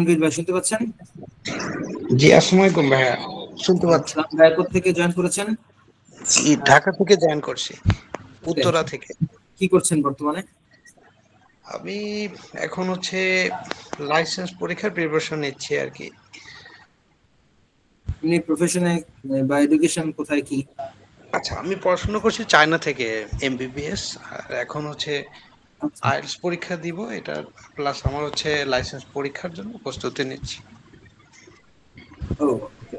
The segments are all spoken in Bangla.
তানভীর ভাই শুনতে পাচ্ছেন? জি, আসসালামু আলাইকুম ভাইয়া, শুনতে পাচ্ছি। ভাই কোথা থেকে জয়েন করেছেন? জি, ঢাকা থেকে জয়েন করছি, উত্তরা থেকে। কি করছেন বর্তমানে? আমি এখন লাইসেন্স পরীক্ষার প্রিপারেশন নিচ্ছি আর কি। আপনি প্রফেশনে বা এডুকেশন কোথায় কি? আচ্ছা, আমি পড়াশোনা করছি চায়না থেকে, এমবিবিএস। আর এখন আচ্ছা। আইএলটিএস পরীক্ষা দিব, এটা প্লাস আমার লাইসেন্স পরীক্ষার জন্য প্রস্তুতি নিচ্ছি। ও ওকে,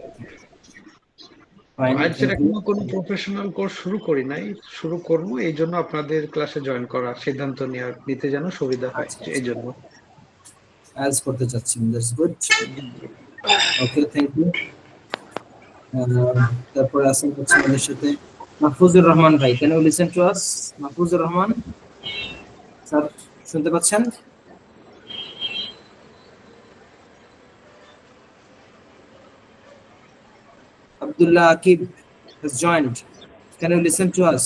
ফাইন, আইএলটিএস থ্যাংক ইউ। এখনো কোনো প্রফেশনাল কোর্স শুরু করি নাই, শুরু করব। এই জন্য আপনাদের ক্লাসে জয়েন করার সিদ্ধান্ত নিতে যেন সুবিধা হয়, আচ্ছা এই আচ্ছা, জন্য। আজ করতে চাচ্ছেন, that's good. Okay, thank you. তারপরে আছেন হচ্ছে আমাদের সাথে মাহফুজুর রহমান ভাই। Can you listen to us? Mahfuzur Rahman sir, শুনতে পাচ্ছেন? Abdullah Akib has joined. Can you listen to us,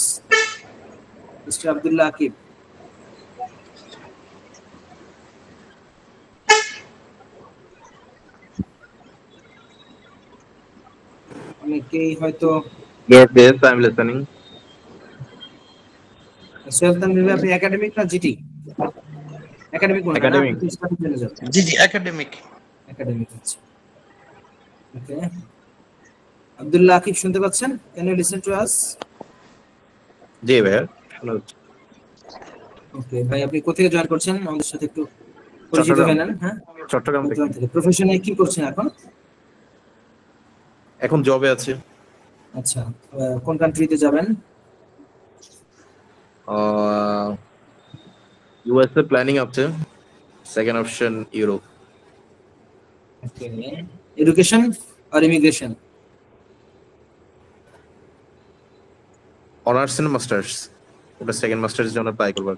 Mr. Abdullah Akib? অনেকেই হয়তো Yes, yes, I'm listening. Sohel ভাই, আপনি একাডেমিক না জিটি? একাডেমিক মনে হয় না, আপনি Academic. তো স্টাডি জেনে যাচ্ছেন। জি জি, একাডেমিক। একাডেমিক আছে। ওকে, আব্দুল্লাহ আকিব শুনতে পাচ্ছেন? Can you listen to us? জি ভাইয়া, শোনা যাচ্ছে। ওকে ভাই, আপনি কোথা থেকে জয়েন করছেন? আমাদের সাথে একটু পরিচিত চট্টগ্রাম। হয়ে নেন। হ্যাঁ, চট্টগ্রাম থেকে। চট্টগ্রাম থেকে। প্রফেশনে কি করছেন এখন? এখন জবে আছি। আচ্ছা, কোন কান্ট্রিতে যাবেন? ইউএসএ প্ল্যানিং আছে, second option Europe. Okay, education আর ইমিগ্রেশন? অনার্স এন্ড মাস্টার্স, ওটা সেকেন্ড মাস্টার্স জন্য অ্যাপ্লাই করব।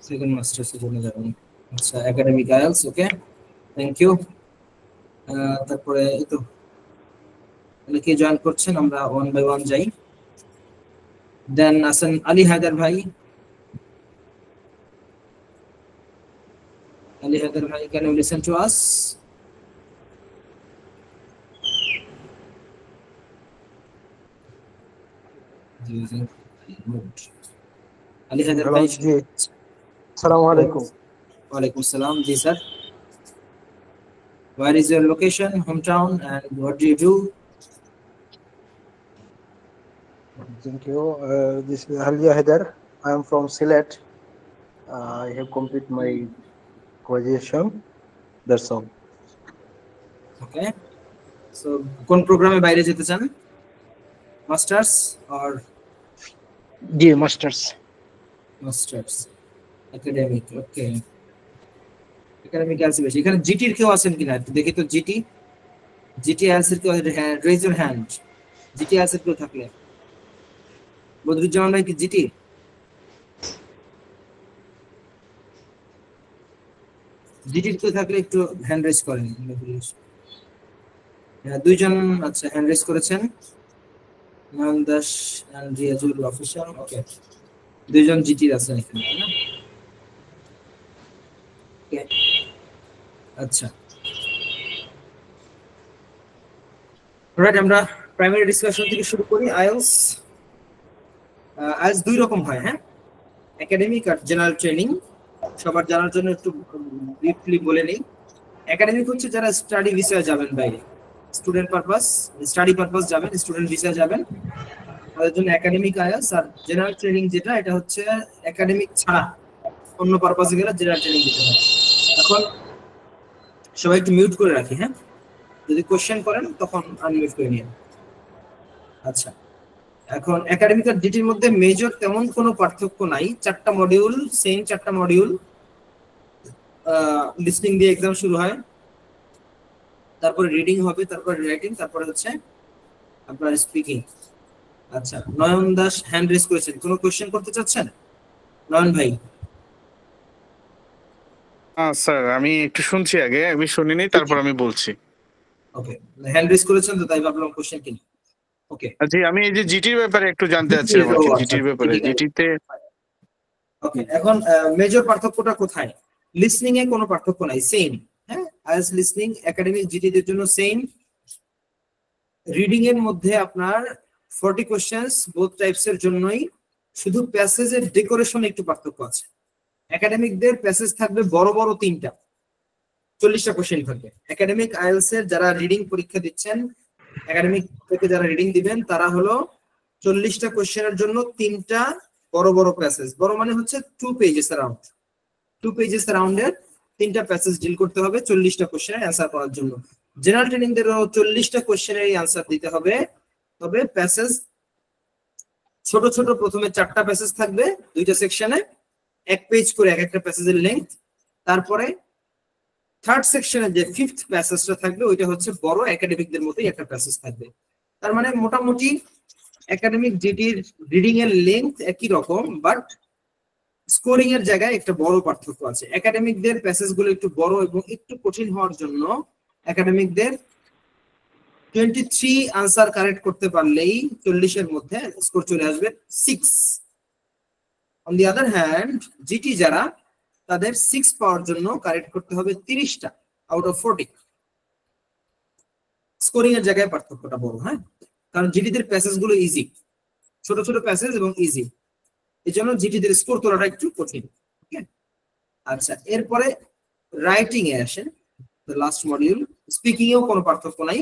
সেকেন্ড মাস্টার্স এর জন্য যাবেন। আচ্ছা, academic IELTS. Okay, thank you. তারপরে এই তো অনেকে জয়েন করছেন, আমরা ওয়ান বাই ওয়ান যাই। দেন আছেন আলী হায়দার ভাই। আলী হায়দার ভাই, can you listen to us? Ali Haider ভাই, জি, আসসালামু আলাইকুম। ওয়ালাইকুম আসসালাম। জি sir, where is your location, hometown, and what do you do? Thank you. This is Halia Haidar. I am from Sylhet. I have completed my graduation. That's all. Okay, so কোন প্রোগ্রামে বাইরে যেতে চান? Masters or G, masters. Masters academic. Okay, academic আছে বেশি। এখানে জিটির কেউ আছেন কিনা একটু দেখি তো। জিটি আনসার কেউ? Raise your hand. GT answer কেউ থাকলে। বদরুজ্জামান ভাই কি জিটি? জিটির কেউ থাকলে একটু হ্যান্ড রেজ করেন। দুইজন আচ্ছা হ্যান্ড রেজ করেছেন, নয়ন দাস এন্ড রিয়াজুল অফিসার। ওকে, দুইজন জিটির আছেন এখানে, তাই না? ওকে, আচ্ছা রাইট। আমরা প্রাইমারি ডিসকাশন থেকে শুরু করি। আইএলটিএস দুই রকম হয়, হ্যাঁ, একাডেমিক আর জেনারেল ট্রেনিং। সবার জানার জন্য একটু ব্রিফলি বলে নেই। একাডেমিক হচ্ছে যারা স্টাডি ভিসায় যাবেন বাইরে, স্টুডেন্ট পারপাস, স্টাডি পারপাস যাবেন, স্টুডেন্ট ভিসায় যাবেন, তাদের জন্য একাডেমিক আইএলটিএস। আর জেনারেল ট্রেনিং যেটা, এটা হচ্ছে একাডেমিক ছাড়া অন্য পারপাসে গেলে জেনারেল ট্রেনিং দিতে হয়। এখন সবাই একটু মিউট করে রাখি, হ্যাঁ, যদি কোশ্চেন করেন তখন আনমিউট করে নিন। আচ্ছা, এখন একাডেমিক আর জিটির মধ্যে মেজর তেমন কোনো পার্থক্য নাই। চারটা মডিউল, সেম চারটা মডিউল। লিসনিং দিয়ে এক্সাম শুরু হয়, তারপরে রিডিং হবে, তারপরে রাইটিং, তারপরে হচ্ছে আপনার স্পিকিং। আচ্ছা, নয়ন দাস হ্যান্ড রেজ করেছেন, কোনো কোশ্চেন করতে চাচ্ছেন নয়ন ভাই? স্যার আমি একটু শুনছি, আগে আমি শুনিনি, তারপর আমি বলছি। ওকে, হ্যান্ড রেজ করেছেন তো তাই ভাবলাম কোশ্চেন কি। ওকে, জি, আমি এই যে জিটির ব্যাপারে একটু জানতে চাচ্ছিলাম আর কি। জিটির ব্যাপারে, জিটিতে ওকে, এখন মেজর পার্থক্যটা কোথায়? লিসনিং এ কোনো পার্থক্য নাই, সেম, হ্যাঁ। আইএলটিএস লিসনিং একাডেমিক জিটি দের জন্য সেম। রিডিং এর মধ্যে আপনার 40 কোশ্চেন্স বোথ টাইপস এর জন্যই, শুধু প্যাসেজের ডেকোরেশন একটু পার্থক্য আছে। একাডেমিকদের প্যাসেজ থাকবে বড় বড় 3টা, 40টা কোশ্চেন থাকবে। একাডেমিক আইএলটিএস এর যারা রিডিং পরীক্ষা দিচ্ছেন, একাডেমিক থেকে যারা রিডিং দিবেন, তারা হলো 40টা কোশ্চেনের জন্য 3টা বড় বড় প্যাসেজ। বড় মানে হচ্ছে 2 পেজেস অ্যারাউন্ড, 2 পেজেস অ্যারাউন্ডের 3টা প্যাসেজ ডিল করতে হবে 40টা কোশ্চেনের অ্যান্সার করার জন্য। জেনারেল ট্রেনিং দেরও 40টা কোশ্চেনেরই অ্যান্সার দিতে হবে, তবে প্যাসেজ ছোট ছোট। প্রথমে 4টা প্যাসেজ থাকবে 2টা সেকশনে, 1 পেজ করে এক একটা প্যাসেজের লেন্থ। তারপরে থার্ড সেকশনে যে 5th প্যাসেজটা থাকবে ওইটা হচ্ছে বড় একাডেমিকদের মতোই একটা প্যাসেজ থাকবে। তার মানে মোটামুটি একাডেমিক জিটির রিডিং এর লেন্থ একই রকম, বাট স্কোরিং এর জায়গায় একটা বড় পার্থক্য আছে। একাডেমিকদের প্যাসেজ গুলো একটু বড় এবং একটু কঠিন হওয়ার জন্য একাডেমিকদের 23 আনসার কারেক্ট করতে পারলেই 40 এর মধ্যে স্কোর চলে আসবে 6। On the other hand GT যারা, তাদের 6 পাওয়ার জন্য কারেক্ট করতে হবে 30টা আউট অফ 40। স্কোরিং এর জায়গায় পার্থক্যটা বড়, হ্যাঁ, কারণ জিটিদের প্যাসেজ গুলো ইজি, ছোট ছোট প্যাসেজ এবং ইজি, এই জন্য জিটিদের স্কোর তোলাটা একটু কঠিন। আচ্ছা, এরপরে রাইটিং এ আসেন, লাস্ট মডিউল। স্পিকিং এও কোনো পার্থক্য নাই,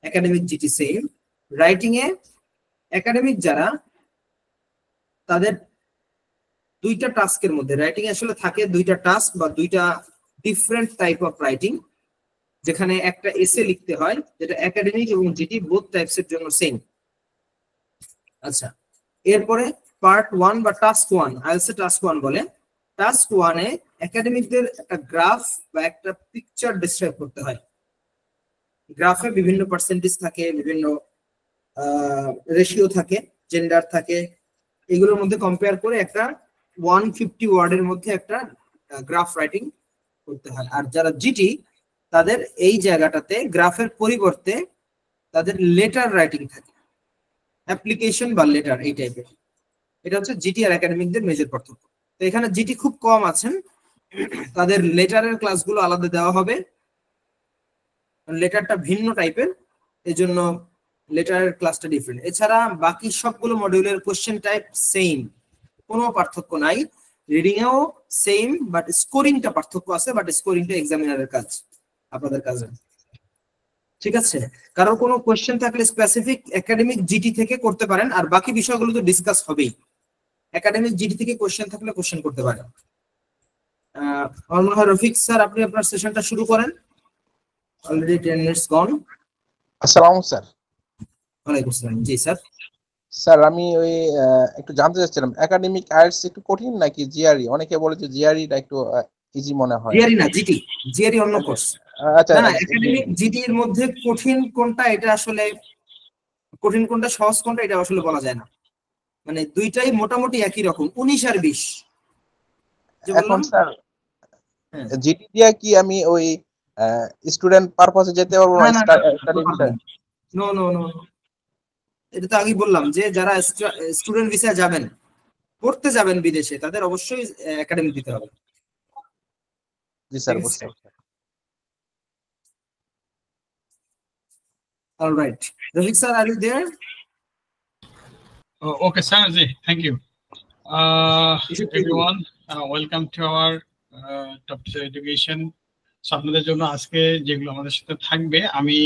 একাডেমিক জিটি সেম। রাইটিং এ একাডেমিক যারা, তাদের 2টা টাস্কের মধ্যে, রাইটিং আসলে থাকে 2টা টাস্ক বা 2টা ডিফারেন্ট টাইপ অফ রাইটিং, যেখানে একটা এসে লিখতে হয়, যেটা একাডেমিক এবং জিটি বোথ টাইপস এর জন্য সেম। আচ্ছা, এরপরে পার্ট 1 বা টাস্ক 1, আইএলটিএস টাস্ক 1 বলে। টাস্ক 1 এ একাডেমিকদের একটা গ্রাফ বা একটা পিকচার ডেসক্রাইব করতে হয়। গ্রাফে বিভিন্ন পার্সেন্টেজ থাকে, বিভিন্ন রেশিও থাকে, জেন্ডার থাকে, এগুলোর মধ্যে কম্পেয়ার করে একটা 150 ওয়ার্ডের মধ্যে একটা গ্রাফ রাইটিং করতে হয়। আর যারা জিটি, তাদের এই জায়গাটাতে গ্রাফের পরিবর্তে তাদের লেটার রাইটিং থাকে, অ্যাপ্লিকেশন বা লেটার এই টাইপের। এটা হচ্ছে জিটি আর একাডেমিকদের মেজর পার্থক্য। তো এখানে জিটি খুব কম আছেন, তাদের লেটারের ক্লাসগুলো আলাদা দেওয়া হবে, লেটারটা ভিন্ন টাইপের, এজন্য লেটারের ক্লাসটা ডিফারেন্ট। এছাড়া বাকি সবগুলো মডিউলের কোশ্চেন টাইপ সেম, কোনো পার্থক্য নাই। রিডিং এও সেম, বাট স্কোরিংটা পার্থক্য আছে, বাট স্কোরিংটা এক্সামিনারের কাজ, আপনাদের কাজ। ঠিক আছে, কারণ কোনো কোশ্চেন থাকলে স্পেসিফিক একাডেমিক জিটি থেকে করতে পারেন, আর বাকি বিষয়গুলো তো ডিসকাস হবেই। একাডেমিক জিটি থেকে কোশ্চেন থাকলে কোশ্চেন করতে পারেন। আমার মনে হয় রফিক স্যার, আপনি আপনার সেশনটা শুরু করেন। অলরেডি 10 মিনিটস গন। আসসালামু স্যার। ওয়ালাইকুম আসসালাম। জি স্যার। স্যার আমি ওই একটু জানতে চাচ্ছিলাম, একাডেমিক আইএলটিএস একটু কঠিন নাকি জিআরই? অনেকে বলে যে জিআরইটা একটু ইজি মনে হয়। জিআরই না, জিটি। জিআরই অন্য কোর্স। আচ্ছা, না, একাডেমিক জিটি এর মধ্যে কঠিন কোনটা, এটা আসলে কঠিন কোনটা সহজ কোনটা এটা আসলে বলা যায় না, মানে দুইটাই মোটামুটি একই রকম, 19 আর 20। এখন স্যার জিটি দিয়ে কি আমি ওই স্টুডেন্ট পারপাসে যেতে পারবো না? Study visa? No no no, এটা তো আগেই বললাম যে যারা স্টুডেন্ট ভিসা যাবেন, পড়তে যাবেন বিদেশে, তাদের অবশ্যই একাডেমিক দিতে হবে। জি স্যার, বুঝতে পারছি। All right. Rafik sir, are you there? Oh, okay, sir. Thank you. Everyone, welcome to our Top Tier Education. So, আপনাদের জন্য আজকে যেগুলো আমাদের সাথে থাকবে, আমি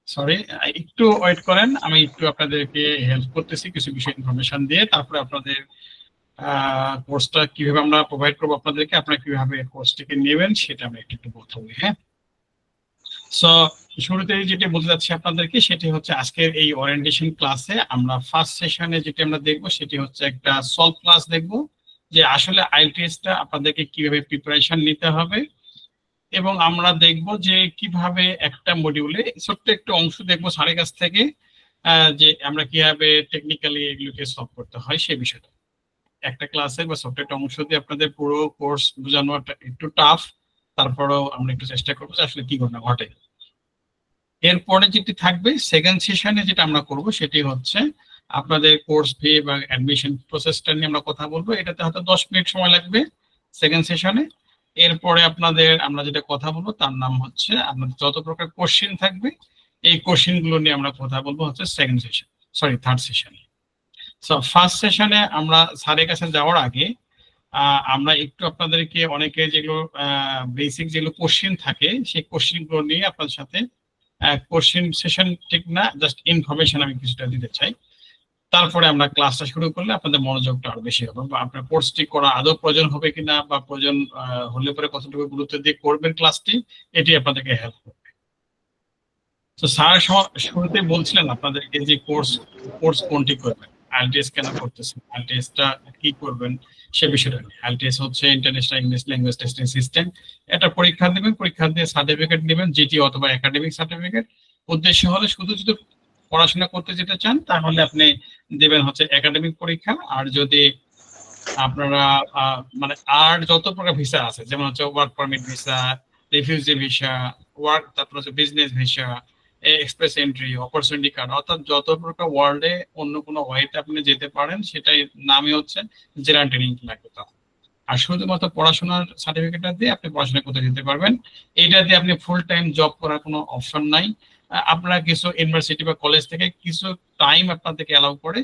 সরি একটু ওয়েট করেন, আমি একটু আপনাদেরকে হেল্প করতেছি কিছু বিষয় ইনফরমেশন দিয়ে, তারপরে আপনাদের কোর্সটা কিভাবে আমরা প্রোভাইড করবো আপনাদেরকে, আপনারা কিভাবে কোর্সটিকে নেবেন সেটা আমরা একটু বলতে হবে। হ্যাঁ, সো শুরুতে যেটা বলতে যাচ্ছি আপনাদেরকে সেটি হচ্ছে আজকের এই ওরিয়েন্টেশন ক্লাসে আমরা ফার্স্ট সেশনে যেটা আমরা দেখবো সেটি হচ্ছে একটা সলভ ক্লাস দেখবো, যে আসলে আইএলটিএসটা আপনাদেরকে কিভাবে প্রিপারেশন নিতে হবে, এবং আমরা দেখবো যে কিভাবে একটা মডিউলে ছোট্ট একটা অংশ দেখবো স্যারের কাছ থেকে, যে আমরা কিভাবে টেকনিক্যালি এগুলোকে সলভ করতে হয় সেই বিষয়টা। একটা ক্লাসের বা ছোট্ট একটা অংশ দিয়ে আপনাদের পুরো কোর্স বোঝানোটা একটু টাফ, তারপরেও আমরা একটু চেষ্টা করবো যে আসলে কি ঘটনা ঘটে। এরপরে যেটি থাকবে সেকেন্ড সেশনে, যেটা আমরা করব সেটি হচ্ছে আপনাদের কোর্স ফি বা অ্যাডমিশন প্রসেসটা নিয়ে আমরা কথা বলবো। এটাতে হয়তো 10 মিনিট সময় লাগবে সেকেন্ড সেশনে। এরপরে আপনাদের আমরা যেটা কথা বলবো তার নাম হচ্ছে আপনাদের যত প্রকার কোশ্চেন থাকবে এই কোশ্চেন গুলো নিয়ে আমরা কথা বলবো হচ্ছে সেকেন্ড সেশন, সরি থার্ড সেশনে। সো ফার্স্ট সেশনে আমরা স্যারের কাছে যাওয়ার আগে আমরা একটু আপনাদেরকে অনেকে যেগুলো বেসিক যেগুলো কোশ্চেন থাকে সেই কোশ্চেন গুলো নিয়ে আপনাদের সাথে কোশ্চেন সেশন ঠিক না, জাস্ট ইনফরমেশন আমি কিছুটা দিতে চাই। তারপরে আমরা ক্লাসটা শুরু করলে আপনাদের মনোযোগটা আরো বেশি হবে, বা আপনার কোর্সটি করা আদৌ প্রয়োজন হবে কিনা, বা প্রয়োজন হলে পরে কতটুকু গুরুত্ব দিয়ে করবেন ক্লাসটি, এটি আপনাদেরকে হেল্প করবে। তো স্যার শুরুতে বলছিলেন আপনাদেরকে যে কোর্স কোনটি করবেন, আইএলটিএস কেন করতেছেন, আইএলটিএসটা কি করবেন সে বিষয়টা নিয়ে। আইএলটিএস হচ্ছে international English language testing system. এটা পরীক্ষা দেবেন, পরীক্ষা দিয়ে সার্টিফিকেট নেবেন, জিটি অথবা একাডেমিক সার্টিফিকেট। উদ্দেশ্য হলে শুধু যদি পড়াশোনা করতে যেতে চান তাহলে আপনি দেবেন হচ্ছে একাডেমিক পরীক্ষা। আর যদি আপনারা মানে আর যত প্রকার ভিসা আছে, যেমন হচ্ছে work permit visa, refugee visa, তারপর হচ্ছে business visa, express entry, opportunity card, অর্থাৎ যত প্রকার ওয়ার্ল্ডে অন্য কোনো ওয়েতে আপনি যেতে পারেন সেটাই নামই হচ্ছে জেনারেল ট্রেনিং লাগবে। আর শুধুমাত্র পড়াশোনার সার্টিফিকেটটা দিয়ে আপনি পড়াশোনা করতে যেতে পারবেন। এইটা দিয়ে আপনি ফুল টাইম জব করার কোনো অপশন নাই। আপনারা কিছু ইউনিভার্সিটি বা কলেজ থেকে কিছু টাইম আপনাদেরকে অ্যালাউ করে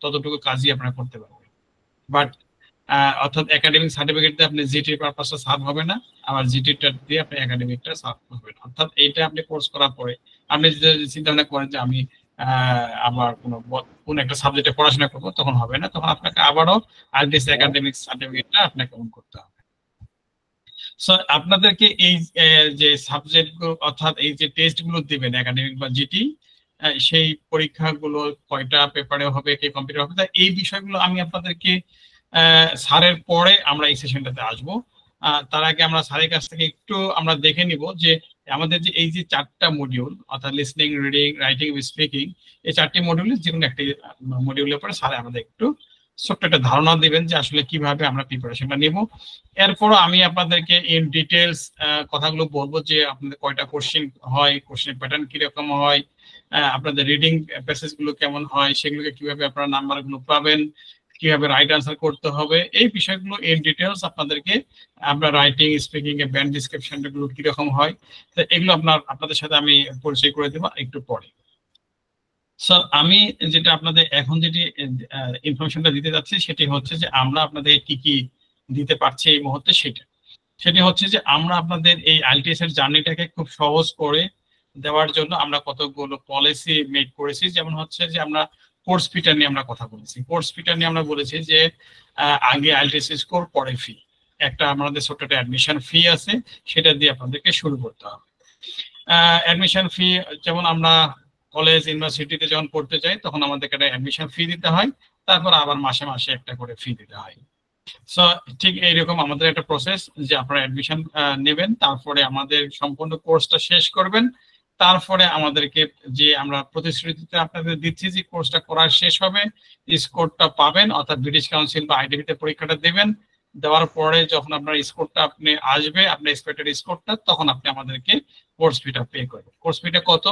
ততটুকু কাজই আপনারা করতে পারবেন। বাট অর্থাৎ একাডেমিক সার্টিফিকেট দিয়ে আপনি জিটির পারপাসটা সার্ভ হবে না, আবার জিটিটা দিয়ে আপনি একাডেমিকটা সার্ভ হবে না। অর্থাৎ এইটা আপনি কোর্স করার পরে আপনি যদি চিন্তা ভাবনা করেন যে আমি আবার কোন একটা সাবজেক্টে পড়াশোনা করবো, তখন হবে না, তখন আপনাকে আবারও আইএলটিএস একাডেমিক সার্টিফিকেটটা আপনাকে অন করতে হবে। সো আপনাদেরকে এই যে সাবজেক্টগুলো অর্থাৎ এই যে টেস্টগুলো দিবেন একাডেমিক বা জিটি, সেই পরীক্ষাগুলো কয়টা পেপারে হবে, কে কম্পিউটার হবে, এই বিষয়গুলো আমি আপনাদেরকে স্যারের পরে আমরা এই সেশনটাতে আসবো। তার আগে আমরা স্যারের কাছ থেকে একটু আমরা দেখে নিব যে আমাদের যে এই যে 4টা মডিউল অর্থাৎ লিসনিং, রিডিং, রাইটিং, স্পিকিং, এই 4টি মডিউলের যে কোনো একটি মডিউলের পরে স্যার আমাদের একটু ছোট্ট একটা ধারণা দিবেন যে আসলে কিভাবে আমরা প্রিপারেশনটা নিব। এরপরও আমি আপনাদেরকে ইন ডিটেলস কথাগুলো বলবো যে আপনাদের কয়টা কোশ্চেন হয়, কোশ্চেন প্যাটার্ন কিরকম হয়, আপনাদের রিডিং প্যাসেজ গুলো কেমন হয়, সেগুলোকে কিভাবে আপনারা নাম্বার গুলো পাবেন, কিভাবে রাইট আনসার করতে হবে, এই বিষয়গুলো ইন ডিটেলস আপনাদেরকে আমরা রাইটিং, স্পিকিং এর ব্যান্ড ডিসক্রিপশন গুলো কিরকম হয়, তো এগুলো আপনাদের সাথে আমি পরিচয় করে দেবো একটু পরে। স্যার আমি যেটা আপনাদের এখন যেটি ইনফরমেশনটা দিতে যাচ্ছি সেটি হচ্ছে যে আমরা আপনাদের কি কি দিতে পারছি এই মুহূর্তে, সেটি হচ্ছে যে আমরা আপনাদের এই আইএলটিএস এর জার্নিটাকে খুব সহজ করে দেওয়ার জন্য আমরা কতগুলো পলিসি মেক করেছি। যেমন হচ্ছে যে আমরা কোর্স ফিটা নিয়ে আমরা কথা বলেছি, কোর্স ফিটা নিয়ে আমরা বলেছি যে আগে আইএলটিএস স্কোর পরে ফি, একটা আমাদের ছোট্ট একটা অ্যাডমিশন ফি আছে, সেটা দিয়ে আপনাদেরকে শুরু করতে হবে। অ্যাডমিশন ফি যেমন আমরা কলেজ ইউনিভার্সিটিতে যখন পড়তে যাই তখন আমাদেরকে একটা অ্যাডমিশন ফি দিতে হয়, তারপর আবার মাসে মাসে একটা করে ফি দিতে হয়। সো ঠিক এইরকম আমাদের একটা প্রসেস যে আপনারা অ্যাডমিশন নেবেন, তারপরে আমাদের সম্পূর্ণ কোর্সটা শেষ করবেন, তারপরে আমাদেরকে যে আমরা প্রতিশ্রুতিতে আপনাদের দিচ্ছি যে কোর্সটা করার শেষ হবে, স্কোরটা পাবেন, অর্থাৎ ব্রিটিশ কাউন্সিল বা আইডিবিতে পরীক্ষাটা দেবেন, দেওয়ার পরে যখন আপনার স্কোরটা আপনি আসবে, আপনার এক্সপেক্টেড স্কোরটা, তখন আপনি আমাদেরকে কোর্স ফিটা পে করবেন। কোর্স ফিটা কত,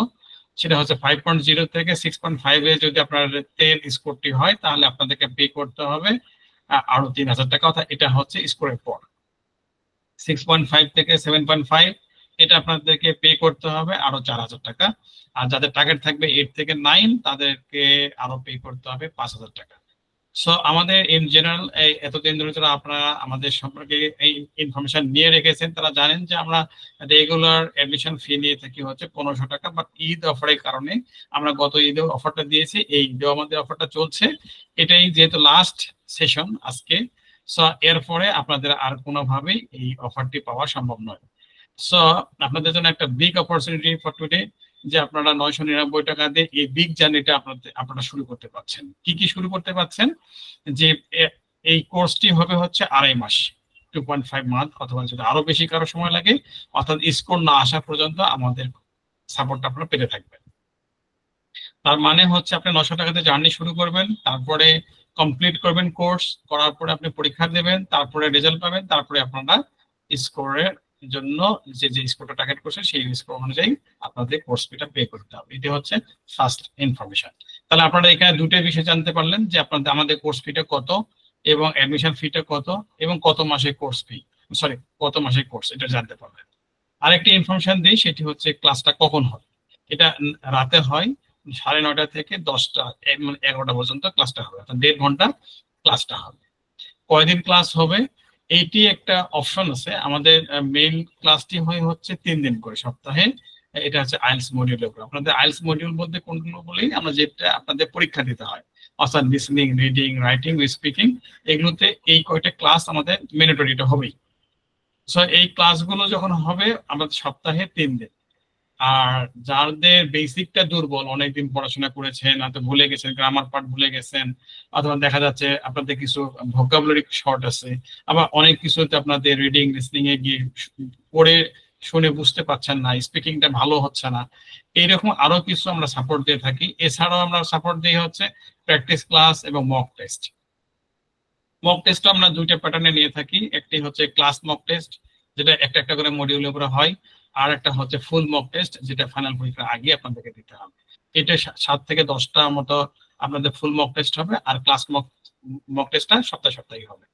সেটা হচ্ছে 5.0 থেকে 6.5 এ যদি আপনার 10 স্কোরটি হয় তাহলে আপনাদেরকে পে করতে হবে আরো 3000 টাকা, অর্থাৎ এটা হচ্ছে স্কোরের পর। 6.5 থেকে 7.5 এটা আপনাদেরকে পে করতে হবে আরো 4000 টাকা। আর যাদের টার্গেট থাকবে 8 থেকে 9 তাদেরকে আরো পে করতে হবে 5000 টাকা। সো আমাদের ইন জেনারেল এতদিন ধরে যারা আপনারা আমাদের সম্পর্কে এই ইনফরমেশন নিয়ে রেখেছেন তারা জানেন যে আমরা রেগুলার অ্যাডমিশন ফি নিয়ে থাকি হচ্ছে 1500 টাকা, বাট ঈদ অফারের কারণে আমরা গত ঈদে অফারটা দিয়েছি, এই ঈদেও আমাদের অফারটা চলছে, এটাই যেহেতু লাস্ট সেশন আজকে, সো এরপরে আপনাদের আর কোনোভাবেই এই অফারটি পাওয়া সম্ভব নয়। সো আপনাদের জন্য একটা বিগ অপরচুনিটি ফর টুডে যে আপনারা 999 টাকা দিয়ে এই বিগ জার্নিটা আপনারা শুরু করতে পারছেন। কি কি শুরু করতে পারছেন, যে এই কোর্সটি হবে হচ্ছে 2.5 মাস, 2.5 মান্থ, অথবা যদি আরো বেশি কারো সময় লাগে, অর্থাৎ স্কোর না আসা পর্যন্ত আমাদের সাপোর্টটা আপনারা পেতে থাকবেন। তার মানে হচ্ছে আপনি 900 টাকাতে জার্নি শুরু করবেন, তারপরে কমপ্লিট করবেন কোর্স, করার পরে আপনি পরীক্ষা দেবেন, তারপরে রেজাল্ট পাবেন, তারপরে আপনারা স্কোরের জন্য যে স্কোরটা টার্গেট করছে সেই স্কোর অনুযায়ী আপনাদের কোর্স ফিটা পে করতে হবে। এটি হচ্ছে ফার্স্ট ইনফরমেশন। তাহলে আপনারা এখানে দুটো বিষয় জানতে পারলেন যে আপনাদের আমাদের কোর্স ফিটা কত এবং অ্যাডমিশন ফিটা কত এবং কত মাসের কোর্স ফি। সরি কত মাসের কোর্স এটা জানতে পারবেন। আরেকটি ইনফরমেশন দিই, সেটি হচ্ছে ক্লাসটা কখন হবে। এটা রাতে হয় 9:30 থেকে 10টা মানে 11টা পর্যন্ত ক্লাসটা হবে, অর্থাৎ 1.5 ঘন্টা ক্লাসটা হবে। কয়দিন ক্লাস হবে এইটি একটা অপশন আছে। আমাদের মেইন ক্লাসটি হচ্ছে 3 দিন করে সপ্তাহে। এটা হচ্ছে আইএলটিএস মডিউলের উপর। আপনাদের আইএলটিএস মডিউল বলতে কোনগুলো বলি আমরা, যেটা আপনাদের পরীক্ষা দিতে হয়, অর্থাৎ লিসনিং, রিডিং, রাইটিং, স্পিকিং, এগুলোতে এই কয়টা ক্লাস আমাদের ম্যান্ডেটরি, এটা হবেই। সো এই ক্লাসগুলো যখন হবে আমাদের সপ্তাহে 3 দিন। আর যাদের বেসিকটা দুর্বল, অনেকদিন পড়াশোনা করেছেন, হয়তো ভুলে গেছেন, গ্রামার পার্ট ভুলে গেছেন, অথবা দেখা যাচ্ছে আপনাদের কিছু ভোকাবুলারি শর্ট আছে, আবার অনেক কিছুতে আপনাদের রিডিং লিসনিং এ গিয়ে পড়ে শুনে বুঝতে পারছেন না, স্পিকিংটা ভালো হচ্ছে না, এইরকম আরো কিছু আমরা সাপোর্ট দিয়ে থাকি। এছাড়াও আমরা সাপোর্ট দিয়ে হচ্ছে প্র্যাকটিস ক্লাস এবং মক টেস্ট। মক টেস্ট আমরা 2টা প্যাটার্নে নিয়ে থাকি। একটি হচ্ছে ক্লাস মক টেস্ট, যেটা একটা একটা করে মডিউলের উপরে হয়, আর একটা হচ্ছে ফুল মক টেস্ট, যেটা ফাইনাল পরীক্ষার আগে আপনাদেরকে দিতে হবে। এটা 7 থেকে 10টা মতো আপনাদের ফুল মক টেস্ট হবে, আর ক্লাস মক টেস্টটা সপ্তাহে হবে।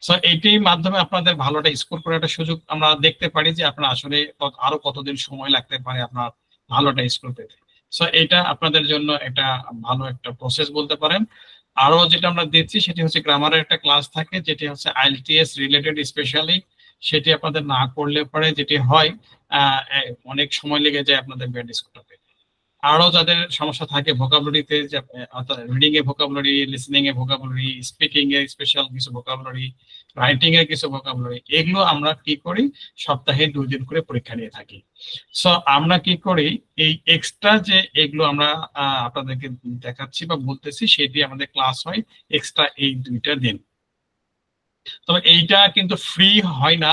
সো এইটির মাধ্যমে আপনাদের ভালোটা স্কোর করার একটা সুযোগ আমরা দেখতে পারি যে আপনার আসলে আরো কতদিন সময় লাগতে পারে আপনার ভালোটা স্কোর পেতে। সো এটা আপনাদের জন্য একটা ভালো একটা প্রসেস বলতে পারেন। আরো যেটা আমরা দিচ্ছি সেটি হচ্ছে গ্রামারের একটা ক্লাস থাকে, যেটি হচ্ছে আইএলটিএস রিলেটেড স্পেশালি। সেটি আপনাদের না করলে পরে যেটি হয় অনেক সময় লেগে যায় আপনাদের ব্যান্ড স্কোরটা পেতে। আরো যাদের সমস্যা থাকে ভোকাবুলারিতে, অর্থাৎ reading a vocabulary, listening A vocabulary, speaking a special কিছু ভোকাবুলারি, রাইটিং এর কিছু ভোকাবুলারি, এগুলো আমরা কি করি সপ্তাহে 2 দিন করে পরীক্ষা নিয়ে থাকি। সো আমরা কি করি এই এক্সট্রা যে এগুলো আমরা আপনাদেরকে দেখাচ্ছি বা বলতেছি, সেটি আমাদের ক্লাস হয় এক্সট্রা এই 2টা দিন। তবে এইটা কিন্তু ফ্রি হয় না,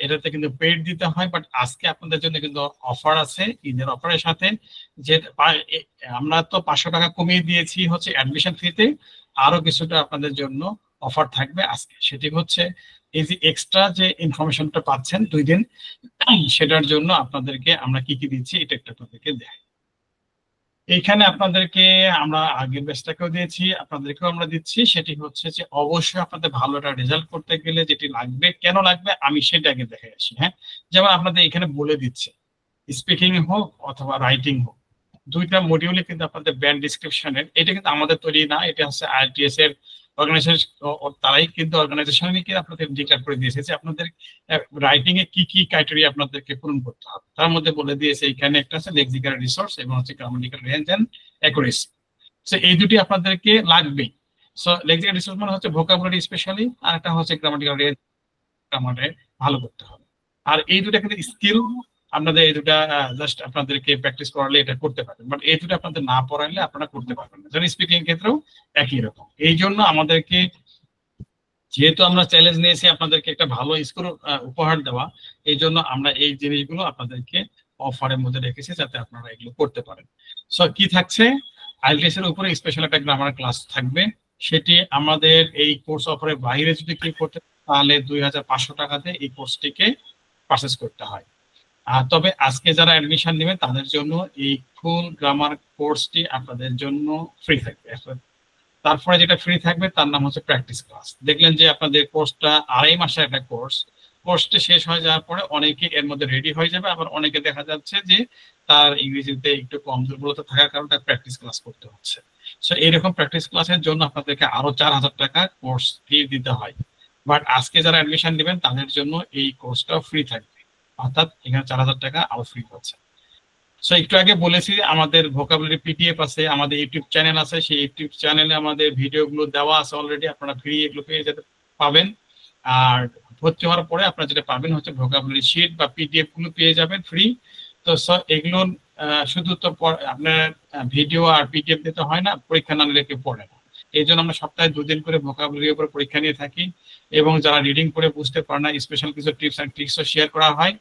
এটাতে কিন্তু পেড দিতে হয়। বাট আজকে আপনাদের জন্য কিন্তু অফার আছে, ঈদের অফারের সাথে, যে আমরা তো 500 টাকা কমিয়ে দিয়েছি হচ্ছে অ্যাডমিশন ফিতে, আরো কিছুটা আপনাদের জন্য অফার থাকবে আজকে। সেটি হচ্ছে এই যে এক্সট্রা যে ইনফরমেশনটা পাচ্ছেন 2 দিন, সেটার জন্য আপনাদেরকে আমরা কি কি দিচ্ছি এটা একটা আপনাদেরকে দেখাই। এইখানে আপনাদেরকে আমরা আগের ব্যাচটাকেও দিয়েছি, আপনাদেরকেও আমরা দিচ্ছি। সেটি হচ্ছে যে অবশ্যই আপনাদের ভালো একটা রেজাল্ট করতে গেলে যেটি লাগবে, কেন লাগবে আমি সেটা আগে দেখে আসি। হ্যাঁ, যেমন আপনাদের এখানে বলে দিচ্ছে স্পিকিং হোক অথবা রাইটিং হোক, 2টা মডিউলে কিন্তু আপনাদের ব্যান্ড ডিসক্রিপশনের, এটা কিন্তু আমাদের তৈরি না, এটা হচ্ছে আইএলটিএস এর অর্গানাইজেশন, তারাই কিন্তু অর্গানাইজেশনকে আপনাদের ডিক্লেয়ার করে দিয়েছে যে আপনাদের রাইটিং এ কি কি ক্রাইটেরিয়া আপনাদেরকে পূরণ করতে হবে। তার মধ্যে বলে দিয়েছে এখানে একটা আছে লেক্সিক্যাল রিসোর্স এবং হচ্ছে grammatical range and accuracy. So এই দুটি আপনাদেরকে লাগবেই। সো লেক্সিক্যাল রিসোর্স মানে হচ্ছে ভোকাবুলারি স্পেশালি, আর একটা হচ্ছে গ্রামাটিক্যাল রেঞ্জ, গ্রামারে ভালো করতে হবে। আর এই দুটো কিন্তু স্কিল আপনাদের, এই দুটা জাস্ট আপনাদেরকে প্র্যাকটিস করালে এটা করতে পারবেন, বাট এই দুটো আপনাদের না পড়াইলে আপনারা করতে পারবেন না। যেমন স্পিকিং ক্ষেত্রেও একই রকম। এই জন্য আমাদেরকে, যেহেতু আমরা চ্যালেঞ্জ নিয়েছি আপনাদেরকে একটা ভালো স্কোর উপহার দেওয়া, এই জন্য আমরা এই জিনিসগুলো আপনাদেরকে অফারের মধ্যে রেখেছি যাতে আপনারা এগুলো করতে পারেন। সো কি থাকছে, আইএলটিএস এর উপরে স্পেশাল একটা গ্রামার ক্লাস থাকবে। সেটি আমাদের এই কোর্স অফারের বাইরে যদি কেউ করতে, তাহলে 2500 টাকাতে এই কোর্সটিকে পারচেজ করতে হয়। তবে আজকে যারা অ্যাডমিশন নেবে তাদের জন্য এই ফুল গ্রামার কোর্সটি আপনাদের জন্য ফ্রি থাকবে। তারপরে যেটা ফ্রি থাকবে তার নাম হচ্ছে প্র্যাকটিস ক্লাস। দেখলেন যে আপনাদের কোর্সটা 2.5 মাসের একটা কোর্সটা শেষ হয়ে যাওয়ার পরে অনেকে এর মধ্যে রেডি হয়ে যাবে, আবার অনেকে দেখা যাচ্ছে যে তার ইংরেজিতে একটু কম দুর্বলতা থাকার কারণে তার প্র্যাকটিস ক্লাস করতে হচ্ছে। সো এইরকম প্র্যাকটিস ক্লাসের জন্য আপনাদেরকে আরো 4000 টাকা কোর্স ফি দিতে হয়। বাট আজকে যারা অ্যাডমিশন নেবেন তাদের জন্য এই কোর্সটাও ফ্রি থাকবে, অর্থাৎ এখানে 4000 টাকা আরো ফ্রি পাচ্ছে। সো একটু আগে বলেছি আমাদের ভোকাবুলারি পিডিএফ আছে, আমাদের ইউটিউব চ্যানেল আছে, সেই ইউটিউব চ্যানেলে আমাদের ভিডিওগুলো দেওয়া আছে অলরেডি, আপনারা ফ্রি এগুলো পেয়ে যেতে পাবেন। আর ভর্তি হওয়ার পরে আপনারা যেটা পাবেন হচ্ছে ভোকাবুলারি শিট বা পিডিএফ গুলো পেয়ে যাবেন ফ্রি। তো এগুলো শুধু তো আপনার ভিডিও আর পিডিএফ দিতে হয় না, পরীক্ষা না নিলে কেউ পড়ে না। এই জন্য আমরা সপ্তাহে 2 দিন করে ভোকাবুলারির উপর পরীক্ষা নিয়ে থাকি, এবং যারা রিডিং করে বুঝতে পারে না স্পেশাল কিছু টিপস অ্যান্ড ট্রিক্সও শেয়ার করা হয়।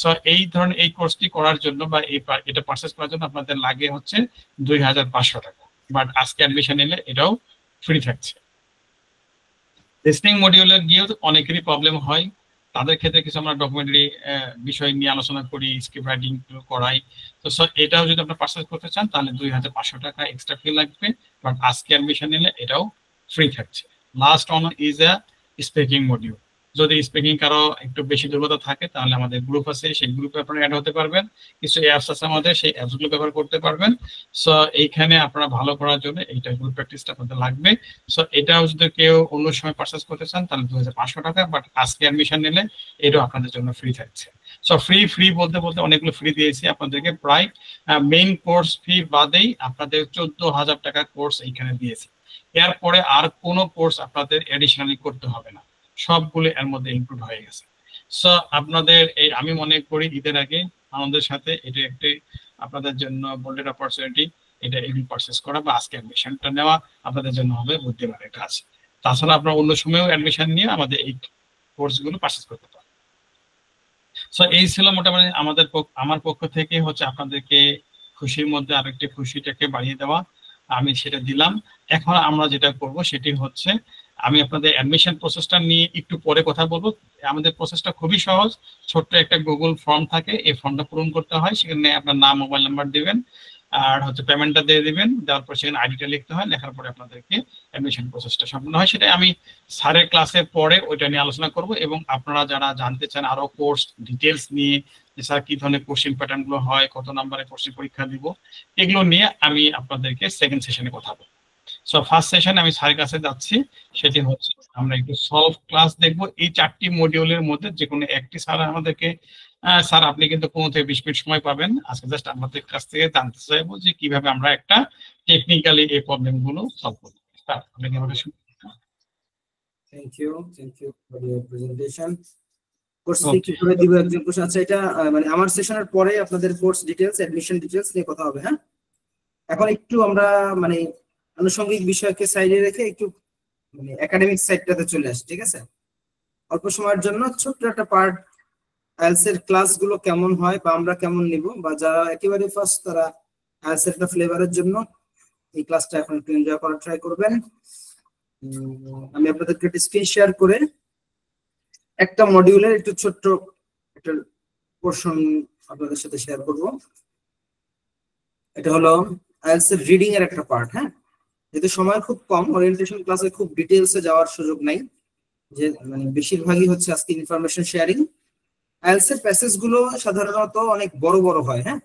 সো এই ধরনের এই কোর্সটি করার জন্য বা এটা পারচেজ করার জন্য আপনাদের লাগে হচ্ছে 2500 টাকা, বাট আজকে অ্যাডমিশন নিলে এটাও ফ্রি থাকছে। লিসনিং মডিউলে গিয়েও অনেকেরই প্রবলেম হয়, তাদের ক্ষেত্রে কিছু আমরা ডকুমেন্টারি বিষয় নিয়ে আলোচনা করি, স্ক্রিপ্ট রাইটিং করাই। তো এটাও যদি আপনারা পারচেজ করতে চান তাহলে 2500 টাকা এক্সট্রা ফি লাগবে, বাট আজকে অ্যাডমিশন নিলে এটাও ফ্রি থাকছে। Last on is a speaking module. যদি স্পিকিং কারো একটু বেশি দুর্বলতা থাকে তাহলে আমাদের গ্রুপ আছে, সেই গ্রুপে আপনারা অ্যাড হতে পারবেন। কিছু অ্যাপস আছে আমাদের, সেই অ্যাপস গুলো ব্যবহার করতে পারবেন। সো এইখানে আপনারা ভালো করার জন্য এইটা গ্রুপ প্র্যাকটিসটা আপনাদের লাগবে। সো এটাও যদি কেউ অন্য সময় পারচেজ করতে চান তাহলে 2500 টাকা, বাট আজকে অ্যাডমিশন নিলে এটাও আপনাদের জন্য ফ্রি থাকছে। সো ফ্রি বলতে বলতে অনেকগুলো ফ্রি দিয়েছি আপনাদেরকে, প্রায় মেইন কোর্স ফি বাদেই আপনাদের 14,000 টাকা কোর্স এইখানে দিয়েছি। এরপরে আর কোনো কোর্স আপনাদের এডিশনালি করতে হবে না, সবগুলো এর মধ্যে ইনক্লুড হয়ে গেছে। সো আপনাদের এই আমি মনে করি ঈদের আগে আমাদের সাথে এটা একটি আপনাদের জন্য বোল্ডেড অপরচুনিটি, এটা এগুলো পারচেস করা বা আজকে অ্যাডমিশনটা নেওয়া আপনাদের জন্য হবে বুদ্ধিমানের কাজ। তাছাড়া আপনারা অন্য সময়েও অ্যাডমিশন নিয়ে আমাদের এই কোর্সগুলো পারচেস করতে পারেন। সো এই ছিল মোটামুটি আমার পক্ষ থেকে হচ্ছে আপনাদেরকে খুশির মধ্যে আরেকটি খুশিটাকে বাড়িয়ে দেওয়া, আমি সেটা দিলাম। এখন আমরা যেটা করব সেটি হচ্ছে আমি আপনাদের অ্যাডমিশন প্রসেসটা নিয়ে একটু পরে কথা বলবো। আমাদের প্রসেসটা খুবই সহজ, ছোট্ট একটা গুগল ফর্ম থাকে, এই ফর্মটা পূরণ করতে হয়। সেখানে আপনার নাম, মোবাইল নাম্বার দিবেন, আর হচ্ছে পেমেন্টটা দিয়ে দিবেন। দেওয়ার পর সেখানে আইডিটা লিখতে হয়, লেখার পরে আপনাদেরকে অ্যাডমিশন প্রসেসটা সম্পূর্ণ হয়। সেটা আমি স্যারের ক্লাসে পরে ওইটা নিয়ে আলোচনা করব, এবং আপনারা যারা জানতে চান আরো কোর্স ডিটেলস নিয়ে, যে স্যার কি ধরনের কোশ্চেন প্যাটার্ন গুলো হয়, কত নাম্বারে কোশ্চেন পরীক্ষা দিব, এগুলো নিয়ে আমি আপনাদেরকে সেকেন্ড সেশনে কথা বলবো। সো ফার্স্ট সেশনে আমি স্যারের কাছে যাচ্ছি, সেটি হচ্ছে আমরা একটু সলভ ক্লাস দেখবো। এই 4টি মডিউলের মধ্যে যে কোনো একটি স্যার আমাদেরকে, স্যার আপনি কিন্তু 15 থেকে 20 মিনিট সময় পাবেন, আজকে জাস্ট আমাদের কাছ থেকে জানতে চাইবো যে কিভাবে আমরা একটা টেকনিক্যালি এই প্রবলেম গুলো সলভ করব। স্যার আপনি কি আমাকে শুনতে? Thank you for your presentation. Course কি করে দিব একজন কোর্স। আচ্ছা, এটা মানে আমার সেশনের পরে আপনাদের কোর্স ডিটেইলস, অ্যাডমিশন ডিটেইলস নিয়ে কথা হবে। হ্যাঁ, এখন একটু আমরা মানে আনুষঙ্গিক বিষয়কে সাইডে রেখে একটু মানে একাডেমিক সাইডটাতে চলে আসি, ঠিক আছে? অল্প সময়ের জন্য ছোট্ট একটা পার্ট আইএলটিএস এর ক্লাসগুলো কেমন হয় বা আমরা কেমন নিব, বা যারা একেবারে ফার্স্ট তারা আইএলটিএস এর একটা ফ্লেভারের জন্য এই ক্লাসটা এখন একটু এনজয় করার ট্রাই করবেন। আমি আপনাদেরকে একটা স্ক্রিন শেয়ার করে একটা মডিউলের একটু ছোট্ট একটা পোরশন আপনাদের সাথে শেয়ার করব। এটা হলো আইএলটিএস এর রিডিং এর একটা পার্ট। হ্যাঁ, যেহেতু সময় খুব কম, ওরিয়েন্টেশন ক্লাসে খুব ডিটেইলসে যাওয়ার সুযোগ নাই, যে মানে বেশিরভাগই হচ্ছে আজকে ইনফরমেশন শেয়ারিং। আইএলটিএস এর প্যাসেজ গুলো সাধারণত অনেক বড় বড় হয়। হ্যাঁ,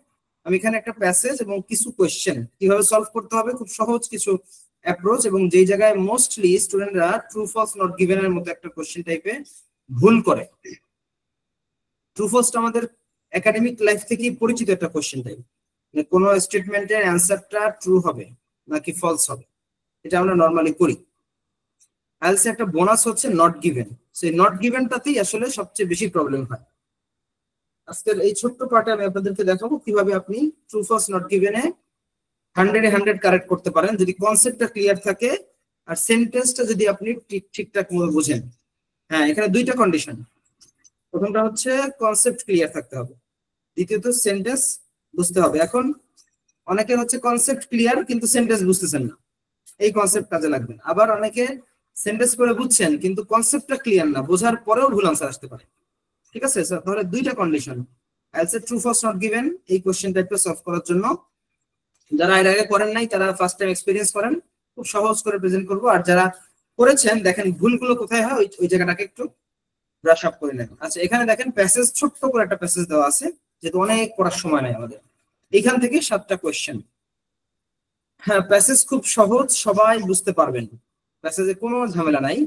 আমি এখানে একটা প্যাসেজ এবং কিছু কোশ্চেন কিভাবে সলভ করতে হবে, খুব সহজ কিছু অ্যাপ্রোচ, এবং যেই জায়গায় মোস্টলি স্টুডেন্টরা ট্রু ফলস নট গিভেন এর মতো একটা কোশ্চেন টাইপে ভুল করে। ট্রু ফলসটা আমাদের একাডেমিক লাইফ থেকেই পরিচিত একটা কোশ্চেন টাইপ, মানে কোনো স্টেটমেন্টের অ্যান্সারটা ট্রু হবে নাকি ফলস হবে, এটা আমরা নর্মালি করি। আইএলটিএস একটা বোনাস হচ্ছে নট গিভেন, সেই নট গিভেনটাতেই আসলে সবচেয়ে বেশি প্রবলেম হয়। আজকের এই ছোট্ট পার্টে আমি আপনাদেরকে দেখাবো কিভাবে আপনি ট্রু ফলস নট গিভেনে 100-এ 100 কারেক্ট করতে পারেন, যদি কনসেপ্টটা ক্লিয়ার থাকে আর সেন্টেন্সটা যদি আপনি ঠিকঠাক মতো বুঝেন। হ্যাঁ, এখানে দুইটা কন্ডিশন, প্রথমটা হচ্ছে কনসেপ্ট ক্লিয়ার থাকতে হবে, দ্বিতীয়ত সেন্টেন্স বুঝতে হবে। এখন অনেকের হচ্ছে কনসেপ্ট ক্লিয়ার কিন্তু সেন্টেন্স বুঝতেছেন না, এই কনসেপ্ট কাজে লাগবে না। আবার অনেকে সেন্টেন্স করে বুঝছেন কিন্তু কনসেপ্টটা ক্লিয়ার না, বোঝার পরেও ভুল আনসার আসতে পারে। ঠিক আছে স্যার, তাহলে দুইটা condition IELTS true false not given এই কোশ্চেন টাইপটা সলভ করার জন্য যারা এর আগে করেন নাই তারা ফার্স্ট টাইম এক্সপেরিয়েন্স করেন, খুব সহজ করে প্রেজেন্ট করব। আর যারা করেছেন দেখেন ভুলগুলো কোথায় হয়, ওই জায়গাটাকে একটু ব্রাশ আপ করে নেন। আচ্ছা, এখানে দেখেন প্যাসেজ, ছোট্ট করে একটা প্যাসেজ দেওয়া আছে, যেহেতু অনেক পড়ার সময় নেই আমাদের। এইখান থেকে 7টা কোশ্চেন। হ্যাঁ, প্যাসেজ খুব সহজ, সবাই বুঝতে পারবেন, প্যাসেজে কোনো ঝামেলা নাই,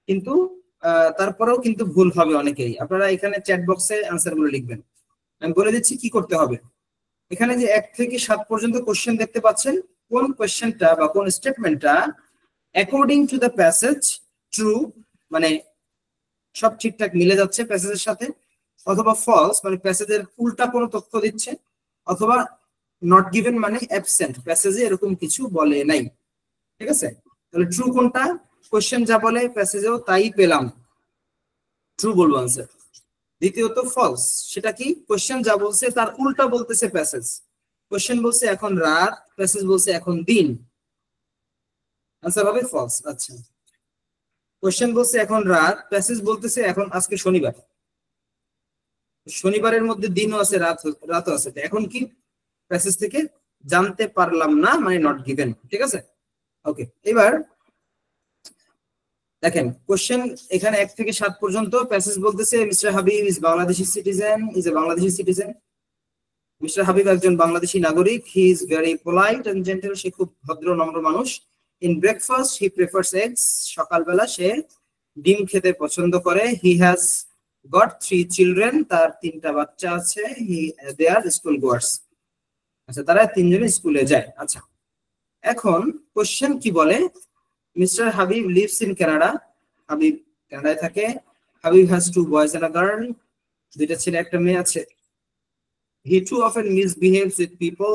কিন্তু তারপরেও কিন্তু ভুল হবে অনেকেরই। আপনারা এখানে চ্যাট বক্সে অ্যান্সার গুলো লিখবেন, আমি বলে দিচ্ছি কি করতে হবে। এখানে যে 1 থেকে 7 পর্যন্ত কোশ্চেন দেখতে পাচ্ছেন, কোন কোশ্চেনটা বা কোন স্টেটমেন্টটা according to the passage true, মানে সব ঠিকঠাক মিলে যাচ্ছে প্যাসেজের সাথে, অথবা ফলস মানে প্যাসেজের উল্টা কোনো তথ্য দিচ্ছে, অথবা নট গিভেন মানে অ্যাবসেন্ট, প্যাসেজে এরকম কিছু বলে নাই। ঠিক আছে, তাহলে ট্রু কোনটা, কোশ্চেন যা বলে প্যাসেজেও তাই পেলাম, ট্রু বলবো আনসার। দ্বিতীয়ত ফলস, সেটা কি, কোশ্চেন যা বলছে তার উল্টা বলতেছে প্যাসেজ। কোশ্চেন বলছে এখন রাত, প্যাসেজ বলছে এখন দিন, আনসার হবে ফলস। আচ্ছা, কোশ্চেন বলছে এখন রাত, প্যাসেজ বলতেছে এখন আজকে শনিবার, শনিবারের মধ্যে দিনও আছে রাতও আছে, এখন কি, প্যাসেজ থেকে জানতে পারলাম না মানে নট গিভেন। ঠিক আছে, ওকে। এবার দেখেন কোশ্চেন এখানে 1 থেকে 7 পর্যন্ত প্যাসেজ বলতেছে mister Habib is Bangladeshi citizen, is a Bangladeshi citizen. Mister Habib একজন বাংলাদেশি নাগরিক। He is very polite and gentle, সে খুব ভদ্র নম্র মানুষ। In breakfast he prefers eggs, সকালবেলা সে ডিম খেতে পছন্দ করে। হি হ্যাজ গট 3 চিলড্রেন, তার 3টা বাচ্চা আছে। দে আর স্কুল গোয়ার্স, আচ্ছা তারা 3 জনে স্কুলে যায়। আচ্ছা এখন কোশ্চেন কি বলে, mister Habib lives in Canada, Habib কানাডায় থাকে। Habib has 2 boys and a girl, 2টা ছেলে একটা মেয়ে আছে। He too often misbehaves with people,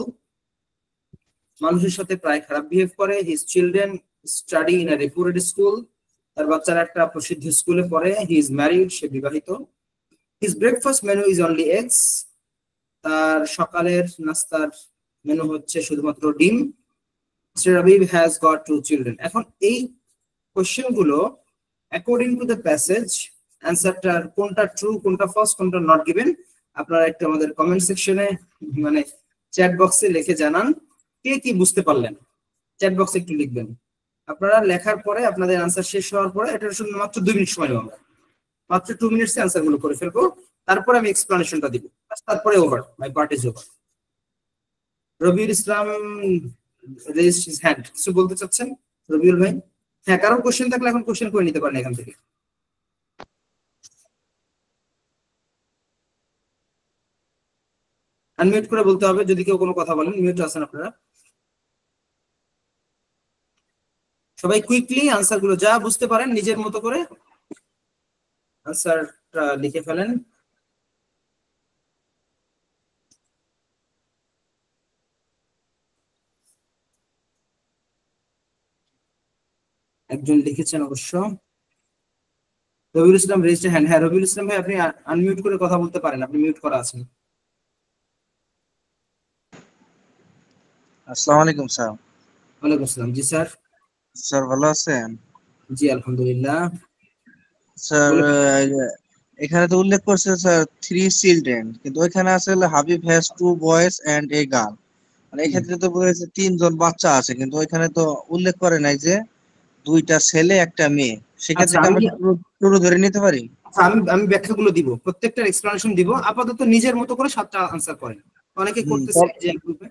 মানুষের সাথে প্রায় খারাপ বিহেভ করে। His children study in a reputed school, তার বাচ্চারা একটা প্রসিদ্ধ স্কুলে পড়ে। হি ইজ ম্যারিড, সে বিবাহিত। His breakfast menu is only eggs, তার সকালের নাস্তার মেনু হচ্ছে শুধুমাত্র ডিম। Mister Habib has got 2 children. এখন এই কোশ্চেন গুলো অ্যাকর্ডিং টু দ্য প্যাসেজ অ্যান্সারটা কোনটা ট্রু, কোনটা ফলস, কোনটা নট গিভেন, আপনারা একটু আমাদের কমেন্ট সেকশনে মানে চ্যাট বক্সে লিখে জানান কে কি বুঝতে পারলেন। চ্যাট বক্সে একটু লিখবেন। আপনারা লেখার পরে আপনাদের আনসার শেষ হওয়ার পরে, এটা শুধু মাত্র 2 মিনিট সময় নেব আমরা, মাত্র 2 মিনিটসে আনসার গুলো করে ফেলবো। তারপরে আমি এক্সপ্লেনেশনটা দিব, তারপরে over, my part is over. Rabiul Islam raised his hand, কিছু বলতে চাচ্ছেন রবিউল ভাই? হ্যাঁ, কারণ কোশ্চেন থাকলে এখন কোশ্চেন করে নিতে পারেন এখান থেকে। আনমিউট করে বলতে হবে যদি কেউ কোনো কথা বলেন। মিউট আছেন আপনারা সবাই। কুইকলি আনসার গুলো যা বুঝতে পারেন নিজের মতো করে আনসারটা লিখে ফেলেন। একজন লিখেছেন অবশ্য, রবিউল ইসলাম রেজড হ্যান্ড। হ্যাঁ রবিউল ইসলাম ভাই, আপনি আনমিউট করে কথা বলতে পারেন, আপনি মিউট করা আছেন। আসসালামু আলাইকুম স্যার। ওয়ালাইকুম আসসালাম। জি স্যার। স্যার ভালো আছেন? জি আলহামদুলিল্লাহ। স্যার এখানে তো উল্লেখ করছে স্যার 3 চিলড্রেন, কিন্তু ওইখানে আছে Habib has 2 boys and a girl, মানে এক্ষেত্রে তো বলেছে 3 জন বাচ্চা আছে, কিন্তু ওইখানে তো উল্লেখ করে নাই যে 2টা ছেলে একটা মেয়ে। সেক্ষেত্রে আমরা ট্রু ধরে নিতে পারি? আমি ব্যাখ্যাগুলো দিব, প্রত্যেকটার এক্সপ্লেনেশন দিব। আপাতত নিজের মতো করে 7টা আনসার করেন, অনেকে করতেছে যে গ্রুপে।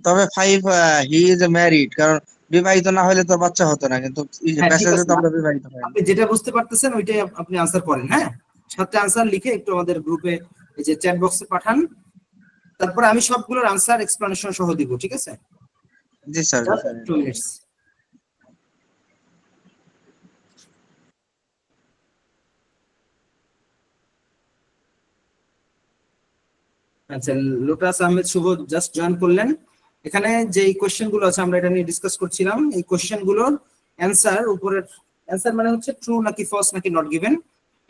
তবে 5 হি ইজ ম্যারিড, কারণ বিবাহিত না হলে তো বাচ্চা হতো না, কিন্তু এই যে প্যাসেজে তো আমরা বিবাহিত হই। আপনি যেটা বুঝতে পারতেছেন ওইটাই আপনি আনসার করেন। হ্যাঁ, 7টা আনসার লিখে একটু আমাদের গ্রুপে এই যে চ্যাট বক্সে পাঠান, তারপরে আমি সবগুলোর আনসার এক্সপ্লেনেশন সহ দিব, ঠিক আছে? জি স্যার। 2 মিনিটস। আচ্ছা, লোটাস আহমেদ শুভ জাস্ট জয়েন করলেন। এখানে যে কোশ্চেন গুলো আছে আমরা এটা নিয়ে ডিসকাস করছিলাম। এই কোশ্চেন গুলোর অ্যানসার, উপরের অ্যানসার মানে হচ্ছে ট্রু নাকি ফলস নাকি not given,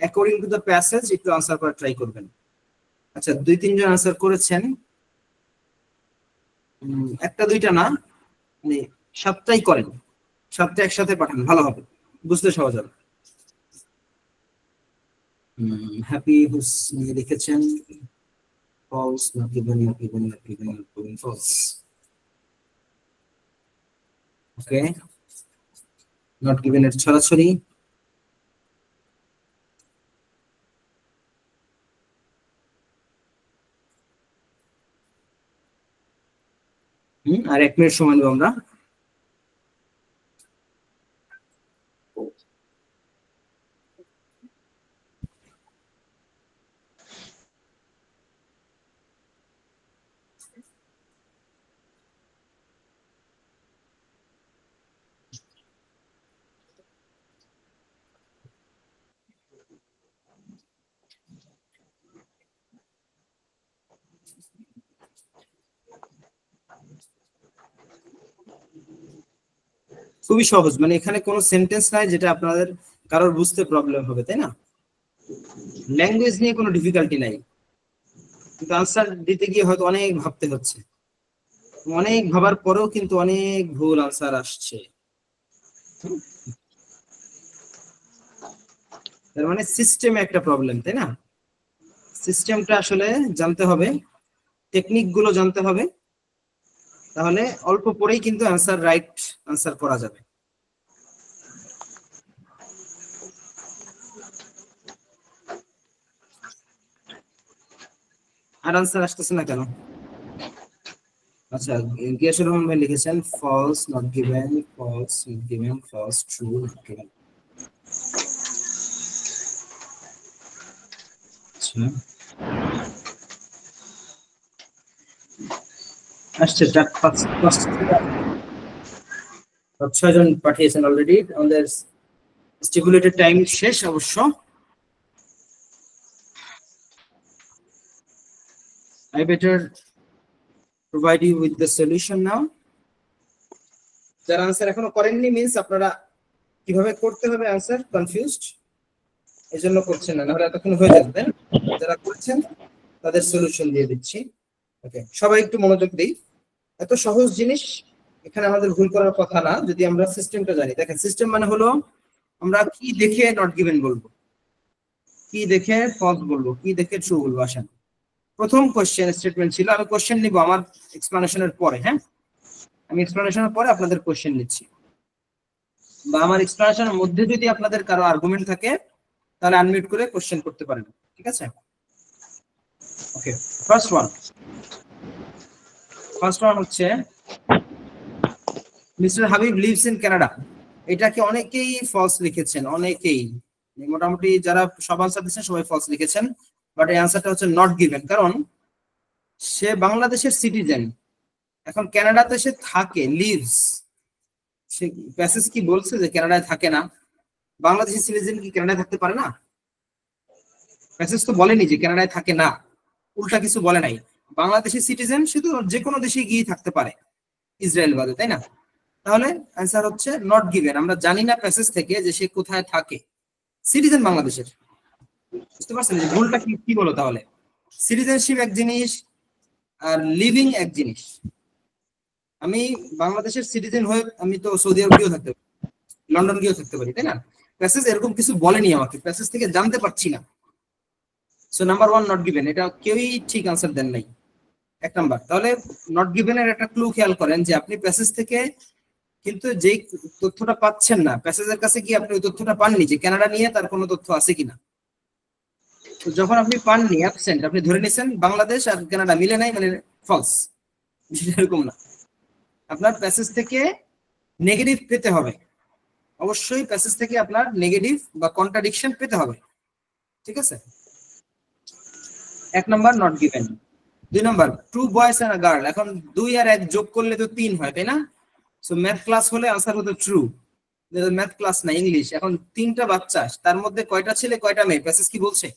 according to the passage একটু আনসার করার ট্রাই করবেন। আচ্ছা, 2-3 জন আনসার করেছেন, একটা দুইটা না, মানে 7টাই করেন, 7টা একসাথে পাঠান, ভালো হবে, বুঝতে সহজ হবে। হ্যাপি হুসনি লিখেছেন false, not given, not given, not given, not given, false. Okay, not given এর ছড়াছড়ি। আর 1 মিনিট সময় নেব আমরা। খুবই সহজ, মানে এখানে কোনো সেন্টেন্স নাই যেটা আপনাদের কারোর বুঝতে প্রবলেম হবে, তাই না? ল্যাঙ্গুয়েজ নিয়ে কোনো ডিফিকাল্টি নাই, কিন্তু আনসার দিতে গিয়ে হয়তো অনেক ভাবতে হচ্ছে, অনেক ভাবার পরেও কিন্তু অনেক ভুল আনসার আসছে। তার মানে সিস্টেমে একটা প্রবলেম, তাই না? সিস্টেমটা আসলে জানতে হবে, টেকনিক গুলো জানতে হবে, তাহলে অল্প পরেই কিন্তু আনসার রাইট আনসার করা যাবে। আর আনসার আসতেছে না কেন? আচ্ছা, গিয়াসুর রহমান ভাই লিখেছেন false, not given, false, not given, false, true, not given. আচ্ছা, আসছে 6 জন পাঠিয়েছেন অলরেডি। আমাদের স্টিপুলেটেড টাইম শেষ অবশ্য। I better provide you with the solution now. যারা আনসার এখনো করেননি মিন্স আপনারা কিভাবে করতে হবে আনসার কনফিউজড, এজন্য করছেন না, নাহলে এতক্ষণ হয়ে যাবে। যারা করছেন তাদের সলিউশন দিয়ে দিচ্ছি। ওকে, সবাই একটু মনোযোগ দিই। এত সহজ জিনিস এখানে আমাদের ভুল করার কথা না, যদি আমরা সিস্টেমটা জানি। দেখেন, সিস্টেম মানে হলো আমরা কি দেখে নট গিভেন বলবো, কি দেখে ফলস বলবো, কি দেখে ট্রু বলবো। আসেন, প্রথম কোশ্চেন স্টেটমেন্ট ছিল, আমি কোশ্চেন নিব আমার এক্সপ্লানেশনের পরে। হ্যাঁ, আমি এক্সপ্লানেশনের পরে আপনাদের কোশ্চেন নিচ্ছি, বা আমার এক্সপ্লানেশনের মধ্যে যদি আপনাদের কারো আর্গুমেন্ট থাকে তাহলে আনমিউট করে কোশ্চেন করতে পারেন, ঠিক আছে? ওকে, ফার্স্ট ওয়ান হচ্ছে mister Habib lives in Canada. এটাকে অনেকেই ফলস লিখেছেন, অনেকেই, মোটামুটি যারা সব আনসার দিচ্ছেন সবাই ফলস লিখেছেন। বাট এই আনসারটা হচ্ছে নট গিভেন, কারণ সে বাংলাদেশের সিটিজেন, এখন কানাডাতে সে থাকে, লিভস। সে প্যাসেজ কি বলছে যে কানাডায় থাকে না? বাংলাদেশের সিটিজেন কি কানাডায় থাকতে পারে না? প্যাসেজ তো বলেনি যে কানাডায় থাকে না, উল্টা কিছু বলে নাই। বাংলাদেশের সিটিজেন সে তো যে কোনো দেশে গিয়ে থাকতে পারে, ইসরায়েল বাদে, তাই না? তাহলে অ্যান্সার হচ্ছে নট গিভেন। আমরা জানি না প্যাসেজ থেকে যে সে কোথায় থাকে, সিটিজেন বাংলাদেশের। বুঝতে পারছেন যে ভুলটা কি বলো? তাহলে সিটিজেনশিপ এক জিনিস আর লিভিং এক জিনিস। আমি বাংলাদেশের সিটিজেন হয়ে আমি তো সৌদি আরব গিয়েও থাকতে পারি, লন্ডন গিয়েও থাকতে পারি, তাই না? প্যাসেজ এরকম কিছু বলেনি আমাকে, প্যাসেজ থেকে জানতে পারছি না। সো নাম্বার 1 নট গিভেন, এটা কেউই ঠিক আনসার দেন নাই। 1 নাম্বার। তাহলে নট গিভেনের একটা ক্লু খেয়াল করেন যে আপনি প্যাসেজ থেকে কিন্তু যেই তথ্যটা পাচ্ছেন না, প্যাসেজের কাছে কি আপনি ওই তথ্যটা পাননি যে কানাডা নিয়ে তার কোনো তথ্য আছে কিনা। তো যখন আপনি পাননি, অ্যাবসেন্ট, আপনি ধরে নিছেন বাংলাদেশ আর কানাডা মিলে নাই, মানে ফলস। এরকম না, আপনার প্যাসেজ থেকে নেগেটিভ পেতে হবে, অবশ্যই প্যাসেজ থেকে আপনার নেগেটিভ বা কন্ট্রাডিকশন পেতে হবে, ঠিক আছে? 1 number not given. 2 number, two boys and a girl. এখন 2 আর 1 যোগ করলে তো 3 হয়, তাই না? সো ম্যাথ ক্লাস হলে আনসার হতো ট্রু। ম্যাথ ক্লাস না, ইংলিশ। এখন 3টা বাচ্চা, তার মধ্যে কয়টা ছেলে কয়টা মেয়ে, প্যাসেজ কি বলছে?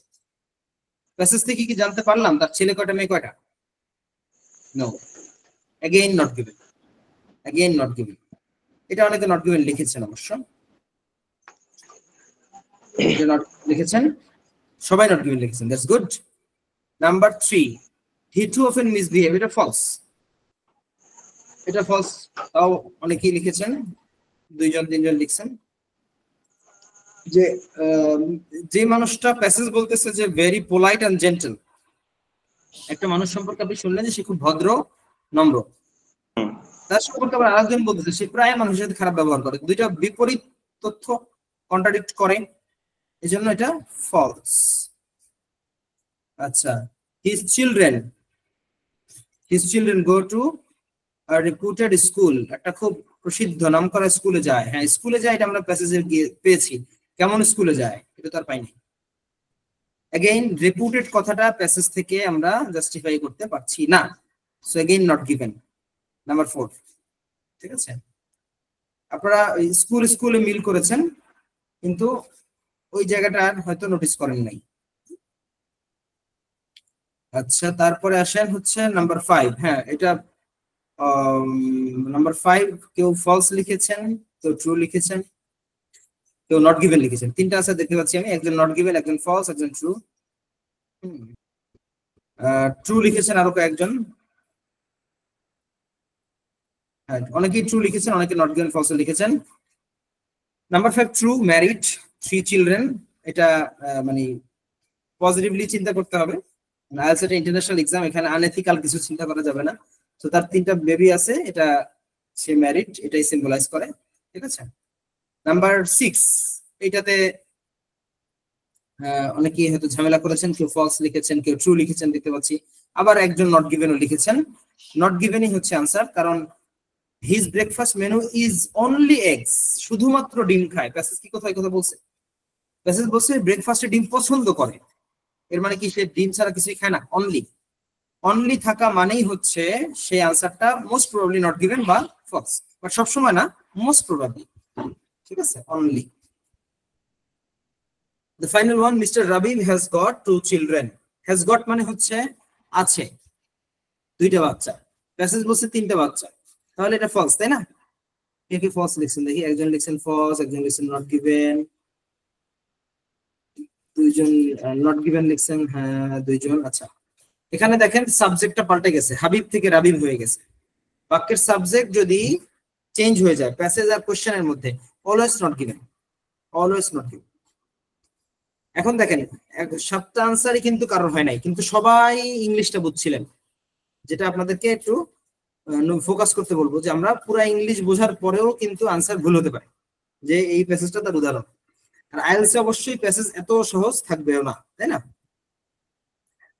প্যাসেজ থেকে কি জানতে পারলাম তার ছেলে কয়টা মেয়ে কয়টা? No, again not given, again not given. এটা অনেকে নট গিভেন লিখেছেন অবশ্য, এটা নট লিখেছেন, সবাই নট গিভেন লিখেছেন, that's good. Number 3, he too often misbehave, এটা ফলস। এটা ফলস, তাও অনেকেই লিখেছেন, 2 জন 3 জন লিখছেন। যে মানুষটা প্যাসেজ বলতেছে যে ভেরি পোলাইট এন্ড জেন্টল, একটা মানুষ সম্পর্কে আপনি শুনলেন যে সে খুব ভদ্র নম্র, তার সম্পর্কে আবার আরেকজন বলতেছে সে প্রায় মানুষের সাথে খারাপ ব্যবহার করে। 2টা বিপরীত তথ্য কন্ট্রাডিক্ট করে, এজন্য এটা ফলস। আচ্ছা, his children go to a reputed school, একটা খুব প্রসিদ্ধ নামকরা স্কুলে যায়। হ্যাঁ, স্কুলে যায়, এটা আমরা প্যাসেজে গিয়ে পেয়েছি। কেমন স্কুলে যায় এটা তো আর পাইনি। अगेन রেপুটেড কথাটা প্যাসেজ থেকে আমরা জাস্টিফাই করতে পারছি না, so again not given. Number 4, ঠিক আছে? আপনারা স্কুলে মিল করেছেন কিন্তু ওই জায়গাটা হয়তো নোটিস করেন নাই। আচ্ছা, তারপরে আসেন হচ্ছে নাম্বার 5। হ্যাঁ, এটা নাম্বার 5 কেউ ফলস লিখেছেন, কেউ ট্রু লিখেছেন, কেউ নট গিভেন লিখেছেন। 3টা আনসার দেখতে পাচ্ছি আমি, একজন নট গিভেন, একজন ফলস, একজন ট্রু। ট্রু লিখেছেন আরো কয়েকজন। হ্যাঁ, অনেকেই ট্রু লিখেছেন, অনেকে নট গিভেন ফলস লিখেছেন। Number 5 true, married, 3 children. এটা মানে পজিটিভলি চিন্তা করতে হবে, আইএলটিএস এটা ইন্টারন্যাশনাল এক্সাম, এখানে আনএথিক্যাল কিছু চিন্তা করা যাবে না। তো তার 3টা বেবি আছে, এটা সে ম্যারিড, এটাই সিম্বলাইজ করে, ঠিক আছে? নাম্বার 6, এইটাতে অনেকেই হয়তো ঝামেলা করেছেন, কেউ ফলস লিখেছেন, কেউ ট্রু লিখেছেন দেখতে পাচ্ছি। আবার একজন নট গিভেনও লিখেছেন, নট গিভেনই হচ্ছে আনসার, কারণ his breakfast menu is only eggs, শুধুমাত্র ডিম খায়। প্যাসেজ কি কোথায় কথা বলছে? প্যাসেজ বলছে ব্রেকফাস্টে ডিম পছন্দ করে, এর মানে কি সে ডিম ছাড়া কিছুই খায় না? অনলি, অনলি থাকা মানেই হচ্ছে সেই আনসারটা মোস্ট প্রবাবলি নট গিভেন বা ফলস, বাট সবসময় না, মোস্ট প্রবাবলি। ঠিক আছে, only. The final one, Mr. Rabib has got 2 children. Has got মানে হচ্ছে আছে, 2টা বাচ্চা। প্যাসেজ বলছে 3টা বাচ্চা, তাহলে এটা ফলস, তাই না? কে কে ফলস লিখছেন দেখি? একজন লিখছেন ফলস, একজন লিখছেন নট গিভেন, 2জন নট গিভেন লিখছেন, হ্যাঁ 2জন। আচ্ছা, এখানে দেখেন সাবজেক্টটা পাল্টে গেছে, হাবিব থেকে রাবিব হয়ে গেছে। বাক্যের সাবজেক্ট যদি চেঞ্জ হয়ে যায় প্যাসেজ আর কোশ্চেনের মধ্যে, always not given, always not given. এখন দেখেন 7টা আনসারই কিন্তু কারোর হয় নাই, কিন্তু সবাই ইংলিশটা বুঝছিলেন, যেটা আপনাদেরকে একটু ফোকাস করতে বলবো, যে আমরা পুরো ইংলিশ বোঝার পরেও কিন্তু আনসার ভুল হতে পারে, যে এই প্যাসেজটা তার উদাহরণ। আর আইএলসে অবশ্যই প্যাসেজ এত সহজ থাকবেও না, তাই না?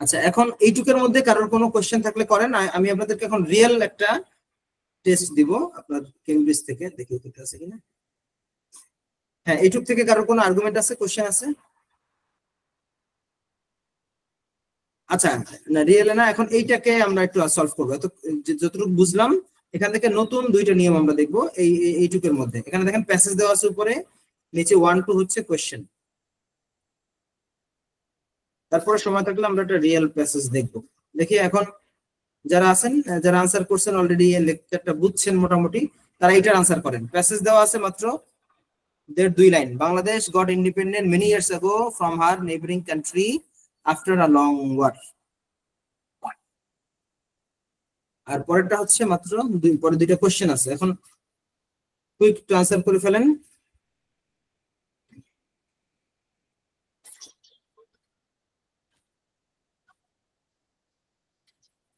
আচ্ছা, এখন এইটুকের মধ্যে কারোর কোনো কোশ্চেন থাকলে করেন, আমি আপনাদেরকে এখন রিয়েল একটা টেস্ট দিব আপনার কেমব্রিজ থেকে, দেখি ওটা আছে কিনা। হ্যাঁ, এইটুক থেকে কারোর কোনো আর্গুমেন্ট আছে, কোশ্চেন আছে? আচ্ছা, না রিয়েল না, এখন এইটাকে আমরা একটু সলভ করবো। তো যতটুকু বুঝলাম এখান থেকে নতুন 2টা নিয়ম আমরা দেখবো এইটুকের মধ্যে। এখানে দেখেন প্যাসেজ দেওয়া আছে উপরে, নিচে 1 2 হচ্ছে কোশ্চেন। তারপরে সময় থাকলে আমরা একটা রিয়েল প্যাসেজ দেখবো। দেখি এখন যারা আছেন, যারা আনসার করছেন অলরেডি, এই লেকচারটা বুঝছেন মোটামুটি, তারা এইটার আনসার করেন। প্যাসেজ দেওয়া আছে মাত্র 2 line. Bangladesh got independent many years ago from her neighbouring country after a long war. আর পরেরটা হচ্ছে মাত্র পরে 2টা কোশ্চেন আছে। এখন কুইক টু আনসার করে ফেলেন।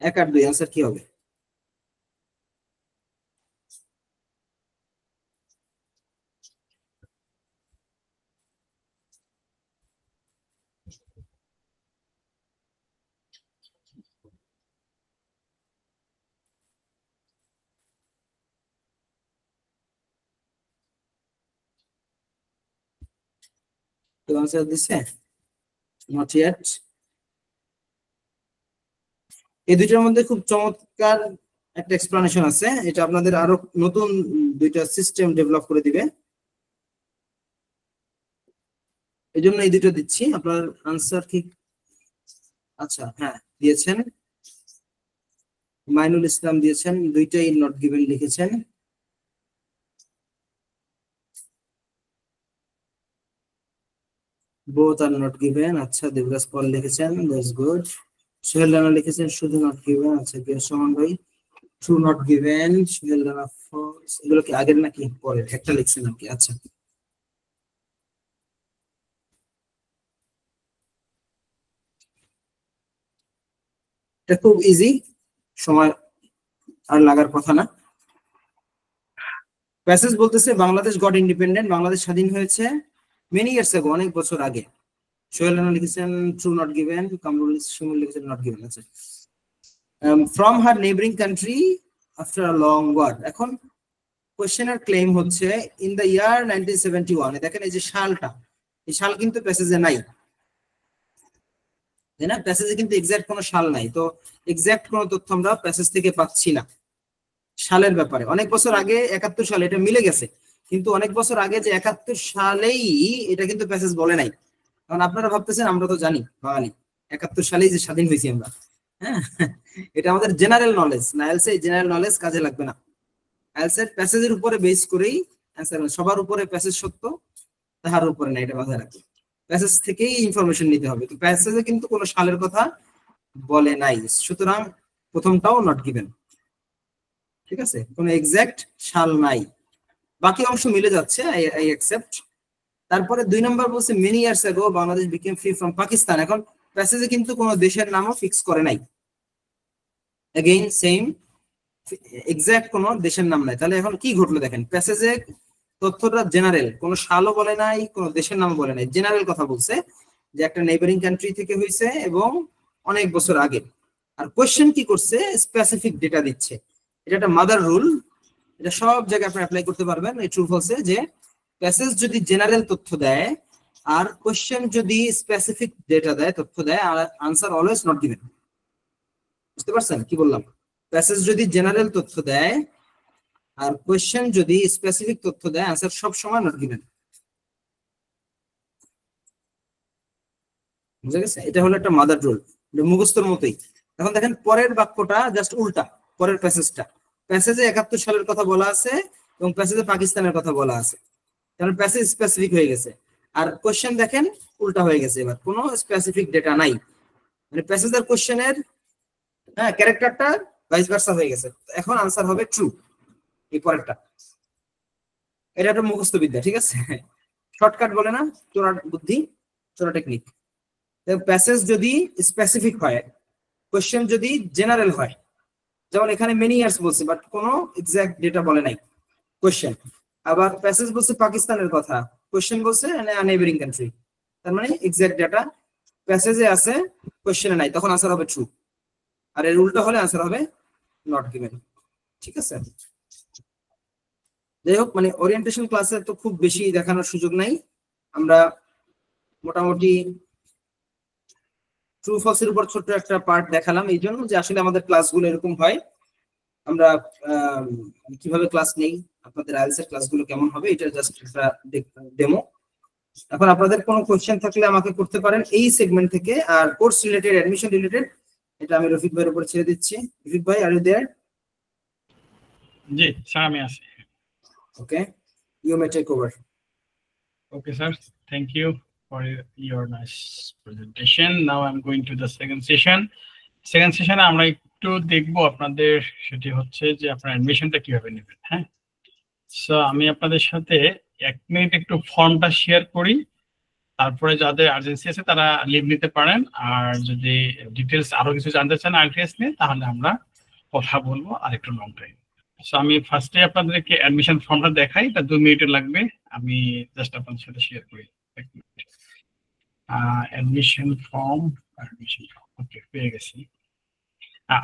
এক আর 2 আনসার কি হবে? তো আনসার দিছে? Not yet. এই 2টার মধ্যে খুব চমৎকার একটা এক্সপ্লানেশন আছে, এটা আপনাদের আরো নতুন 2টা সিস্টেম ডেভেলপ করে দিবে। এই জন্য এই 2টা দিচ্ছি। আপনার আনসার ঠিক আচ্ছা, হ্যাঁ দিয়েছেন, মাইনুল ইসলাম দিয়েছেন, 2টাই নট গিভেন লিখেছেন। Both are not given. আচ্ছা, দেবরাজ পল লিখেছেন, দ্যাটস গুড। সোহেল রানা লিখেছেন শুধু নট গিভেন। আচ্ছা, সোহান ভাই true not given, Sohel Rana false. এগুলো কি আগের নাকি পরের? একটা লিখছেন নাকি? আচ্ছা, এটা খুব ইজি, সময় আর লাগার কথা না। প্যাসেজ বলতেছে বাংলাদেশ গট ইন্ডিপেন্ডেন্ট, বাংলাদেশ স্বাধীন হয়েছে মেনি ইয়ার্স আগে, অনেক বছর আগে। সোহেল রানা লিখেছেন true not given, Kamrul Shimul লিখেছেন নট গিভেন। আচ্ছা, from her neighbouring country after a long war. এখন কোশ্চেনের ক্লেম হচ্ছে ইন দ্য ইয়ার 1971। দেখেন এই যে সালটা, এই সাল কিন্তু প্যাসেজে নাই, তাই না? প্যাসেজে কিন্তু এক্সাক্ট কোনো সাল নাই, তো এক্সাক্ট কোনো তথ্য আমরা প্যাসেজ থেকে পাচ্ছি না সালের ব্যাপারে। অনেক বছর আগে 71 সালে এটা মিলে গেছে, কিন্তু অনেক বছর আগে যে 71 সালেই এটা কিন্তু প্যাসেজ বলে নাই। কারণ আপনারা ভাবতেছেন আমরা তো জানি বাঙালি 71 সালেই যে স্বাধীন হয়েছি আমরা, হ্যাঁ এটা আমাদের জেনারেল নলেজ না, আইএলটিএস জেনারেল নলেজ কাজে লাগবে না। আইএলটিএস প্যাসেজের উপরে বেস করেই অ্যানসার, সবার উপরে প্যাসেজ সত্য তাহার উপরে না, এটা মাথায় রাখবে। প্যাসেজ থেকেই ইনফরমেশন নিতে হবে, তো প্যাসেজে কিন্তু কোনো সালের কথা বলে নাই, সুতরাং প্রথমটাও নট গিভেন। ঠিক আছে, কোনো এক্সাক্ট সাল নাই, বাকি অংশ মিলে যাচ্ছে, আই অ্যাকসেপ্ট। তারপরে 2 নম্বর বলছে many years ago Bangladesh became free from Pakistan. এখন প্যাসেজে কিন্তু কোনো দেশের নামও ফিক্স করে নাই, এগেইন সেম, এক্সাক্ট কোনো দেশের নাম নাই। তাহলে এখন কি ঘটলো দেখেন, প্যাসেজে তথ্যটা জেনারেল, কোনো সালও বলে নাই, কোনো দেশের নামও বলে নাই, জেনারেল কথা বলছে যে একটা নেইবারিং কান্ট্রি থেকে হয়েছে এবং অনেক বছর আগে। আর কোয়েশ্চেন কি করছে, স্পেসিফিক ডেটা দিচ্ছে। এটা একটা মাদার রুল, এটা সব জায়গায় আপনি অ্যাপ্লাই করতে পারবেন এই ট্রু ফলসে, যে প্যাসেজ যদি জেনারেল তথ্য দেয় আর কোয়েশ্চেন যদি স্পেসিফিক ডেটা দেয়, তথ্য দেয়, আর আনসার অলওয়েজ নট গিভেন। বুঝতে পারছেন কি বললাম? প্যাসেজ যদি জেনারেল তথ্য দেয় আর কোয়েশ্চেন যদি স্পেসিফিক তথ্য দেয়, আনসার সব সময় নট গিভেন। বুঝা গেছে? এটা হলো একটা মাদার রুল, মুখস্থর মতোই। এখন দেখেন পরের বাক্যটা জাস্ট উল্টা, পরের প্যাসেজটা। প্যাসেজে 71 সালের কথা বলা আছে এবং প্যাসেজে পাকিস্তানের কথা বলা আছে, কারণ প্যাসেজ স্পেসিফিক হয়ে গেছে। আর কোশ্চেন দেখেন উল্টা হয়ে গেছে, এবার কোনো স্পেসিফিক ডেটা নাই, মানে প্যাসেজ আর কোশ্চেনের ক্যারেক্টারটা ভাইস ভার্সা হয়ে গেছে। এখন আনসার হবে ট্রু, এই পরেরটা। এটা একটা মুখস্থ বিদ্যা, ঠিক আছে? শর্টকাট বলে না, চোরা বুদ্ধি, চোরা টেকনিক। প্যাসেজ যদি স্পেসিফিক হয়, কোশ্চেন যদি জেনারেল হয়, যেমন এখানে মেনি ইয়ার্স বলছে বাট কোনো এক্সাক্ট ডেটা বলে নাই কোশ্চেন। আবার প্যাসেজ বলছে পাকিস্তানের কথা, কোশ্চেন বলছে নেইবারিং কান্ট্রি, তার মানে এক্সাক্ট ডেটা প্যাসেজে আছে, কোশ্চেনে নাই, তখন আনসার হবে ট্রু। আর এর উল্টো হলে আনসার হবে নট গিভেন। ঠিক আছে? যাই হোক, মানে ওরিয়েন্টেশন ক্লাসে তো খুব বেশি দেখানোর সুযোগ নাই, আমরা মোটামুটি ট্রু ফলসের উপর ছোট্ট একটা পার্ট দেখালাম, এই জন্য যে আসলে আমাদের ক্লাসগুলো এরকম হয়। আমরা কিভাবে ক্লাস নেই, আপনাদের আইএলটিএস এর ক্লাসগুলো কেমন হবে, এটা জাস্ট একটা ডেমো। এখন আপনাদের কোনো কোশ্চেন থাকলে আমাকে করতে পারেন এই সেগমেন্ট থেকে। আর কোর্স রিলেটেড, অ্যাডমিশন রিলেটেড, এটা আমি রফিক ভাইয়ের উপর ছেড়ে দিচ্ছি। রফিক ভাই, are you there? G sir, আমি আছি। Okay, you may take over. Okay, sir. Thank you for your nice presentation. Now I'm going to the second session. Second session আমরা একটু দেখব আপনাদের, সেটি হচ্ছে যে আপনার অ্যাডমিশনটা কিভাবে নেবেন। হ্যাঁ, সো আমি আপনাদের সাথে 1 মিনিট একটু ফর্মটা শেয়ার করি, তারপরে যাদের আর্জেন্সি আছে তারা লিভ নিতে পারেন। আর যদি ডিটেলস আরো কিছু জানতে চান আইএলটিএস নিয়ে, তাহলে আমরা কথা বলবো আর একটু লং টাইম। সো আমি ফার্স্টে আপনাদেরকে অ্যাডমিশন ফর্মটা দেখাই, এটা 2 মিনিটের লাগবে। আমি জাস্ট আপনাদের সাথে শেয়ার করি। অ্যাডমিশন ফর্ম, ওকে, পেয়ে গেছি।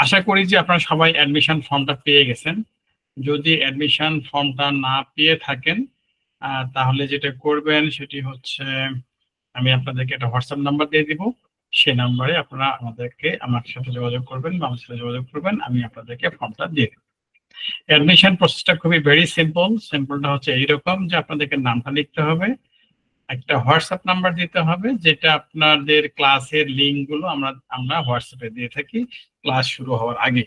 আশা করি যে আপনারা সবাই অ্যাডমিশন ফর্মটা পেয়ে গেছেন। যদি অ্যাডমিশন ফর্মটা না পেয়ে থাকেন, তাহলে যেটা করবেন সেটি হচ্ছে, আমি আপনাদেরকে একটা হোয়াটসঅ্যাপ নাম্বার দিয়ে দিব, সেই নাম্বারে আপনারা আমার সাথে যোগাযোগ করবেন বা আমার সাথে যোগাযোগ করবেন, আমি আপনাদেরকে ফর্মটা দিয়ে দেব। অ্যাডমিশন প্রসেসটা খুবই ভেরি সিম্পল। সিম্পলটা হচ্ছে এইরকম যে আপনাদেরকে নামটা লিখতে হবে, একটা হোয়াটসঅ্যাপ নাম্বার দিতে হবে, যেটা আপনাদের ক্লাসের লিঙ্ক গুলো আমরা হোয়াটসঅ্যাপে দিয়ে থাকি ক্লাস শুরু হওয়ার আগে।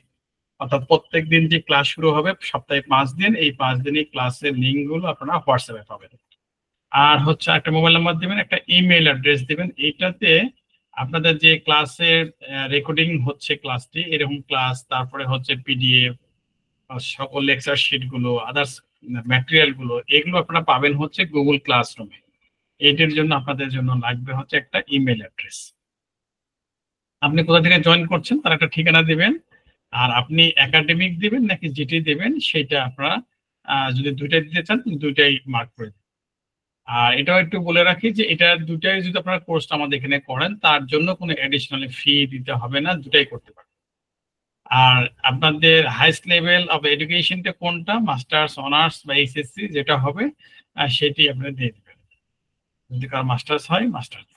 অর্থাৎ প্রত্যেক দিন যে ক্লাস শুরু হবে, সপ্তাহে 5 দিন, এই 5 দিনই ক্লাসের লিঙ্ক গুলো আপনারা হোয়াটসঅ্যাপে পাবেন। আর হচ্ছে একটা মোবাইল নাম্বার দিবেন, একটা ইমেল অ্যাড্রেস দিবেন। এইটাতে আপনাদের যে ক্লাসের রেকর্ডিং হচ্ছে ক্লাসটি, এরকম ক্লাস, তারপরে হচ্ছে পিডিএফ, সকল লেকচার শিট গুলো, আদার্স ম্যাটেরিয়াল গুলো, এগুলো আপনারা পাবেন হচ্ছে গুগল ক্লাসরুমে। এটার জন্য আপনাদের জন্য লাগবে হচ্ছে একটা ইমেল অ্যাড্রেস। আপনি কোথা থেকে জয়েন করছেন তার একটা ঠিকানা দিবেন, আর আপনি একাডেমিক দিবেন নাকি জিটি দিবেন সেটা আপনারা যদি দুইটাই দিতে চান দুইটাই মার্ক করে দেবেন। আর এটাও একটু বলে রাখি যে এটা দুটাই যদি আপনারা কোর্সটা আমাদের এখানে করেন, তার জন্য কোনো অ্যাডিশনাল ফি দিতে হবে না, দুটাই করতে পারেন। আর আপনাদের হাইস্ট লেভেল অফ এডুকেশনটা কোনটা, মাস্টার্স, অনার্স বা এইচএসসি যেটা হবে, সেটি আপনারা দিয়ে দেবেন। যদি কার মাস্টার্স হয়, মাস্টার্স।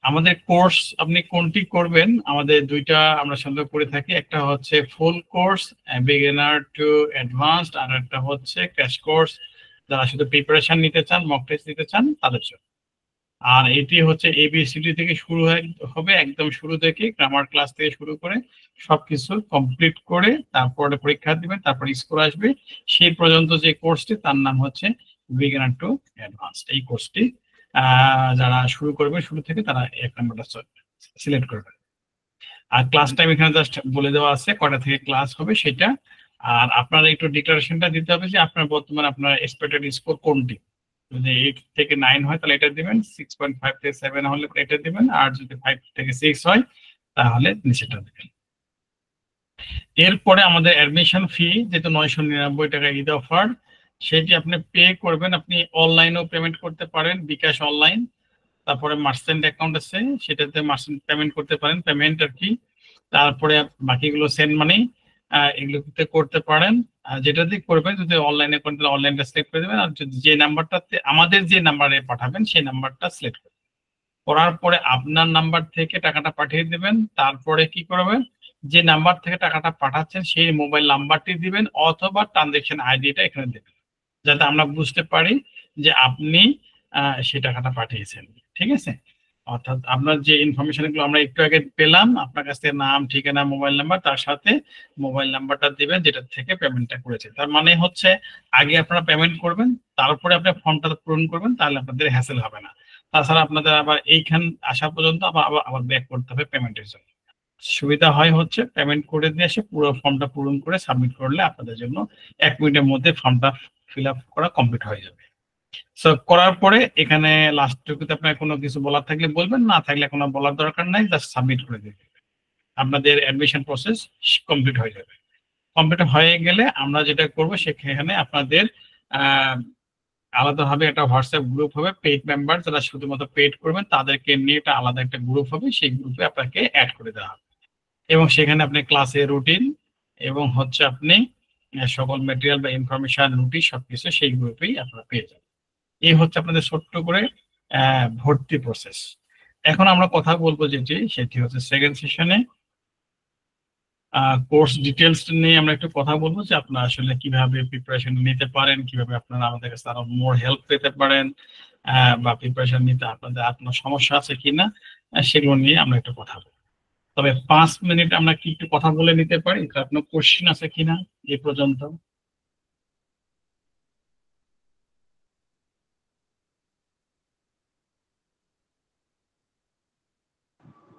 আমাদের কোর্স আপনি কোনটি করবেন, আমাদের দুইটা আমরা সংযোগ করে থাকি, একটা হচ্ছে full course beginner to advanced, আর একটা হচ্ছে ক্র্যাশ কোর্স, যারা শুধু প্রিপারেশন নিতে চান, মক টেস্ট নিতে চান তাদের জন্য। আর এটি হচ্ছে এবিসিডি থেকে শুরু হবে, একদম শুরু থেকে গ্রামার ক্লাস থেকে শুরু করে সবকিছু কমপ্লিট করে তারপরে পরীক্ষা দিবেন, তারপরে স্কোর আসবে। সেই পর্যন্ত যে কোর্সটি তার নাম হচ্ছে বিগিনার টু অ্যাডভান্সড। এই কোর্সটি যারা শুরু করবে শুরু থেকে, তারা 1 নম্বরটা সিলেক্ট করবে। আর ক্লাস টাইম এখানে জাস্ট বলে দেওয়া আছে কয়টা থেকে ক্লাস হবে সেটা। আর আপনারা একটু ডিক্লারেশনটা দিতে হবে যে আপনার বর্তমানে আপনার এক্সপেক্টেড স্কোর কোনটি। যদি 8 থেকে 9 হয় তাহলে এটা দিবেন, 6.5 থেকে 7 হলে এটা দিবেন, আর যদি 5 থেকে 6 হয় তাহলে নিচেটা দিবেন। এরপরে আমাদের অ্যাডমিশন ফি যেহেতু 999 টাকা ঈদ অফার, সেটি আপনি পে করবেন। আপনি অনলাইনেও পেমেন্ট করতে পারেন, বিকাশ অনলাইন, তারপরে মার্চেন্ট অ্যাকাউন্ট আছে সেটাতে মার্চেন্ট পেমেন্ট করতে পারেন। পেমেন্ট আর কি তারপরে বাকিগুলো সেন্ড মানি এগুলোতে করতে পারেন। যেটা দিয়ে করবেন, যদি অনলাইনে করেন তাহলে অনলাইনটা সিলেক্ট করে দেবেন, আর যদি যে নাম্বারটাতে আমাদের যে নাম্বারে পাঠাবেন সেই নাম্বারটা সিলেক্ট করবেন। করার পরে আপনার নাম্বার থেকে টাকাটা পাঠিয়ে দেবেন। তারপরে কি করবেন, যে নাম্বার থেকে টাকাটা পাঠাচ্ছেন সেই মোবাইল নাম্বারটি দিবেন অথবা ট্রানজেকশন আইডিটা এখানে দেবেন, যাতে আমরা বুঝতে পারি যে আপনি সেই টাকাটা পাঠিয়েছেন। ঠিক আছে, অর্থাৎ আপনার যে ইনফরমেশন গুলো আমরা একটু আগে পেলাম, আপনার কাছ থেকে নাম, ঠিকানা, মোবাইল নাম্বার, তার সাথে মোবাইল নাম্বারটা দিবেন যেটা থেকে পেমেন্টটা করেছে। তার মানে হচ্ছে আগে আপনারা পেমেন্ট করবেন, তারপরে আপনি ফর্মটা পূরণ করবেন, তাহলে আপনাদের হ্যাসেল হবে না। তাছাড়া আপনাদের আবার এইখান আসা পর্যন্ত আবার ব্যাক করতে হবে পেমেন্টের জন্য। সুবিধা হয় হচ্ছে পেমেন্ট করে দিয়ে এসে পুরো ফর্মটা পূরণ করে সাবমিট করলে আপনাদের জন্য 1 মিনিটের মধ্যে ফর্মটা ফিল আপ করা কমপ্লিট হয়ে যাবে। সো করার পরে এখানে লাস্টটুকুতে আপনার কোনো কিছু বলার থাকলে বলবেন, না থাকলে কোনো বলার দরকার নাই, জাস্ট সাবমিট করে দিবেন। আপনাদের অ্যাডমিশন প্রসেস কমপ্লিট হয়ে যাবে। কমপ্লিট হয়ে গেলে আমরা যেটা করব, সেখানে আপনাদের আলাদাভাবে একটা হোয়াটসঅ্যাপ গ্রুপ হবে, পেইড মেম্বার যারা শুধুমাত্র পেইড করবেন তাদেরকে নিয়ে একটা আলাদা একটা গ্রুপ হবে, সেই গ্রুপে আপনাকে অ্যাড করে দেওয়া হবে এবং সেখানে আপনি ক্লাসের রুটিন এবং হচ্ছে আপনি সকল ম্যাটেরিয়াল বা ইনফরমেশন নোটিশ সবকিছু সেই গ্রুপেই আপনারা পেয়ে যাবেন। এই হচ্ছে আপনাদের ছোট্ট করে ভর্তি প্রসেস। এখন আমরা কথা বলবো সেটি হচ্ছে সেকেন্ড সেশনে কোর্স ডিটেলস নিয়ে আমরা একটু কথা বলবো, যে আপনারা আসলে কিভাবে প্রিপারেশন নিতে পারেন, কিভাবে আপনারা আমাদের কাছে আরো মোর হেল্প পেতে পারেন, বা প্রিপারেশন নিতে আপনাদের আর কোনো সমস্যা আছে কিনা সেগুলো নিয়ে আমরা একটু কথা বলবো। তবে 5 মিনিট আমরা কি একটু কথা বলে নিতে পারি? কোনো কোশ্চেন আছে কিনা এই পর্যন্ত?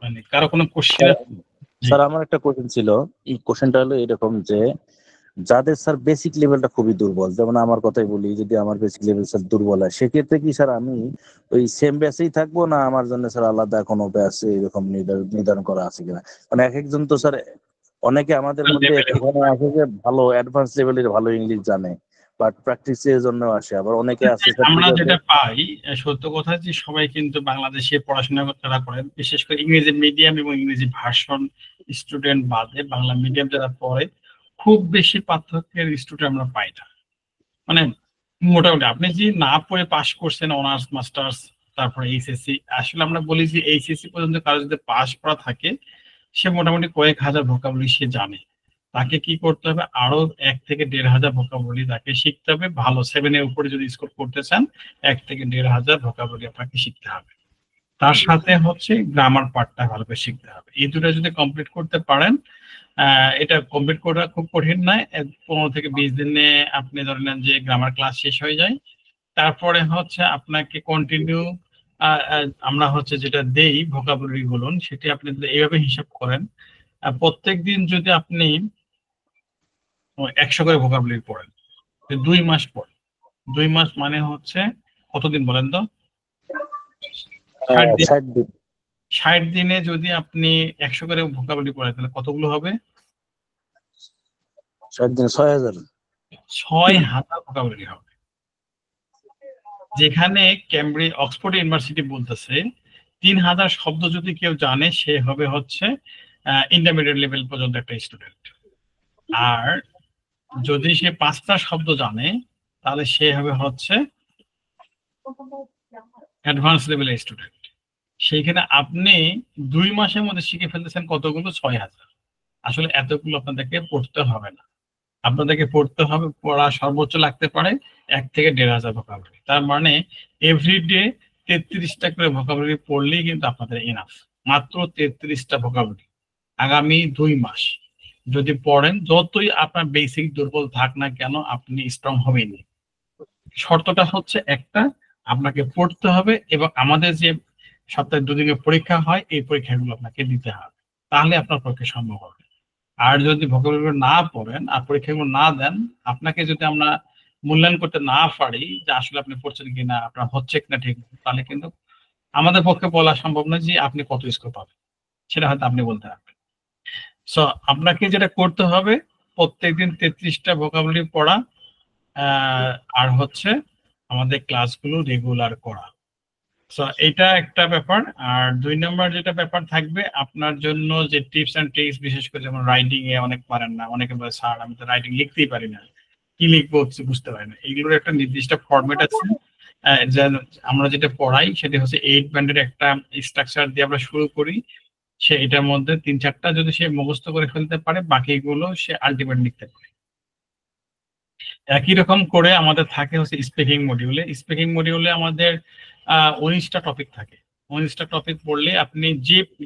মানে কারো কোনো কোশ্চেন? স্যার আমার একটা কোশ্চেন ছিল, এই কোশ্চেনটা হলো এরকম যে যাদের স্যার বেসিক লেভেলটা খুবই দুর্বল, যেমন আমার কথাই বলি, যদি আমার বেসিক লেভেল স্যার দুর্বল হয় সেক্ষেত্রে কি স্যার আমি ওই সেম ব্যাচেই থাকবো, না আমার জন্য স্যার আলাদা কোনো ব্যাচ এরকম নির্ধারণ করা আছে কিনা? মানে এক একজন তো স্যার, অনেকে আমাদের মধ্যে এখানে আছে যে ভালো অ্যাডভান্স লেভেলের ভালো ইংলিশ জানে, বাট প্র্যাকটিসের জন্য আসে, আবার অনেকে আছে আমরা যেটা পাই সত্য কথা যে সবাই কিন্তু বাংলাদেশে পড়াশোনা যারা করেন, বিশেষ করে ইংরেজি মিডিয়াম এবং ইংরেজি ভার্সন স্টুডেন্ট বাদে বাংলা মিডিয়াম যারা পড়ে খুব বেশি পার্থক্যের স্টুডেন্ট আমরা পাই না। মানে মোটামুটি আপনি যে না পড়ে পাশ করছেন অনার্স মাস্টার্স তারপরে এইচএসসি, আসলে আমরা বলি যে এইচএসসি পর্যন্ত কারো যদি পাশ করা থাকে সে মোটামুটি কয়েক হাজার ভোকাবুলারি সে জানে। তাকে কি করতে হবে, আরো 1 থেকে 1,500 ভোকাবুলারি তাকে শিখতে হবে। ভালো 7 এর উপরে যদি স্কোর করতে চান 1 থেকে 1,500 ভোকাবুলারি আপনাকে শিখতে হবে। তার সাথে হচ্ছে গ্রামার পার্টটা ভালো করে শিখতে হবে। এই দুটো যদি কমপ্লিট করতে পারেন, এটা কমপ্লিট করা খুব কঠিন নয়, 15 থেকে 20 দিনে আপনি ধরে নেন যে গ্রামার ক্লাস শেষ হয়ে যায়। তারপরে হচ্ছে আপনাকে কন্টিনিউ আমরা হচ্ছে যেটা দেই ভোকাবুলারি গুলো, সেটি আপনি এইভাবে হিসাব করেন, প্রত্যেক দিন যদি আপনি 100 করে ভোকাবুলারি পড়েন, 2 মাস পড়েন, 2 মাস মানে হচ্ছে কতদিন বলেন তো? 60 দিনে যদি আপনি 100 করে ভোকাবুলারি পড়েন তাহলে কতগুলো হবে? 60 দিনে 6,000 ভোকাবুলারি হবে। যেখানে ক্যামব্রিজ অক্সফোর্ড ইউনিভার্সিটি বলতেছে 3,000 শব্দ যদি কেউ জানে সে হবে হচ্ছে ইন্টারমিডিয়েট লেভেল পর্যন্ত একটা স্টুডেন্ট, আর যদি সে 5টা শব্দ জানে তাহলে সে হবে হচ্ছে অ্যাডভান্স লেভেলের স্টুডেন্ট। সেইখানে আপনি 2 মাসের মধ্যে শিখে ফেলতেছেন কতগুলো? 6,000। আসলে এতগুলো আপনাদেরকে পড়তে হবে না, আপনাদেরকে পড়তে হবে, পড়া সর্বোচ্চ লাগতে পারে 1 থেকে 1,500 ভোকাবুলারি। তার মানে এভরিডে 33টা করে ভোকাবুলারি পড়লেই কিন্তু আপনাদের এনাফ। মাত্র 33টা ভোকাবুলারি আগামী 2 মাস যদি পড়েন, যতই আপনার বেসিক দুর্বল থাক না কেন আপনি স্ট্রং হবেনই। শর্তটা হচ্ছে একটা, আপনাকে পড়তে হবে এবং আমাদের যে সপ্তাহে 2 দিনের পরীক্ষা হয় এই পরীক্ষাগুলো আপনাকে দিতে হবে, তাহলে আপনার পক্ষে সম্ভব হবে। আর যদি ভোকাবুলারি না পড়েন আর পরীক্ষাগুলো না দেন, আপনাকে যদি আমরা মূল্যায়ন করতে না পারি যে আসলে আপনি পড়ছেন কিনা, আপনার হচ্ছে কিনা ঠিক, তাহলে কিন্তু আমাদের পক্ষে বলা সম্ভব নয় যে আপনি কত স্কোর পাবেন, সেটা হয়তো আপনি বলতে পারবেন। সো আপনাকে যেটা করতে হবে, প্রত্যেকদিন 33টা ভোকাবুলারি পড়া, আর হচ্ছে আমাদের ক্লাসগুলো রেগুলার করা। সো এটা একটা ব্যাপার। আর 2 নম্বর যেটা ব্যাপার থাকবে আপনার জন্য যে টিপস এন্ড ট্রিক্স, বিশেষ করে যেমন রাইটিং এ অনেক পারেন না, অনেকে বলে স্যার আমি তো রাইটিং লিখতেই পারি না, কি লিখবো বুঝতে পারি না। এগুলোর একটা নির্দিষ্ট ফরম্যাট আছে। আমরা যেটা পড়াই সেটা হচ্ছে 8 ব্যান্ডের একটা স্ট্রাকচার দিয়ে আমরা শুরু করি। সে এটার মধ্যে 3-4টা যদি সে মুখস্থ করে ফেলতে পারে, বাকিগুলো সে আলটিমেট লিখতে পারে। একই রকম করে আমাদের থাকে হচ্ছে স্পিকিং মডিউলে। স্পিকিং মডিউলে আমাদের 19টা টপিক থাকে। 19টা টপিক পড়লে আপনি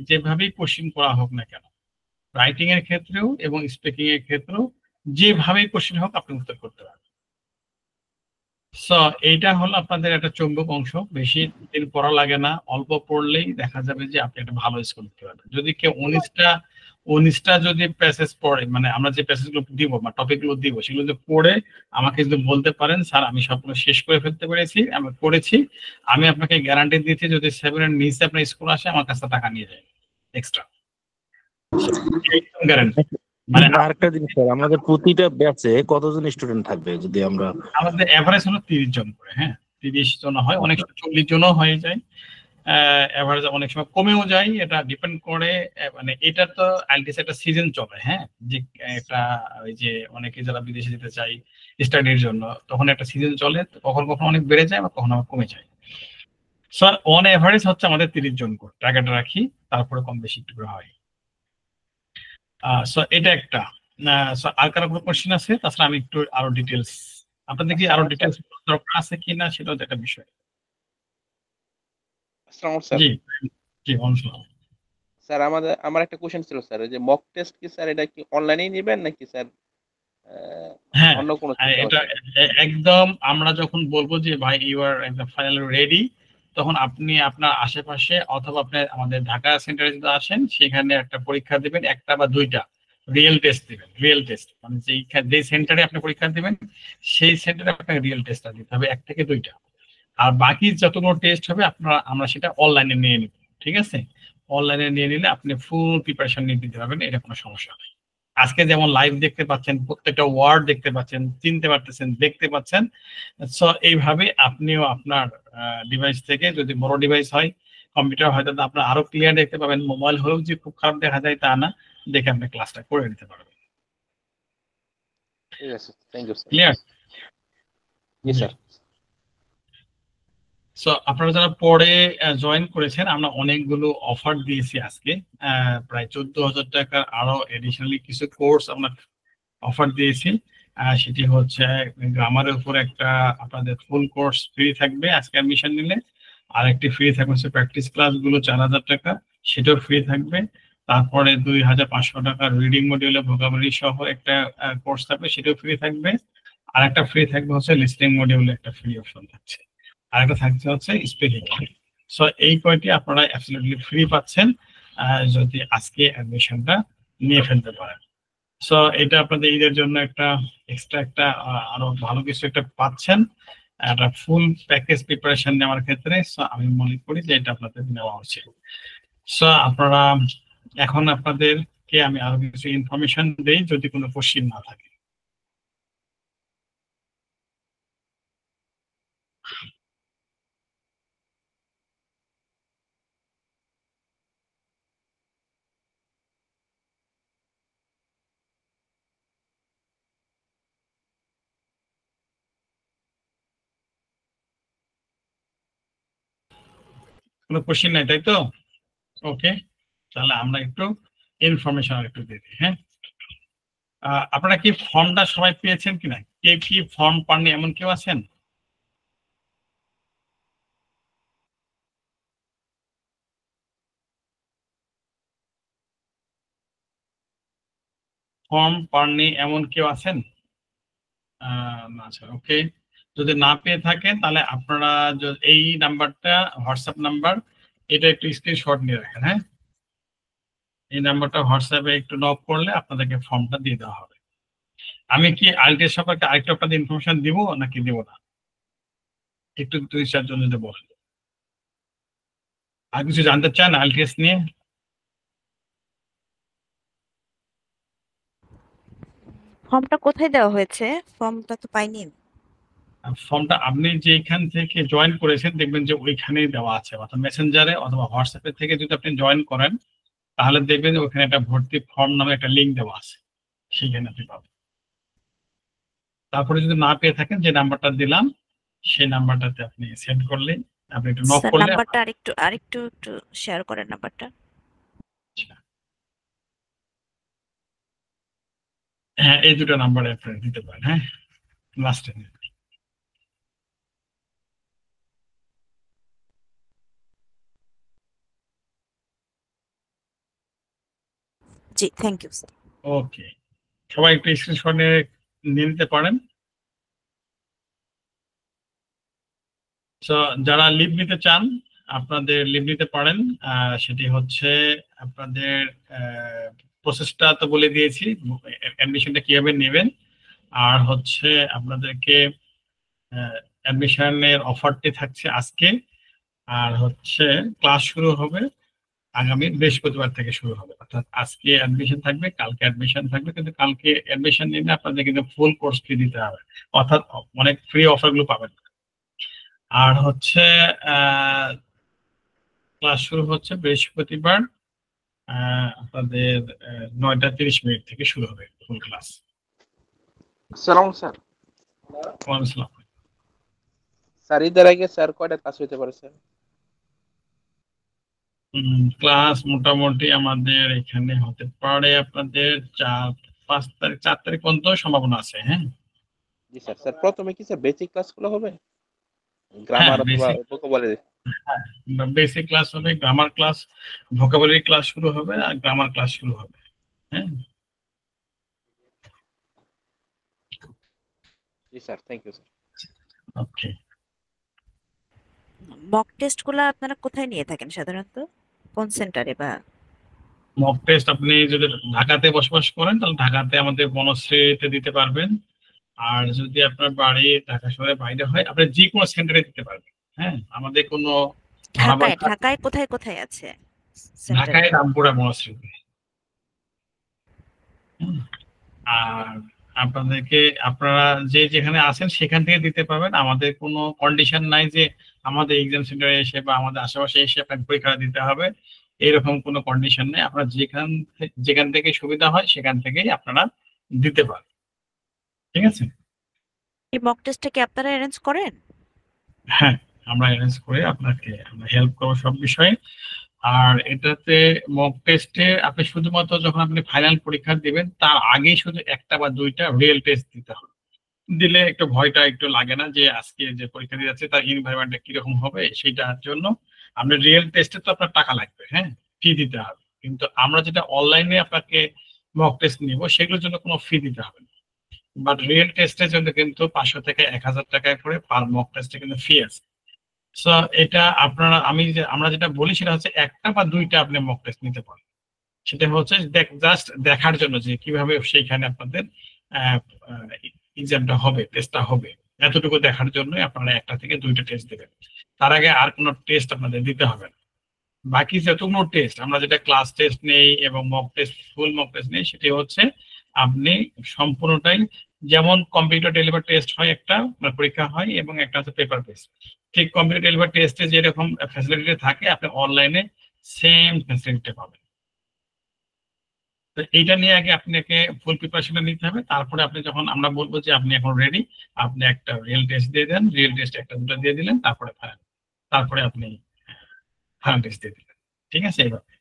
যেভাবেই কোশ্চিন করা হোক না কেন, রাইটিং এর ক্ষেত্রেও এবং স্পিকিং এর ক্ষেত্রেও যেভাবেই কোশ্চিন হোক আপনি উত্তর করতে পারবেন। সো এইটা হলো আপনাদের একটা চৌম্বক অংশ। বেশি দিন পড়া লাগে না, অল্প পড়লেই দেখা যাবে যে আপনি একটা ভালো স্কোর করতে পারবেন। যদি কেউ 19টা যদি প্যাসেজ পড়ে, মানে আমরা যে প্যাসেজগুলো দিব বা টপিকগুলো দিব সেগুলো যদি পড়ে আমাকে যদি বলতে পারেন স্যার আমি সবগুলো শেষ করে ফেলতে পেরেছি, আমি করেছি, আমি আপনাকে গ্যারান্টি দিচ্ছি যদি 7 এর নিচে আপনার স্কোর আসে আমার কাছে টাকা নিয়ে যায় এক্সট্রা, একদম গ্যারান্টি। মানে আরেকটা জিনিস স্যার, আমাদের প্রতিটা ব্যাচে কতজন স্টুডেন্ট থাকবে যদি আমরা? আমাদের এভারেজ হলো 30 জন করে। হ্যাঁ, 30 জন হয়, অনেক সময় 40 জনও হয়ে যায়। এভারেজ অনেক সময় কমেও যায়, এটা ডিপেন্ড করে। মানে এটা তো আইএলটিএস একটা সিজন চলে। হ্যাঁ, যে একটা ওই যে অনেকে যারা বিদেশে যেতে চাই স্টাডির জন্য, তখন একটা সিজন চলে, কখন কখন অনেক বেড়ে যায় বা কখন আবার কমে যায়। সো অন এভারেজ হচ্ছে আমাদের 30 জন করে টার্গেট রাখি, তারপরে কম বেশি একটু করে হয়। সো এটা একটা। সো আর কারো কোনো কোশ্চেন আছে? তাছাড়া আমি একটু আরো ডিটেলস, আপনাদের কি আরো ডিটেলস দরকার আছে কিনা সেটাও একটা বিষয়। আসসালামু আলাইকুম জি জি অনুশীলন। স্যার, আমার একটা কোশ্চেন ছিল স্যার, যে মক টেস্ট কি স্যার এটা কি অনলাইনেই নেবেন নাকি স্যার হ্যাঁ, অন্য কোনো এটা একদম আমরা যখন বলবো যে ভাই ইউ আর একদম ফাইনালি রেডি, তখন আপনি আপনার আশেপাশে অথবা আপনি আমাদের ঢাকা সেন্টারে যদি আসেন সেখানে একটা পরীক্ষা দিবেন, একটা বা দুইটা রিয়েল টেস্ট দিবেন। রিয়েল টেস্ট মানে যে সেন্টারে আপনি পরীক্ষা দিবেন সেই সেন্টারে আপনাকে রিয়েল টেস্টটা দিতে হবে, 1 থেকে 2টা। আর বাকি যতগুলো টেস্ট হবে আমরা সেটা অনলাইনে নিয়ে নিব। ঠিক আছে, অনলাইনে নিয়ে নিলে আপনি ফুল প্রিপারেশন নিয়ে দিতে পারবেন, এটা কোনো সমস্যা নেই। আজকে যেমন লাইভ দেখতে পাচ্ছেন, প্রত্যেকটা ওয়ার্ড দেখতে পাচ্ছেন, চিনতে পারতেছেন, দেখতে পাচ্ছেন। সো এইভাবে আপনিও আপনার ডিভাইস থেকে, যদি বড় ডিভাইস হয় কম্পিউটার হয়তো আপনার আরো ক্লিয়ার দেখতে পাবেন। মোবাইল হলেও যে খুব খারাপ দেখা যায় তা না, দেখে আপনি ক্লাসটা করে নিতে পারবেন। ঠিক আছে, থ্যাংক ইউ স্যার। ক্লিয়ার? জি স্যার। সো আপনারা যারা পরে জয়েন করেছেন, আমরা অনেকগুলো অফার দিয়েছি আজকে। প্রায় 14,000 টাকার আরো এডিশনালি কিছু কোর্স আমরা অফার দিয়েছি। সেটি হচ্ছে গ্রামারের উপর একটা আপনাদের ফুল কোর্স ফ্রি থাকবে আজকে অ্যাডমিশন নিলে। আর একটি ফ্রি থাকবে হচ্ছে প্র্যাকটিস ক্লাসগুলো 4,000 টাকা, সেটাও ফ্রি থাকবে। তারপরে 2,500 টাকা রিডিং মডিউলে ভোকাবুলারি সহ একটা কোর্স থাকবে, সেটাও ফ্রি থাকবে। আর একটা ফ্রি থাকবে হচ্ছে লিসনিং মডিউলে একটা ফ্রি অপশন থাকছে, আর একটা থাকছে হচ্ছে স্পিকিং। সো এই কয়টি আপনারা অ্যাবসলিউটলি ফ্রি পাচ্ছেন যদি আজকে অ্যাডমিশনটা নিয়ে ফেলতে পারেন। সো এটা আপনাদের ঈদের জন্য একটা এক্সট্রা একটা আরো ভালো কিছু একটা পাচ্ছেন, একটা ফুল প্যাকেজ প্রিপারেশন নেওয়ার ক্ষেত্রে। সো আমি মনে করি যে এটা আপনাদের নেওয়া উচিত। সো আপনারা এখন আপনাদেরকে আমি আরো কিছু ইনফরমেশন দেই যদি কোনো কোশ্চিন না থাকে। কোনো কোশ্চিন নাই, তাই তো? ওকে, তাহলে আমরা একটু ইনফরমেশন একটু দিয়ে দিই। হ্যাঁ, আপনারা কি ফর্মটা সবাই পেয়েছেন কিনা? কে কি ফর্ম পাননি এমন কেউ আছেন? ফর্ম পাননি এমন কেউ আছেন? আচ্ছা, ওকে। যদি না পেয়ে থাকেন তাহলে আপনারা এই নাম্বারটা হোয়াটসঅ্যাপ নাম্বার, এটা একটু স্ক্রিনশট নিয়ে রাখেন। হ্যাঁ, এই নাম্বারটা হোয়াটসঅ্যাপে একটু নক করলে আপনাদেরকে ফর্মটা দিয়ে দেওয়া হবে। আমি কি আইএলটিএস সম্পর্কে আরেকটু আপনাদের ইনফরমেশন দিব নাকি দিব না? একটু 2-4 জন যদি বলেন। আর কিছু জানতে চান আইএলটিএস নিয়ে? ফর্মটা কোথায় দেওয়া হয়েছে? ফর্মটা তো পাইনি আমি। ফর্মটা আপনি যেখান থেকে জয়েন করেছেন দেখবেন যে ওইখানেই দেওয়া আছে, অর্থাৎ মেসেঞ্জারে অথবা হোয়াটসঅ্যাপে থেকে যদি আপনি জয়েন করেন তাহলে দেখবেন ওখানে একটা ভর্তি ফর্ম নামে একটা লিঙ্ক দেওয়া আছে, সেখানে আপনি পাবেন। তারপরে যদি না পেয়ে থাকেন, যে নাম্বারটা দিলাম সেই নাম্বারটাতে আপনি সেন্ড করলে, আপনি একটু নক করলে। নাম্বারটা আরেকটু শেয়ার করেন নাম্বারটা। হ্যাঁ, এই দুটো নাম্বারে আপনি দিতে পারেন। হ্যাঁ, লাস্টে জি, থ্যাংক ইউ। ওকে, সবাই একটু স্ক্রিনশট নিয়ে নিতে পারেন। যারা লিভ নিতে চান আপনাদের লিভ নিতে পারেন। সেটি হচ্ছে আপনাদের প্রসেসটা তো বলে দিয়েছি, অ্যাডমিশনটা কিভাবে নেবেন, আর হচ্ছে আপনাদেরকে অ্যাডমিশনের অফারটি থাকছে আজকে, আর হচ্ছে ক্লাস শুরু হবে আগামী বৃহস্পতিবার থেকে শুরু হবে। অর্থাৎ আজকে অ্যাডমিশন থাকবে, কালকে অ্যাডমিশন থাকবে, কিন্তু কালকে অ্যাডমিশন নিলে আপনাদের কিন্তু ফুল কোর্স ফি দিতে হবে, অর্থাৎ অনেক ফ্রি অফারগুলো পাবেন। আর হচ্ছে ক্লাস শুরু হচ্ছে বৃহস্পতিবার আপনাদের 9:30 থেকে শুরু হবে ফুল ক্লাস। সালাম স্যার। ওয়ালাইকুম আসসালাম। স্যার ঈদের আগে স্যার কয়টা ক্লাস হইতে পারে স্যার? ক্লাস মোটামুটি আমাদের এখানে হতে পারে আপনাদের 4 তারিখ পর্যন্ত সম্ভাবনা আছে। হ্যাঁ জি স্যার। স্যার প্রথমে কি স্যার বেসিক ক্লাসগুলো হবে? গ্রামার অথবা ভোকাবুলারি? বেসিক ক্লাস হবে, গ্রামার ক্লাস, ভোকাবুলারি ক্লাস শুরু হবে, আর গ্রামার ক্লাস শুরু হবে। হ্যাঁ জি sir, thank you sir. Okay. Mock টেস্টগুলো আপনারা কোথায় নিয়ে থাকেন সাধারণত, কোন সেন্টারে? বা মক টেস্ট আপনি যদি ঢাকাতে বসবাস করেন তাহলে ঢাকাতে আমাদের বনশ্রীতে দিতে পারবেন, আর যদি আপনার বাড়ি ঢাকা শহরের বাইরে হয় আপনি যে কোনো সেন্টারে দিতে পারবেন। হ্যাঁ, আমাদের কোনো ঢাকায় কোথায় কোথায় আছে? ঢাকায় রামপুরা বনশ্রীতে। আর আপনাদেরকে আপনারা যেখানে আছেন সেখান থেকে দিতে পারবেন, আমাদের কোনো কন্ডিশন নাই যে আমাদের এক্সাম সেন্টারে এসে বা আমাদের আশেপাশে এসে আপনাকে পরীক্ষা দিতে হবে, এরকম কোনো কন্ডিশন নেই। আপনারা যেখান থেকে সুবিধা হয় সেখান থেকেই আপনারা দিতে পারেন। ঠিক আছে? এই মক টেস্টটা কি আপনারা অ্যারেঞ্জ করেন? হ্যাঁ, আমরা অ্যারেঞ্জ করে আপনাকে আমরা হেল্প করবো সব বিষয়ে। আর এটাতে মক টেস্টে আপনি শুধুমাত্র যখন আপনি ফাইনাল পরীক্ষা দিবেন তার আগেই শুধু একটা বা দুইটা রিয়েল টেস্ট দিতে হবে, দিলে একটু ভয়টা একটু লাগে না যে আজকে যে পরীক্ষা দিয়ে যাচ্ছে তার এনভায়রনমেন্টটা কিরকম হবে। সেইটার জন্য আপনি রিয়েল টেস্টে তো আপনার টাকা লাগবে, হ্যাঁ, ফি দিতে হবে। কিন্তু আমরা যেটা অনলাইনে আপনাকে মক টেস্ট নিব সেগুলোর জন্য কোনো ফি দিতে হবে না, বাট রিয়েল টেস্টের জন্য কিন্তু 500 থেকে 1000 টাকায় করে পার মক টেস্টে কিন্তু ফি আছে। সো এটা আপনারা আমরা যেটা বলি সেটা হচ্ছে একটা বা দুইটা আপনি মক টেস্ট নিতে পারেন। সেটা হচ্ছে জাস্ট দেখার জন্য যে কিভাবে সেইখানে আপনাদের এক্সামটা হবে, টেস্টটা হবে, এতটুকু দেখার জন্য আপনারা একটা থেকে দুইটা টেস্ট দেবেন। তার আগে আর কোনো টেস্ট আপনাদের দিতে হবে না। বাকি যতগুলো টেস্ট আমরা যেটা ক্লাস টেস্ট নেই এবং mock test, full mock test নেই, সেটি হচ্ছে আপনি সম্পূর্ণটাই যেমন কম্পিউটার ডেলিভার টেস্ট হয় একটা পরীক্ষা হয় এবং একটা হচ্ছে পেপার বেস, ঠিক কম্পিউটার ডেলিভার টেস্টে যেরকম ফ্যাসিলিটি থাকে আপনি অনলাইনে সেম ফ্যাসিলিটি পাবেন। তো এইটা নিয়ে আগে আপনাকে ফুল প্রিপারেশনটা নিতে হবে, তারপরে আপনি যখন আমরা বলবো যে আপনি এখন রেডি, আপনি একটা রিয়েল টেস্ট দিয়ে দেন, রিয়েল টেস্ট একটা দুটো দিয়ে দিলেন, তারপরে আপনি ফাইনাল টেস্ট দিয়ে দিলেন। ঠিক আছে? এইভাবে।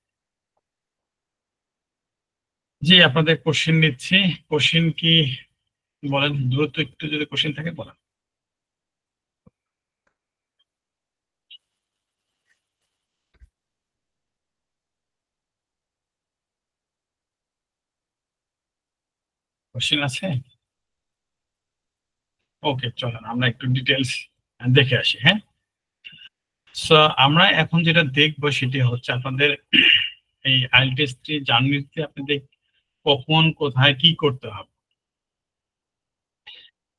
জি, আপনাদের কোশ্চেন নিচ্ছি। কোশ্চেন কি বলেন, দ্রুত একটু যদি কোশ্চেন থাকে বলেন। কোশ্চেন আছে? ওকে, চলেন আমরা একটু ডিটেলস দেখে আসি। হ্যাঁ, সো আমরা এখন যেটা দেখবো সেটি হচ্ছে আপনাদের এই আইএলটিএস জার্নিতে আপনাদের কখন কোথায় কি করতে হবে।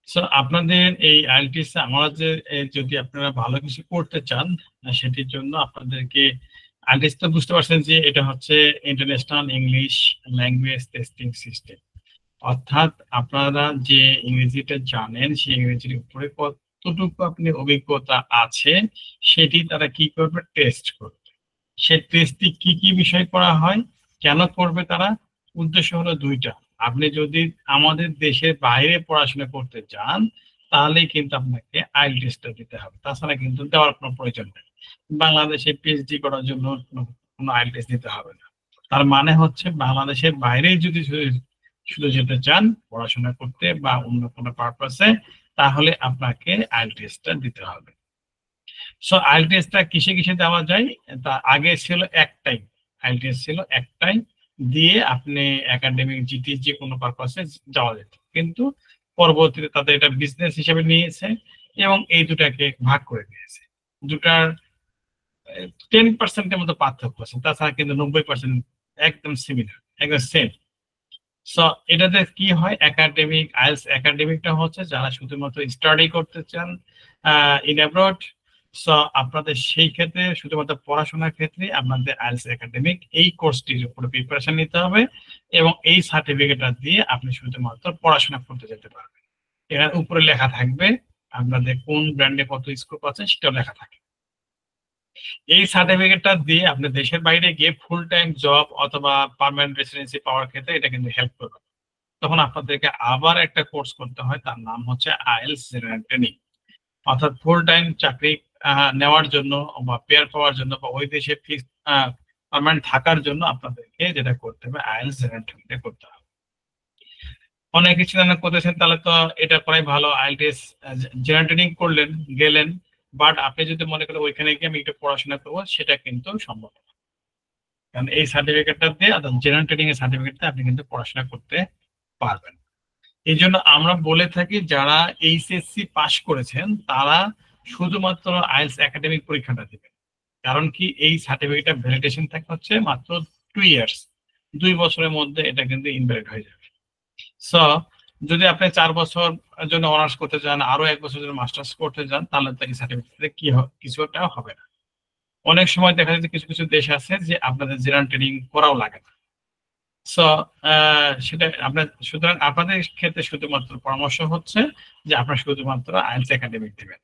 সো আপনাদের এই আইএলটিএস আমরা যদি আপনারা ভালো কিছু করতে চান সেটির জন্য আপনাদেরকে আইএলটিএস তো বুঝতে পারছেন যে এটা হচ্ছে international English language testing system, অর্থাৎ আপনারা যে ইংরেজিটা জানেন সেই ইংরেজির উপরে কতটুকু আপনি অভিজ্ঞতা আছে সেটি তারা কি করবে, টেস্ট করবে। সে টেস্টে কি কি বিষয় করা হয়, কেন করবে তারা, উদ্দেশ্য হলো দুইটা। আপনি যদি আমাদের দেশের বাইরে পড়াশোনা করতে চান তাহলে কিন্তু আপনাকে আইএলটিএস টেস্টটা দিতে হবে, তাছাড়া কিন্তু দেওয়ার কোনো প্রয়োজন নেই। বাংলাদেশে পিএইচডি করার জন্য কোনো আইএলটিএস দিতে হবে না। তার মানে হচ্ছে বাংলাদেশের বাইরে যদি শুধু যেতে চান পড়াশোনা করতে বা অন্য কোনো পারপাসে, তাহলে আপনাকে আইএলটিএসটা দিতে হবে। সো আইএলটিএসটা কিসে কিসে দেওয়া যায়, তা আগে ছিল একটাই, আইএলটিএস ছিল একটাই, দিয়ে আপনি একাডেমিক জিটি যে কোনো পারপাসে যাওয়া যেত। কিন্তু পরবর্তীতে তাদের এটা বিজনেস হিসেবে নিয়েছে এবং এই দুটাকে ভাগ করে দিয়েছে। দুটার 10% মতো পার্থক্য আছে, তাছাড়া কিন্তু 90% একদম সিমিলার, একদম সেম। সো এটাতে কি হয়, একাডেমিক আইএলটিএস একাডেমিকটা হচ্ছে যারা শুধুমাত্র স্টাডি করতে চান ইন অ্যাব্রড। সো আপনাদের সেই ক্ষেত্রে শুধুমাত্র পড়াশোনার ক্ষেত্রে আপনাদের আইএলটিএস একাডেমিক এই কোর্সটির উপরে প্রিপারেশন নিতে হবে এবং এই সার্টিফিকেটটা দিয়ে আপনি শুধুমাত্র পড়াশোনা করতে যেতে পারবেন। এর উপরে লেখা থাকবে আপনাদের কোন ব্র্যান্ডে কত স্কোপ আছে সেটাও লেখা থাকে। এই সার্টিফিকেটটা দিয়ে আপনি দেশের বাইরে গিয়ে ফুল টাইম জব অথবা পার্মানেন্ট রেসিডেন্সি পাওয়ার ক্ষেত্রে এটা কিন্তু হেল্প করবে। তখন আপনাদেরকে আবার একটা কোর্স করতে হয়, তার নাম হচ্ছে আইএলটিএস জেনারেল ট্রেনিং। অর্থাৎ ফুল টাইম চাকরি নেওয়ার জন্য বা পেয়ার পাওয়ার জন্য বা ওই দেশে ফিক্সড পার্মানেন্ট থাকার জন্য আপনাদেরকে যেটা করতে হবে আইএলটিএস জেনারেল ট্রেনিং করতে হবে। অনেকে চিন্তা করতেছেন তাহলে তো এটা করাই ভালো, আইএলটিএস জেনারেল ট্রেনিং করলেন গেলেন, বাট আপনি যদি মনে করেন ওইখানে গিয়ে আমি একটু পড়াশোনা করবো, সেটা কিন্তু সম্ভব না। কারণ এই সার্টিফিকেটটা দিয়ে জেনারেল ট্রেনিং এর সার্টিফিকেটটা আপনি কিন্তু পড়াশোনা করতে পারবেন। এই জন্য আমরা বলে থাকি যারা এইচএসসি পাশ করেছেন তারা শুধুমাত্র আইএলটিএস একাডেমিক পরীক্ষাটা দিবেন। কারণ কি, এই সার্টিফিকেটটা ভ্যালিডেশন থাকে হচ্ছে মাত্র 2 ইয়ার্স, 2 বছরের মধ্যে এটা কিন্তু ইনভ্যালিড হয়ে যাবে। সো যদি আপনি 4 বছর জন্য অনার্স করতে চান, আরো 1 বছর জন্য মাস্টার্স করতে চান, তাহলে তো এই সার্টিফিকেটে কি কিছুটা হবে না। অনেক সময় দেখা যায় কিছু কিছু দেশ আছে যে আপনাদের জেনারেল ট্রেনিং করাও লাগে না। সো সেটা আপনার, সুতরাং আপনাদের ক্ষেত্রে শুধুমাত্র পরামর্শ হচ্ছে যে আপনারা শুধুমাত্র আইএলটিএস একাডেমিক দিবেন।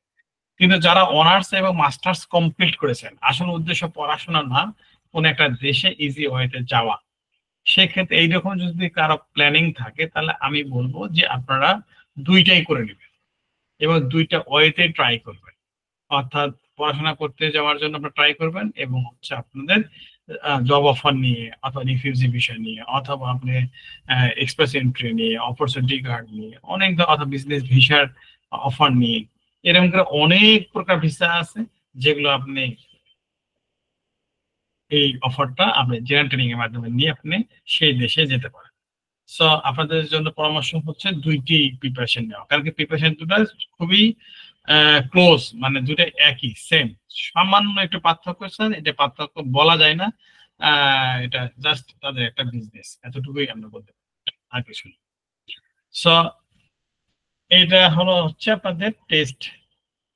কিন্তু যারা অনার্স এবং মাস্টার্স কমপ্লিট করেছেন, আসল উদ্দেশ্য পড়াশোনা না, কোন একটা দেশে ইজি ওয়েতে যাওয়া, সেক্ষেত্রে এইরকম যদি কারো প্ল্যানিং থাকে তাহলে আমি বলবো যে আপনারা দুইটাই করে নেবেন এবং দুইটা ওয়েতে ট্রাই করবেন। অর্থাৎ পড়াশোনা করতে যাওয়ার জন্য আপনারা ট্রাই করবেন এবং হচ্ছে আপনাদের জব অফার নিয়ে অথবা রিফিউজি বিষয় নিয়ে অথবা আপনি এক্সপ্রেস এন্ট্রি নিয়ে, অপরচুনিটি কার্ড নিয়ে, অনেক অথবা বিজনেস ভিসার অফার নিয়ে, এরকম করে অনেক প্রকার ভিসা আছে যেগুলো আপনি এই অফারটা আপনি জেনারেল ট্রেনিং এর মাধ্যমে নিয়ে আপনি সেই দেশে যেতে পারেন। সো আপনাদের জন্য পরামর্শ হচ্ছে দুইটি প্রিপারেশন নেওয়া, কারণ কি প্রিপারেশন দুটো খুবই ক্লোজ, মানে দুটো একই সেম, সামান্য একটু পার্থক্য আছে, এটা পার্থক্য বলা যায় না, এটা জাস্ট তাদের একটা বিজনেস, এতটুকুই আমরা বলতে পারি, আর কিছু না। সো এটা হলো হচ্ছে আপনাদের টেস্ট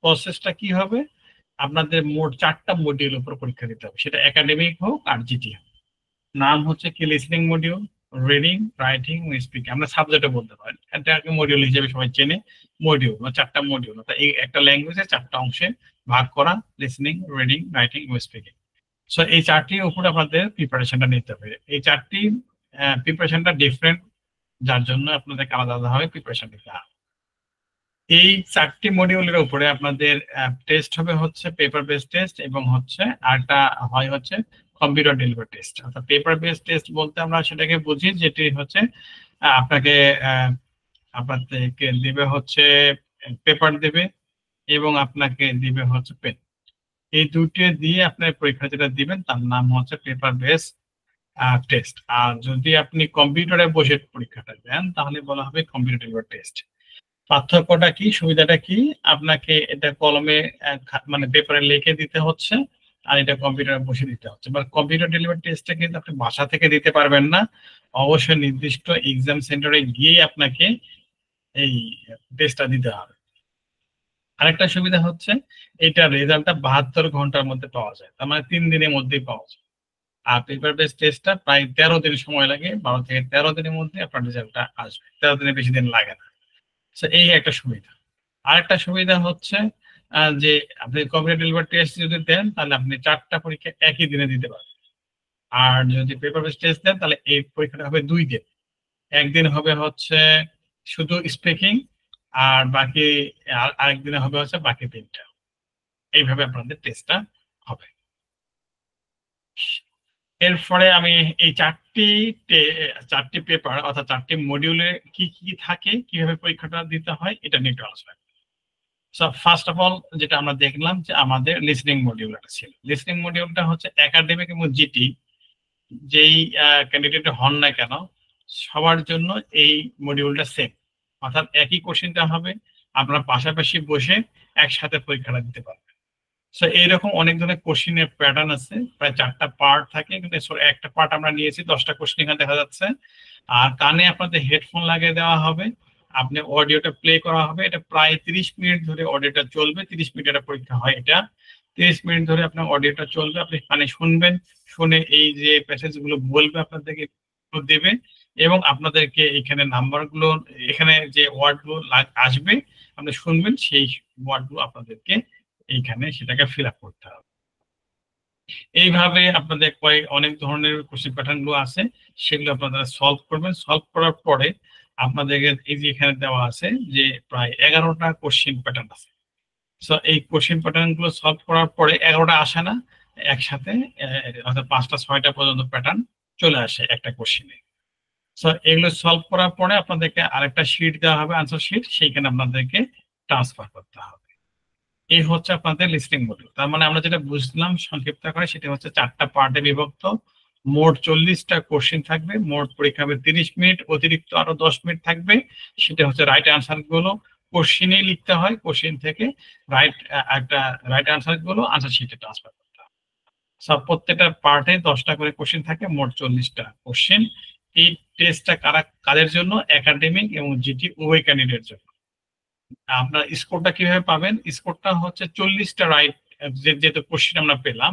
প্রসেসটা কি হবে, আপনাদের মোট 4টা মডিউল উপর পরীক্ষা দিতে হবে, সেটা একাডেমিক হোক আর জিটি হোক। নাম হচ্ছে কি, listening module, reading, writing, speaking, আমরা সাবজেক্টে বলতে পারি, এটাকে মডিউল হিসেবে সবাই চেনে। মডিউল বা 4টা মডিউল, অর্থাৎ এই একটা ল্যাঙ্গুয়েজে 4টা অংশে ভাগ করা, লিসনিং, রিডিং, রাইটিং ও স্পিকিং। সো এই 4টির উপরে আপনাদের প্রিপারেশনটা নিতে হবে। এই 4টি প্রিপারেশনটা ডিফারেন্ট, যার জন্য আপনাদের আলাদা আলাদা হবে প্রিপারেশন নিতে হবে। এই 4টি মডিউলের উপরে আপনাদের টেস্ট হবে হচ্ছে পেপার বেসড টেস্ট এবং হচ্ছে আরটা হয় হচ্ছে কম্পিউটার ডেলিভারি টেস্ট। অর্থাৎ পেপার বেসড টেস্ট বলতে আমরা সেটাকে বুঝি যেটি হচ্ছে আপনাকে আপনাদেরকে দিবে হচ্ছে পেপার দেবে এবং আপনাকে দিবে হচ্ছে পেন, এই দুটো দিয়ে আপনার পরীক্ষা যেটা দিবেন তার নাম হচ্ছে পেপার বেসড টেস্ট। আর যদি আপনি কম্পিউটারে বসে পরীক্ষাটা দেন তাহলে বলা হবে কম্পিউটার ডেলিভারি টেস্ট। পার্থক্যটা কি, সুবিধাটা কি, আপনাকে এটা কলমে মানে পেপারে লিখে দিতে হচ্ছে আর এটা কম্পিউটারে বসে দিতে হচ্ছে। বা কম্পিউটার ডেলিভারি টেস্টটা কিন্তু আপনি বাসা থেকে দিতে পারবেন না, অবশ্যই নির্দিষ্ট এক্সাম সেন্টারে গিয়ে আপনাকে এই টেস্টটা দিতে হবে। আরেকটা সুবিধা হচ্ছে এটা রেজাল্টটা 72 ঘন্টার মধ্যে পাওয়া যায়, তার মানে 3 দিনের মধ্যেই পাওয়া যায়। আর পেপার বেস টেস্টটা প্রায় 13 দিন সময় লাগে, 12 থেকে 13 দিনের মধ্যে আপনার রেজাল্টটা আসবে, 13 দিনের বেশি দিন লাগে না। এই একটা সুবিধা। আরেকটা সুবিধা হচ্ছে যে আপনি কম্পিউটার ডেলিভারি টেস্ট যদি দেন তাহলে আপনি 4টা পরীক্ষা একই দিনে দিতে পারবেন। আর যদি পেপার বেস টেস্ট দেন তাহলে এই পরীক্ষাটা হবে 2 দিন। একদিন হবে হচ্ছে শুধু স্পিকিং, আর বাকি আরেকদিনে হবে হচ্ছে বাকি 3টা। এইভাবে আপনাদের টেস্টটা হবে। এরপরে আমি এই 4টি পেপার অর্থাৎ 4টি মডিউলে কি কি থাকে, কিভাবে পরীক্ষাটা দিতে হয় এটা নিয়ে একটু আলোচনা। সো ফার্স্ট অফ অল যেটা আমরা দেখলাম যে আমাদের লিসনিং মডিউলটা ছিল। লিসনিং মডিউলটা হচ্ছে একাডেমিক এবং জিটি যেই ক্যান্ডিডেট হন না কেন সবার জন্য এই মডিউলটা সেম, অর্থাৎ একই কোশ্চেনটা হবে, আপনারা পাশাপাশি বসে একসাথে পরীক্ষাটা দিতে পারবেন। সো এইরকম অনেক ধরনের কোশ্চেনের প্যাটার্ন আছে, প্রায় 4টা পার্ট থাকে, কিন্তু একটা পার্ট আমরা নিয়েছি 10টা কোশ্চেন এখানে দেখা যাচ্ছে। আর কানে আপনাদের হেডফোন লাগিয়ে দেওয়া হবে, আপনি অডিওটা প্লে করা হবে, এটা প্রায় 30 মিনিট ধরে অডিওটা চলবে। 30 মিনিট একটা পরীক্ষা হয়, এটা 30 মিনিট ধরে আপনার অডিওটা চলবে, আপনি কানে শুনবেন, শুনে এই যে প্যাসেজ গুলো বলবে আপনাদেরকে দেবে, এবং আপনাদেরকে এখানে নাম্বারগুলো, এখানে যে ওয়ার্ডগুলো আসবে আপনি শুনবেন, সেই ওয়ার্ডগুলো আপনাদেরকে এইখানে সেটাকে ফিল আপ করতে হবে। এইভাবে আপনাদের অনেক ধরনের কোশ্চেন প্যাটার্ন গুলো আছে, সেগুলো আপনারা সলভ করবেন। সলভ করার পরে আপনাদেরকে এই যে এখানে দেওয়া আছে যে প্রায় 11টা কোশ্চেন প্যাটার্ন আছে। সো এই কোশ্চেন প্যাটার্ন গুলো সলভ করার পরে 11টা আসে না, একসাথে অর্থাৎ 5টা 6টা পর্যন্ত প্যাটার্ন চলে আসে একটা কোশ্চেনে। সো এগুলো সলভ করার পরে আপনাদেরকে আরেকটা শিট দেওয়া হবে, আনসার শিট, সেইখানে আপনাদেরকে ট্রান্সফার করতে হবে। এই হচ্ছে আপনাদের লিসনিং মডিউল। তার মানে আমরা যেটা বুঝলাম সংক্ষিপ্ত করে, সেটা হচ্ছে 4টা পার্টে বিভক্ত, মোট 40টা কোশ্চেন থাকবে, মোট পরীক্ষা হবে 30 মিনিট, অতিরিক্ত আরো 10 মিনিট থাকবে। সেটা হচ্ছে রাইট আনসার গুলো কোশ্চেনেই লিখতে হয়, কোশ্চেন থেকে রাইট আনসার গুলো আনসার শিটে ট্রান্সফার করতে হবে। সব প্রত্যেকটা পার্টে 10টা করে কোশ্চেন থাকে, মোট 40টা কোশ্চেন। এই টেস্টটা কাদের জন্য? একাডেমিক এবং জিটি উভয় ক্যান্ডিডেটের জন্য। আপনার স্কোরটা কিভাবে পাবেন? স্কোরটা হচ্ছে 40টা রাইট যেহেতু কোশ্চেন আমরা পেলাম,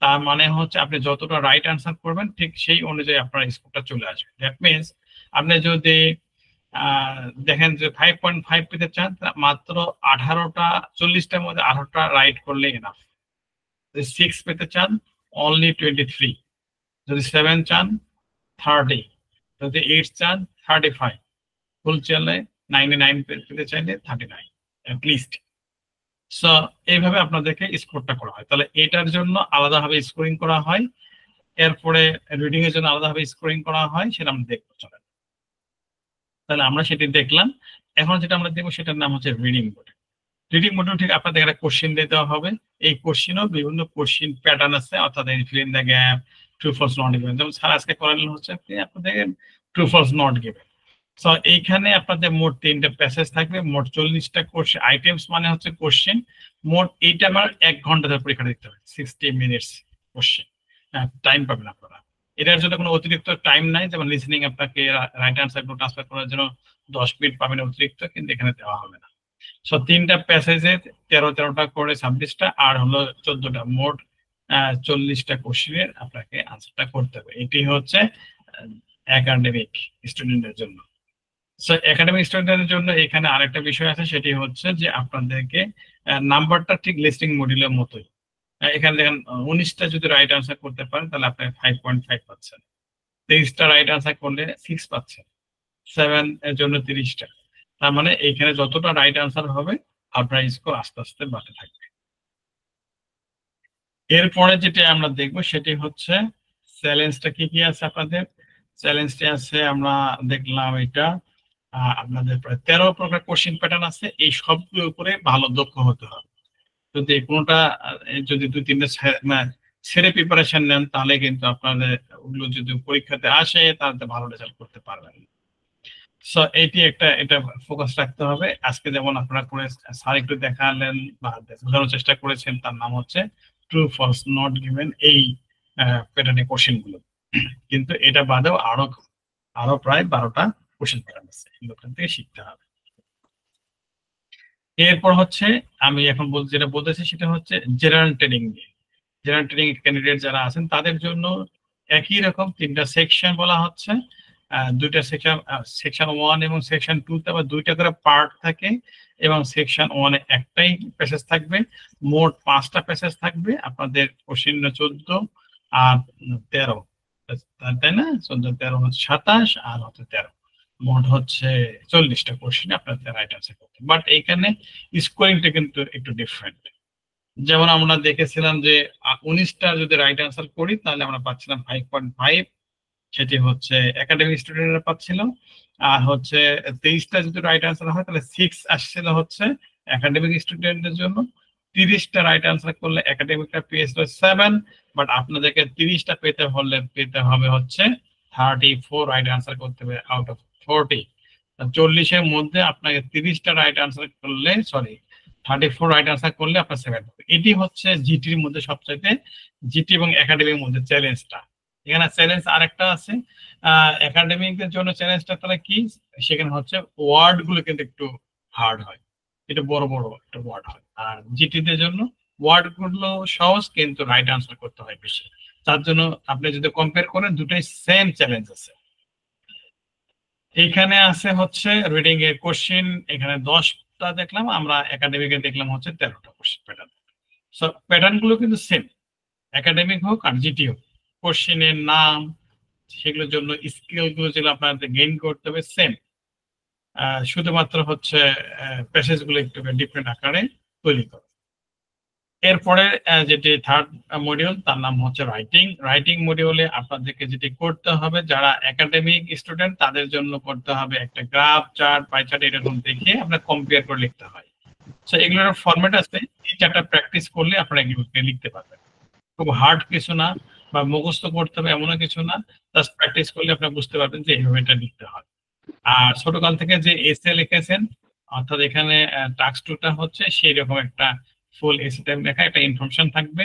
তার মানে হচ্ছে আপনি যতটা রাইট আনসার করবেন ঠিক সেই অনুযায়ী আপনার স্কোরটা চলে আসবে। দ্যাট মিনস আপনি যদি দেখেন যে 5.5 পেতে চান, মাত্র 18টা, 40টার মধ্যে 18টা রাইট করলে এনাফ। যদি 6 পেতে চান অনলি 23, যদি 7 চান 30, যদি 8 চান 35, ফুল চাইলে 99 পেতে চাইলে 39 at least। সো এইভাবে আপনাদেরকে স্কোরটা করা হয়। তাহলে এটার জন্য আলাদাভাবে স্কোরিং করা হয়, এরপরে রিডিং এর জন্য আলাদাভাবে স্কোরিং করা হয়, সেটা আমরা দেখবো। চলেন তাহলে আমরা সেটি দেখলাম। এখন যেটা আমরা দেখবো সেটার নাম হচ্ছে রিডিং মডিউল। রিডিং মডিউল ঠিক আপনাদের একটা কোশ্চেন দিতে হবে। এই কোশ্চেনও বিভিন্ন কোশ্চেন প্যাটার্ন আছে, অর্থাৎ fill in the gap, true false not given. যেমন স্যার আজকে করালেন হচ্ছে আপনাদের true false not given. So এইখানে আপনাদের মোট 3টা প্যাসেজ থাকবে, মোট 40টা কোশ্চেন আইটেমস, মানে হচ্ছে কোশ্চেন মোট। এইটা আমার 1 ঘন্টা ধরে পরীক্ষা দিতে হবে, 60 মিনিটস কোশ্চেন টাইম পাবেন আপনারা। এটার জন্য কোনো অতিরিক্ত টাইম নাই, যেমন লিসনিং আপনাকে রাইট আনসার ট্রান্সফার করার জন্য 10 মিনিট পাবেন অতিরিক্ত, কিন্তু এখানে দেওয়া হবে না। সো 3টা প্যাসেজে 13টা করে 26টা, আর হলো 14টা, মোট 40টা কোশ্চেনের আপনাকে আনসারটা করতে হবে। এটি হচ্ছে একাডেমিক স্টুডেন্টের জন্য। সো একাডেমিক স্টুডেন্টের জন্য এখানে আরেকটা বিষয় আছে, সেটি হচ্ছে যে আপনাদেরকে নাম্বারটা ঠিক লিস্টিং মডিউলের মতোই। এখানে দেখেন 19টা যদি রাইট আনসার করতে পারেন তাহলে আপনি 5.5 পাচ্ছেন, 23টা রাইট আনসার করলে 6 পাচ্ছেন, 7 এর জন্য 30টা। তার মানে এইখানে যতটা রাইট আনসার হবে আপনার স্কোর আস্তে আস্তে বাড়তে থাকবে। এরপরে যেটা আমরা দেখবো সেটি হচ্ছে চ্যালেঞ্জটা কি কি আছে আপনাদের। চ্যালেঞ্জটা আছে, আমরা দেখলাম এটা আপনাদের প্রায় 13 প্রকার কোশ্চেন প্যাটার্ন আছে। এই সবগুলোর উপরে ভালো দক্ষ হতে হবে। যদি কোনোটা যদি 2-3টা ছেড়ে প্রিপারেশন নেন তাহলে কিন্তু আপনাদের ওগুলো যদি পরীক্ষাতে আসে তাহলে ভালো রেজাল্ট করতে পারবেন। সো এটা ফোকাস রাখতে হবে। আজকে যেমন আপনারা করে স্যার একটু দেখালেন বা বোঝানোর চেষ্টা করেছেন, তার নাম হচ্ছে ট্রু ফলস নট গিভেন, এই প্যাটার্নের কোশ্চেন গুলো। কিন্তু এটা বাদেও আরো প্রায় 12টা কোশ্চেন প্যাটার্ন আছে, এগুলো থেকে শিখতে হবে। এরপর হচ্ছে আমি এখন যেটা বলতেছি সেটা হচ্ছে জেনারেল ট্রেনিং নিয়ে। জেনারেল ট্রেনিং ক্যান্ডিডেট যারা আছেন তাদের জন্য একই রকম 3টা সেকশন বলা হচ্ছে। দুইটা সেকশন, সেকশন 1 এবং সেকশন 2 তে আবার দুইটা করে পার্ট থাকে, এবং সেকশন 1 এ একটাই প্যাসেজ থাকবে। মোট 5টা প্যাসেজ থাকবে। আপনাদের কোশ্চেন 14 আর 13, তাই না? 14 13 হচ্ছে 27 আর হচ্ছে 13, মোট হচ্ছে 40টা কোশ্চেন আপনাদের রাইট আনসার করতে। বাট এইখানে স্কোরিংটা কিন্তু একটু ডিফারেন্ট। যেমন আমরা দেখেছিলাম যে 19টা যদি রাইট আনসার করি তাহলে আমরা পাচ্ছিলাম 5.5, সেটি হচ্ছে একাডেমিক স্টুডেন্টরা পাচ্ছিল। আর হচ্ছে 23টা যদি রাইট আনসার হয় তাহলে 6 আসছিল হচ্ছে একাডেমিক স্টুডেন্টদের জন্য। 30টা রাইট আনসার করলে একাডেমিকটা পেয়েছিল 7, বাট আপনাদেরকে 30টা পেতে হবে হচ্ছে 34 রাইট আনসার করতে হবে আউট অফ 40। 40-এর মধ্যে আপনাকে 30টা রাইট আনসার করলে, সরি 34 রাইট আনসার করলে আপনার 7 হবে। এটি হচ্ছে জিটির মধ্যে সবচাইতে, জিটি এবং একাডেমির মধ্যে চ্যালেঞ্জটা। এখানে চ্যালেঞ্জ আরেকটা আছে, একাডেমিকদের জন্য চ্যালেঞ্জটা তাহলে কি, সেখানে হচ্ছে ওয়ার্ড গুলো কিন্তু একটু হার্ড হয়, এটা বড় বড় একটা ওয়ার্ড হয়। আর জিটিদের জন্য ওয়ার্ড গুলো সহজ, কিন্তু রাইট আনসার করতে হয় বেশি। তার জন্য আপনি যদি কম্পেয়ার করেন দুটোই সেম চ্যালেঞ্জ আছে। এইখানে আছে হচ্ছে রিডিং এর কোশ্চেন, এখানে 10টা দেখলাম, আমরা একাডেমিকে দেখলাম হচ্ছে 13টা কোশ্চেন প্যাটার্ন। সো প্যাটার্ন গুলো কিন্তু সেম, একাডেমিক হোক আর জিটি হোক। কোশ্চেনের নাম, সেগুলোর জন্য স্কিল গুলো যেগুলো আপনাদের গেইন করতে হবে সেম, শুধুমাত্র হচ্ছে প্যাসেজ গুলো একটু ডিফারেন্ট আকারে তৈরি করে। এরপরে যেটি থার্ড মডিউল, তার নাম হচ্ছে রাইটিং। রাইটিং মডিউলে আপনাদেরকে যেটি করতে হবে, যারা একাডেমিক স্টুডেন্ট তাদের জন্য করতে হবে একটা গ্রাফ, চার্ট, পাই চার্ট এরকম দেখে আপনার কম্পেয়ার করে লিখতে হয়। সো এগুলোর ফরম্যাট আছে, এই চারটা প্র্যাকটিস করলে আপনারা এগুলোকে লিখতে পারবেন। খুব হার্ড কিছু না, বা মুখস্থ করতে হবে এমনও কিছু না, জাস্ট প্র্যাকটিস করলে আপনারা বুঝতে পারবেন যে এইভাবে এটা লিখতে হয়। আর ছোটকাল থেকে যে এসে লিখেছেন, অর্থাৎ এখানে টাস্ক 2টা হচ্ছে সেই রকম একটা ফুল এসে টাইম লেখা, একটা ইনফরমেশন থাকবে,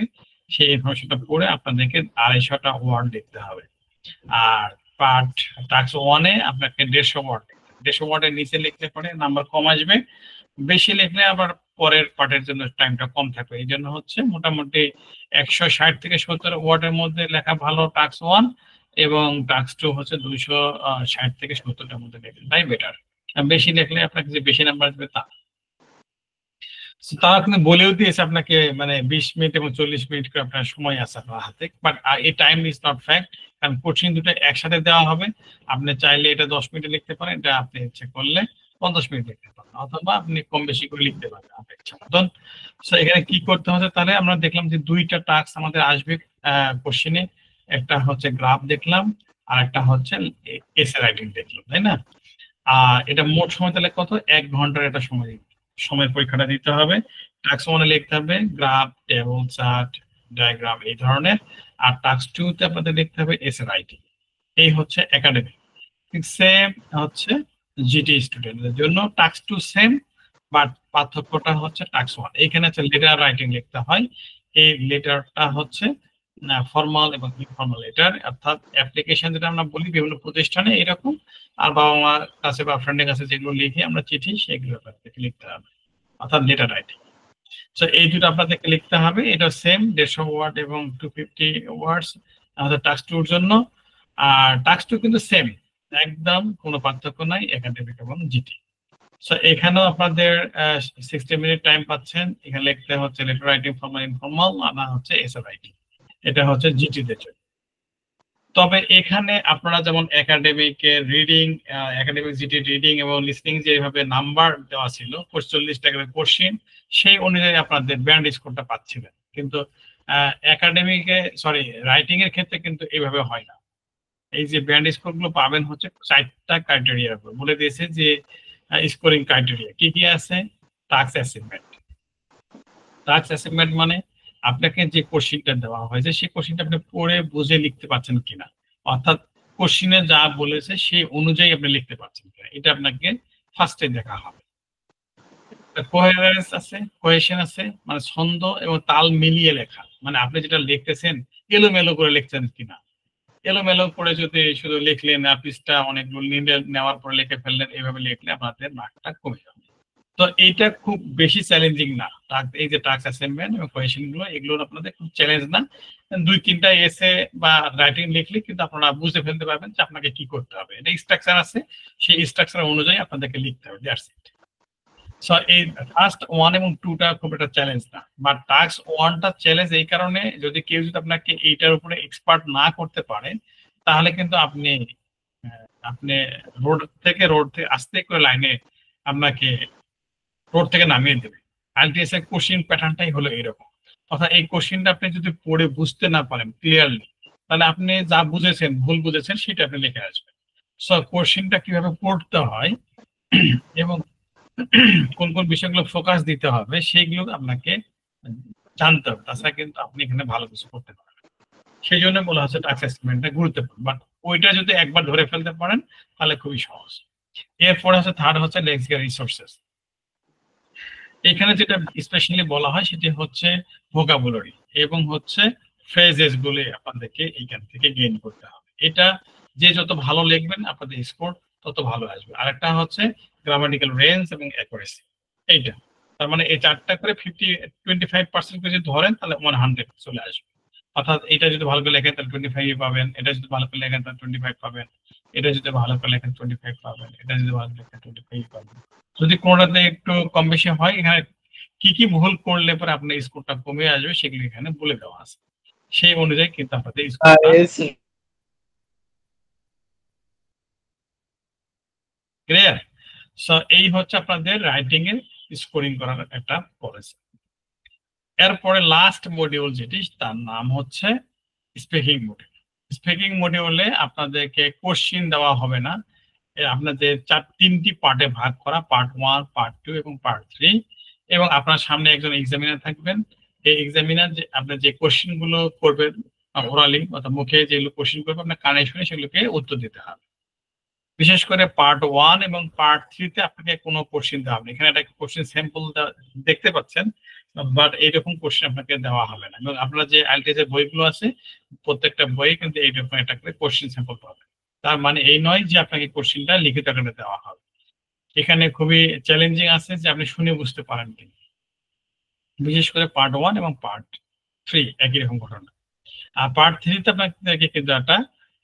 সেই ইনফরমেশনটা পড়ে আপনাদেরকে 250টা ওয়ার্ড লিখতে হবে। আর পার্ট টাস্ক 1-এ আপনাকে 150 ওয়ার্ড, 150 ওয়ার্ডের নিচে লিখলে পরে নাম্বার কম আসবে, বেশি লিখলে আবার পরের পার্টের জন্য টাইমটা কম থাকবে। এই জন্য হচ্ছে মোটামুটি 160 থেকে 70 ওয়ার্ডের মধ্যে লেখা ভালো টাস্ক 1, এবং টাস্ক 2 হচ্ছে 260 থেকে 70টার মধ্যে লেখা বেটার। বেশি লিখলে আপনাকে যে বেশি নাম্বার দেবে তা। তারা কিন্তু বলেও দিয়েছে আপনাকে, মানে 20 মিনিট এবং 40 মিনিট করে আপনার সময় আছে আপনার হাতে, বাট এই টাইম ইজ নট ফ্যাক্ট, কারণ কোচিং দুটো একসাথে দেওয়া হবে। আপনি চাইলে এটা 10 মিনিটে লিখতে পারেন, এটা আপনি ইচ্ছে করলে 50 মিনিট লিখতে পারেন, অথবা আপনি কম বেশি করে লিখতে পারেন আপনার ইচ্ছা মতন। সো এখানে কি করতে হবে, তাহলে আমরা দেখলাম যে 2টা টাস্ক আমাদের আসবে কোশ্চেনে, একটা হচ্ছে গ্রাফ দেখলাম, আর একটা হচ্ছে এসে রাইটিং দেখলাম, তাই না? আর এটা মোট সময় তাহলে কত, 1 ঘন্টার একটা সময় পরীক্ষাটা দিতে হবে। টাস্ক 1-এ লিখতে হবে গ্রাফ, টেবল, চার্ট, ডায়াগ্রাম এই ধরনের, আর টাস্ক 2-তে আপনাদের লিখতে হবে এসে রাইটিং। এই হচ্ছে একাডেমিক। ঠিক সেম হচ্ছে জিটি স্টুডেন্টদের জন্য টাস্ক 2 সেম, বাট পার্থক্যটা হচ্ছে টাস্ক 1 এখানে হচ্ছে লেটার রাইটিং লিখতে হয়। এই লেটারটা হচ্ছে ফর্মাল এবং ইনফর্মাল লেটার, অর্থাৎ অ্যাপ্লিকেশন যেটা আমরা বলি বিভিন্ন প্রতিষ্ঠানে এরকম, আর বাবা মার কাছে বা ফ্রেন্ডের কাছে যেগুলো লিখি আমরা চিঠি, সেগুলো আপনাদেরকে লিখতে হবে, অর্থাৎ লেটার রাইটিং। সো এই দুটো আপনাদেরকে লিখতে হবে, এটা সেম 150 ওয়ার্ড এবং 250 ওয়ার্ডস আমাদের টাস্ক 2-এর জন্য। আর টাস্ক 2 কিন্তু সেম, একদম কোনো পার্থক্য নাই একাডেমিক এবং জিটি। সো এখানেও আপনাদের 60 মিনিট টাইম পাচ্ছেন। এখানে লিখতে হচ্ছে লেটার রাইটিং, ফর্মাল, ইনফর্মাল, আর হচ্ছে এসে রাইটিং, এটা হচ্ছে জিটিদের জন্য। তবে এখানে আপনারা যেমন একাডেমিকের রিডিং, একাডেমিক জিটি রিডিং এবং লিসনিং যেভাবে নাম্বার দেওয়া ছিল 40টা করে কোশ্চেন, সেই অনুযায়ী আপনাদের ব্যান্ড স্কোরটা পাচ্ছিলেন, কিন্তু একাডেমিকে সরি রাইটিং এর ক্ষেত্রে কিন্তু এইভাবে হয় না। এই যে ব্যান্ড স্কোর গুলো পাবেন হচ্ছে 4টা ক্রাইটেরিয়ার উপর বলে দিয়েছে যে স্কোরিং ক্রাইটেরিয়া কি কি আছে। টাস্ক অ্যাসাইনমেন্ট, টাস্ক অ্যাসাইনমেন্ট মানে আপনাকে যে কোশ্চেনটা দেওয়া হয়েছে সেই কোশ্চেনটা আপনি পড়ে বুঝে লিখতে পারছেন কিনা, অর্থাৎ কোশ্চেনে যা বলেছে সেই অনুযায়ী আপনি লিখতে পারছেন কিনা, এটা আপনাকে ফার্স্টে দেখা হবে। কোহেরেন্স আছে, কোহেশন আছে, মানে ছন্দ এবং তাল মিলিয়ে লেখা, মানে আপনি যেটা লিখতেছেন এলোমেলো করে লিখছেন কিনা। এলোমেলো করে যদি শুধু লিখলেন, পৃষ্ঠা অনেকগুলো নেওয়ার পরে লিখে ফেললেন, এইভাবে লিখলে আপনাদের মার্কটা কমে যাবে। তো এইটা খুব বেশি চ্যালেঞ্জিং না, এই যে টাস্ক অ্যাসাইনমেন্ট এবং কোয়েশ্চেন গুলো এগুলো আপনাদের খুব চ্যালেঞ্জ না। 2-3টা এসে বা রাইটিং লিখলে কিন্তু আপনারা বুঝে ফেলতে পারবেন যে আপনাকে কি করতে হবে। এটা স্ট্রাকচার আছে, সেই স্ট্রাকচার অনুযায়ী আপনাদেরকে লিখতে হবে। That's it. সো এই টাস্ক 1 এবং 2টা খুব একটা চ্যালেঞ্জ না, বাট টাস্ক 1টা চ্যালেঞ্জ এই কারণে, যদি কেউ যদি আপনাকে এইটার উপরে এক্সপার্ট না করতে পারে তাহলে কিন্তু আপনি রোড থেকে আস্তে করে লাইনে আপনাকে রোড থেকে নামিয়ে দেবে। আইএলটিএস এর কোশ্চেন প্যাটার্নটাই হলো এরকম। অর্থাৎ এই কোশ্চেনটা আপনি যদি পড়ে বুঝতে না পারেন ক্লিয়ারলি, তাহলে আপনি যা বুঝেছেন, ভুল বুঝেছেন, সেটা আপনি লিখে আসবেন। সো কোশ্চেনটা কিভাবে পড়তে হয় এবং কোন কোন বিষয়গুলো ফোকাস দিতে হবে সেগুলো আপনাকে জানতে হবে, তাছাড়া কিন্তু আপনি এখানে ভালো কিছু করতে পারবেন। সেই জন্য বলা হচ্ছে টাস্ক অ্যাসাইনমেন্টটা গুরুত্বপূর্ণ, বাট ওইটা যদি একবার ধরে ফেলতে পারেন তাহলে খুবই সহজ। এরপরে হচ্ছে থার্ড হচ্ছে লেক্সিক্যাল রিসোর্সেস। এখানে যেটা স্পেশালি বলা হয় সেটি হচ্ছে ভোকাবুলারি এবং হচ্ছে ফ্রেজেস গুলো আপনাদেরকে এইখান থেকে গেইন করতে হবে। এটা যে যত ভালো লিখবেন আপনাদের স্কোর তত ভালো আসবে। আরেকটা হচ্ছে গ্রামাটিক্যাল রেঞ্জ এবং অ্যাকুরেসি। এইটা তার মানে এই 4টা করে 25% করে যদি ধরেন তাহলে 100 চলে আসবে। অর্থাৎ এটা যদি ভালো করে লেখেন তাহলে 25 পাবেন, এটা যদি ভালো করে লেখেন তাহলে 25 পাবেন, এটা যদি ভালো করে লেখেন 25 পাবেন, এটা যদি ভালো করে লেখেন 25 পাবেন। যদি কোনোটাতে একটু কম বেশি হয়, এখানে কি কি ভুল করলে পরে আপনার স্কোরটা কমে আসবে সেগুলো এখানে বলে দেওয়া আছে। সেই অনুযায়ী কিন্তু আপনাদের স্কোরটা ক্লিয়ার। সো এই হচ্ছে আপনাদের রাইটিং এর স্কোরিং করার একটা পলিসি। এরপরে লাস্ট মডিউল যেটি, তার নাম হচ্ছে স্পিকিং মডিউল। স্পিকিং মডিউলে আপনাদেরকে কোশ্চিন দেওয়া হবে না, আপনাদের 3টি পার্টে ভাগ করা, পার্ট 1, পার্ট 2 এবং পার্ট 3। এবং আপনার সামনে একজন এক্সামিনার থাকবেন। এই এক্সামিনার যে আপনার যে কোশ্চিন গুলো করবেন ওরালি, অর্থাৎ মুখে যেগুলো কোশ্চিন করবে আপনার কানে শুনে সেগুলোকে উত্তর দিতে হবে। বিশেষ করে পার্ট 1 এবং পার্ট 3-তে আপনাকে কোনো কোশ্চিন দেওয়া হবে না। এখানে একটা কোশ্চিন স্যাম্পল দেখতে পাচ্ছেন, বাট এইরকম কোশ্চিন আপনাকে দেওয়া হবে না। এবং আপনারা যে আইএলটিএস এর বইগুলো আছে প্রত্যেকটা বই কিন্তু এইরকম একটা করে কোশ্চিন স্যাম্পল পাবেন। তার মানে এই নয় যে আপনাকে কোশ্চিনটা লিখিত আকারে দেওয়া হবে। এখানে খুবই চ্যালেঞ্জিং আছে যে আপনি শুনে বুঝতে পারেন কি, বিশেষ করে পার্ট 1 এবং পার্ট 3 একই রকম ঘটনা। আর পার্ট 3-তে আপনাকে কিন্তু একটা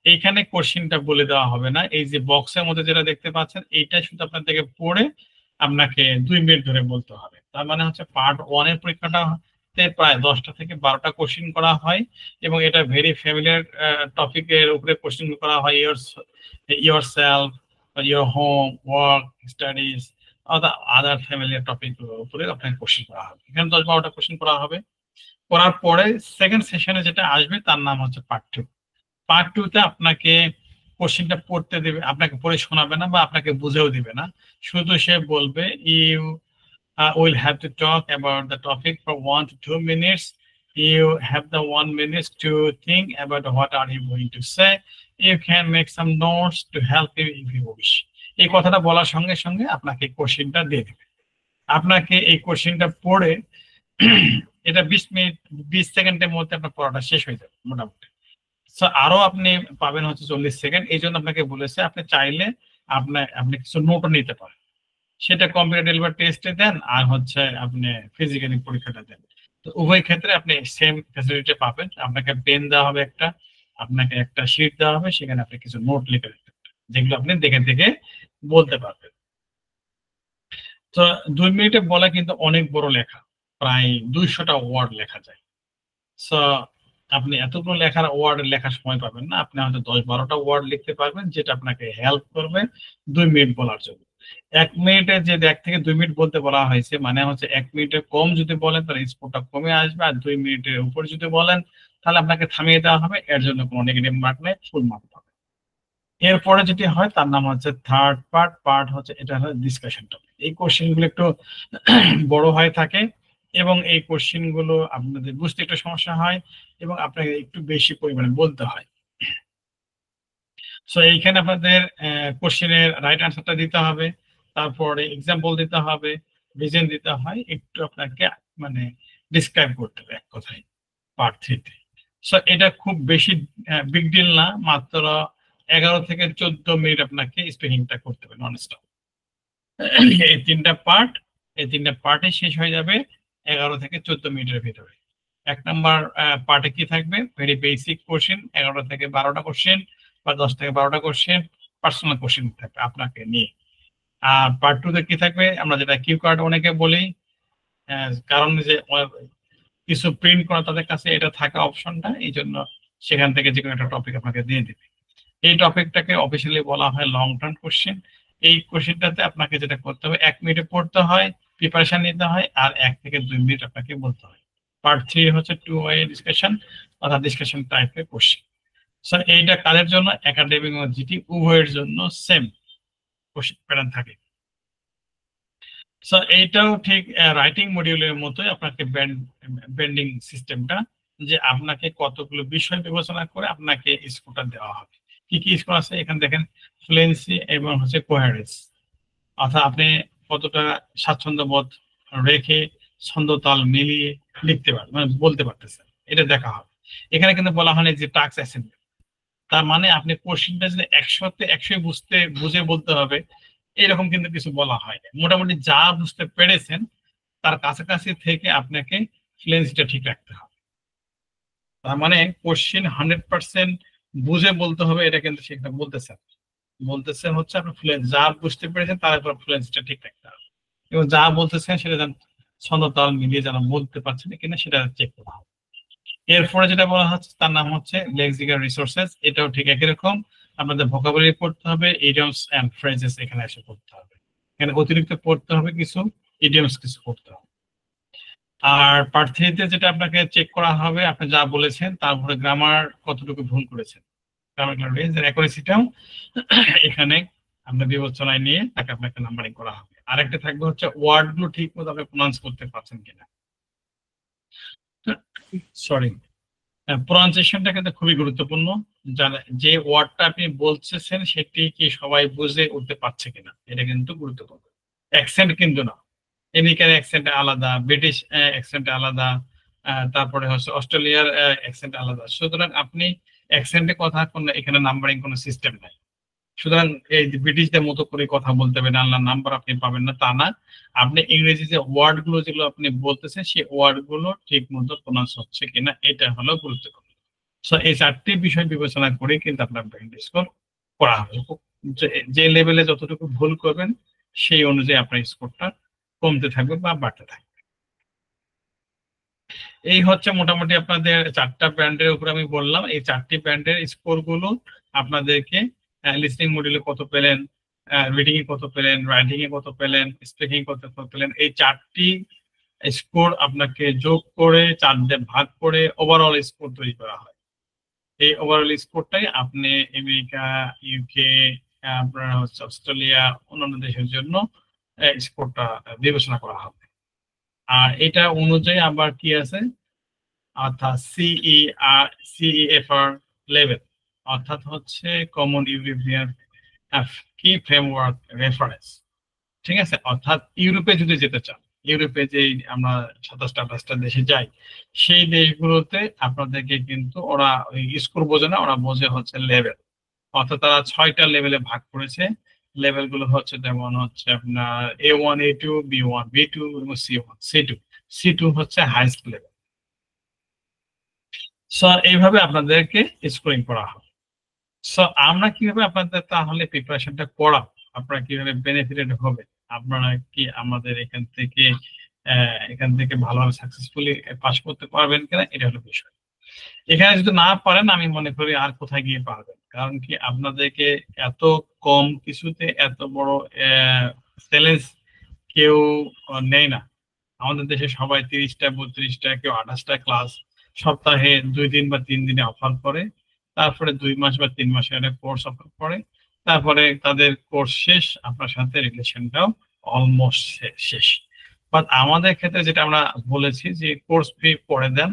এইখানে কোশ্চিনটা বলে দেওয়া হবে না। এই যে বক্সের মধ্যে যেটা দেখতে পাচ্ছেন এইটা শুধু আপনাদেরকে পড়ে আপনাকে 2 মিনিট ধরে বলতে হবে। তার মানে হচ্ছে পার্ট 1 এর পরীক্ষাটাতে প্রায় 10টা থেকে 12টা কোশ্চিন করা হয় এবং এটা ভেরি ফ্যামিলিয়ার টপিকের উপরে কোশ্চিন করা হয়। Yourself, your home, work, studies, other familiar টপিকগুলোর উপরে আপনাকে কোশ্চিন করা হবে। এখানে 10-12টা কোশ্চিন করা হবে। করার পরে সেকেন্ড সেশনে যেটা আসবে তার নাম হচ্ছে পার্ট 2। পার্ট 2-তে আপনাকে কোশ্চিনটা পড়তে দেবে, আপনাকে পড়ে শোনাবে না বা আপনাকে বুঝেও দিবে না, শুধু সে বলবে you will have to talk about the topic for 1 to 2 minutes. You have the 1 minute to think about what are you going to say. You can make some notes to help you if you wish. এই কথাটা বলার সঙ্গে সঙ্গে আপনাকে কোশ্চিনটা দিয়ে দেবে। আপনাকে এই কোশ্চিনটা পড়ে এটা 20 সেকেন্ডের মধ্যে আপনার পড়াটা শেষ হয়ে যাবে মোটামুটি। আরো আপনি পাবেন হচ্ছে 40 সেকেন্ড। এই জন্য আপনাকে বলেছে আপনি চাইলে আপনি কিছু নোটও নিতে পারেন, সেটা কম্পিউটার বা টেস্টে দেন আর হচ্ছে আপনি ফিজিক্যালি পরীক্ষাটা দেন। তো উভয় ক্ষেত্রে আপনি সেম ফ্যাসিলিটি পাবেন। আপনাকে পেন দেওয়া হবে একটা, আপনাকে একটা শিট দেওয়া হবে, সেখানে আপনি কিছু নোট লিখে রাখবেন যেগুলো আপনি দেখে দেখে বলতে পারবেন। তো 2 মিনিটে বলা কিন্তু অনেক বড় লেখা, প্রায় 200টা ওয়ার্ড লেখা যায়। সো আপনি এতগুলো ওয়ার্ড লেখার সময় পাবেন না, আপনি হয়তো 10-12টা ওয়ার্ড লিখতে পারবেন যেটা আপনাকে হেল্প করবে 2 মিনিট বলার জন্য। 1 মিনিটে যে 1 থেকে 2 মিনিট বলতে বলা হয়েছে মানে হচ্ছে 1 মিনিটের কম যদি বলেন তাহলে স্কোরটা কমে আসবে, আর 2 মিনিটের উপর যদি বলেন তাহলে আপনাকে থামিয়ে দেওয়া হবে, এর জন্য কোনো নেগেটিভ মার্ক নেই, ফুল মার্ক পাবে। এরপরে যেটি হয় তার নাম হচ্ছে থার্ড পার্ট হচ্ছে এটা হলো ডিসকাশন টপিক। এই কোশ্চেন গুলো একটু বড় হয়ে থাকে এবং এই কোশ্চেন গুলো আপনাদের বুঝতে একটু সমস্যা হয় এবং আপনাকে একটু বেশি পরিমাণে বলতে হয়। সো এইখানে আপনাদের কোশ্চেনের রাইট আনসারটা দিতে হবে, তারপরে এক্সাম্পল দিতে হবে, রিজন দিতে হয়, একটু আপনাকে মানে ডিসক্রাইব করতে হবে এক কথায় পার্ট 3-তে। সো এটা খুব বেশি বিগ ডিল না, মাত্র 11 থেকে 14 মিনিট আপনাকে স্পিকিংটা করতে হবে নন স্টপ। এই 3টা পার্ট এই 3টা পার্টে শেষ হয়ে যাবে 11 থেকে 14 মিনিটের ভিতরে। 1 নাম্বার পার্টে কি থাকবে, ভেরি বেসিক কোশ্চেন 11 থেকে 12টা কোশ্চেন বা 10 থেকে 12টা কোশ্চেন, পার্সোনাল কোশ্চেন থাকবে আপনাকে নিয়ে। আর পার্ট 2 তে কি থাকবে, আমরা যেটা কিউ কার্ড অনেকে বলি, কারণ যে কিছু প্রিন্ট করা তাদের কাছে এটা থাকা অপশনটা, এই জন্য সেখান থেকে যে কোনো একটা টপিক আপনাকে দিয়ে দিবে। এই টপিকটাকে অফিসিয়ালি বলা হয় লং টার্ম কোশ্চেন। এই কোশ্চেনটাতে আপনাকে যেটা করতে হবে 1 মিনিটে পড়তে হয়, প্রিপারেশন নিতে হয়, আর 1 থেকে 2 মিনিট আপনাকে বলতে হয়। পার্ট 3 হচ্ছে 2 ওয়ে ডিসকাশন অর্থাৎ ডিসকাশন টাইপের কোশ্চেন। সো এইটা কাদের জন্য, একাডেমিক ও জিটি উভয়ের জন্য সেম কোশ্চেন প্যাটার্ন থাকে। সো এইটাও ঠিক রাইটিং মডিউলের মতোই আপনাকে বেন্ডিং সিস্টেমটা, যে আপনাকে কতগুলো বিষয় বিবেচনা করে আপনাকে স্কোরটা দেওয়া হবে। কি কি স্কোর আছে এখানে দেখেন, ফ্লুয়েন্সি এবং হচ্ছে কোহেরেন্স, অর্থাৎ আপনি কতটা স্বাচ্ছন্দ্য বোধ রেখে ছন্দ তাল মিলিয়ে লিখতে পারবেন, মানে বলতে পারতেছেন, এটা দেখা হবে। এখানে কিন্তু বলা হয়নি যে টাস্ক অ্যাসাইনমেন্ট, তার মানে আপনি কোশ্চেনটা যদি 100তে 100 বুঝে বলতে হবে এরকম কিন্তু কিছু বলা হয়নি। মোটামুটি যা বুঝতে পেরেছেন তার কাছাকাছি থেকে আপনাকে ফ্লুয়েন্সিটা ঠিক রাখতে হবে। তার মানে কোশ্চেন 100% বুঝে বলতে হবে এটা কিন্তু সেটা বলতেছেন হচ্ছে আপনি ফ্লুয়েন্স যা বুঝতে পেরেছেন তার উপর ফ্লুয়েন্সিটা ঠিক রাখতে হবে, এবং যা বলতেছেন সেটা যেন ছন্দ তাল মিলিয়ে যেন বলতে পারছেন কিনা সেটা চেক করা হবে। এরপরে যেটা বলা হচ্ছে তার নাম হচ্ছে লেক্সিক্যাল রিসোর্সেস। এটাও ঠিক একই রকম, আপনাদের ভোকাবুলারি পড়তে হবে, ইডিয়মস এন্ড ফ্রেজেস এখানে এসে পড়তে হবে, এখানে অতিরিক্ত পড়তে হবে কিছু ইডিয়মস কিছু পড়তে হবে। আর পার্ট 3 তে যেটা আপনাকে চেক করা হবে আপনি যা বলেছেন তারপরে গ্রামার কতটুকু ভুল করেছেন, গ্রামাটিক্যাল রেঞ্জের অ্যাকুরেসিটাও এখানে আমরা বিবেচনায় নিয়ে তাকে আপনাকে নাম্বারিং করা হবে। আরেকটা থাকবে হচ্ছে ওয়ার্ডগুলো ঠিক মতো আপনি প্রনাউন্স করতে পারছেন কিনা, সরি প্রনাউন্সিয়েশনটা কিন্তু খুবই গুরুত্বপূর্ণ, যে ওয়ার্ডটা আপনি বলছেন সেটি কি সবাই বুঝে উঠতে পারছে কিনা এটা কিন্তু গুরুত্বপূর্ণ। অ্যাকসেন্ট কিন্তু না, আমেরিকার অ্যাকসেন্ট আলাদা, ব্রিটিশ অ্যাকসেন্ট আলাদা, তারপরে হচ্ছে অস্ট্রেলিয়ার অ্যাকসেন্ট আলাদা। সুতরাং আপনি অ্যাকসেন্টে কথা এখানে নাম্বারিং কোনো সিস্টেম নাই, সুতরাং এই ব্রিটিশদের মতো করে কথা বলতে হবে না, নাম্বার আপনি পাবেন না তা না। আপনি ইংরেজি যে ওয়ার্ড গুলো যেগুলো আপনি বলতেছেন সেই ওয়ার্ড গুলো ঠিক মতো প্রনাউন্স হচ্ছে কিনা এটা হলো গুরুত্বপূর্ণ। সো এই 4টি বিষয় বিবেচনা করে কিন্তু আপনার ব্যান্ড স্কোর করা হবে। যে লেভেলে যতটুকু ভুল করবেন সেই অনুযায়ী আপনার স্কোরটা কমতে থাকবে বা বাড়তে থাকবে। এই হচ্ছে মোটামুটি আপনাদের 4টা ব্যান্ডের উপর আমি বললাম। এই 4টি ব্যান্ডের স্কোর গুলো আপনাদেরকে লিসনিং মডিউলে কত পেলেন, রিডিং এ কত পেলেন, রাইটিং এ কত পেলেন, স্পিকিং কত পেলেন, এই 4টি স্কোর আপনাকে যোগ করে 4 দিয়ে ভাগ করে ওভারঅল স্কোর তৈরি করা হয়। এই ওভারঅল স্কোরটাই আপনি আমেরিকা, ইউকে, আপনার হচ্ছে অস্ট্রেলিয়া, অন্যান্য দেশের জন্য স্কোরটা বিবেচনা করা হবে। আর এটা অনুযায়ী আবার কি আছে, অর্থাৎ CEFR লেভেল, অর্থাৎ হচ্ছে কমন ইউরোপিয়ান কি ফ্রেমওয়ার্ক রেফারেন্স, ঠিক আছে। অর্থাৎ ইউরোপে যদি যেতে চান, ইউরোপে যে আমরা 27-28টা দেশে যাই, সেই দেশগুলোতে আপনাদেরকে কিন্তু ওরা ওই স্কোর বোঝে না, ওরা বোঝে হচ্ছে লেভেল। অর্থাৎ তারা 6টা লেভেলে ভাগ করেছে। লেভেল গুলো হচ্ছে যেমন হচ্ছে আপনার A1, A2, B1, B2 এবং C1, C2 হচ্ছে হাইস্ট লেভেল। সো এইভাবে আপনাদেরকে স্কোরিং করা হবে। সো আমরা কিভাবে আপনাদের তাহলে প্রিপারেশনটা করাবো, আপনারা কিভাবে বেনিফিটেড হবে, আপনারা কি আমাদের এখান থেকে ভালোভাবে সাকসেসফুলি পাস করতে পারবেন কিনা, এটা হলো বিষয়। এখানে যদি না পারেন আমি মনে করি আর কোথায় গিয়ে পারবেন, কারণ কি আপনাদেরকে এত কম কিছুতে এত বড় চ্যালেঞ্জ কেউ নেয় না। আমাদের দেশে সবাই 30টা 32টা কেউ 28টা ক্লাস সপ্তাহে 2 দিন বা 3 দিনে অফার করে, তারপরে 2 মাস বা 3 মাসের একটা কোর্স অফার করে, তারপরে তাদের কোর্স শেষ, আপনার সাথে রিলেশনটাও অলমোস্ট শেষ। বাট আমাদের ক্ষেত্রে যেটা আমরা বলেছি যে কোর্স ফি পড়ে দেন,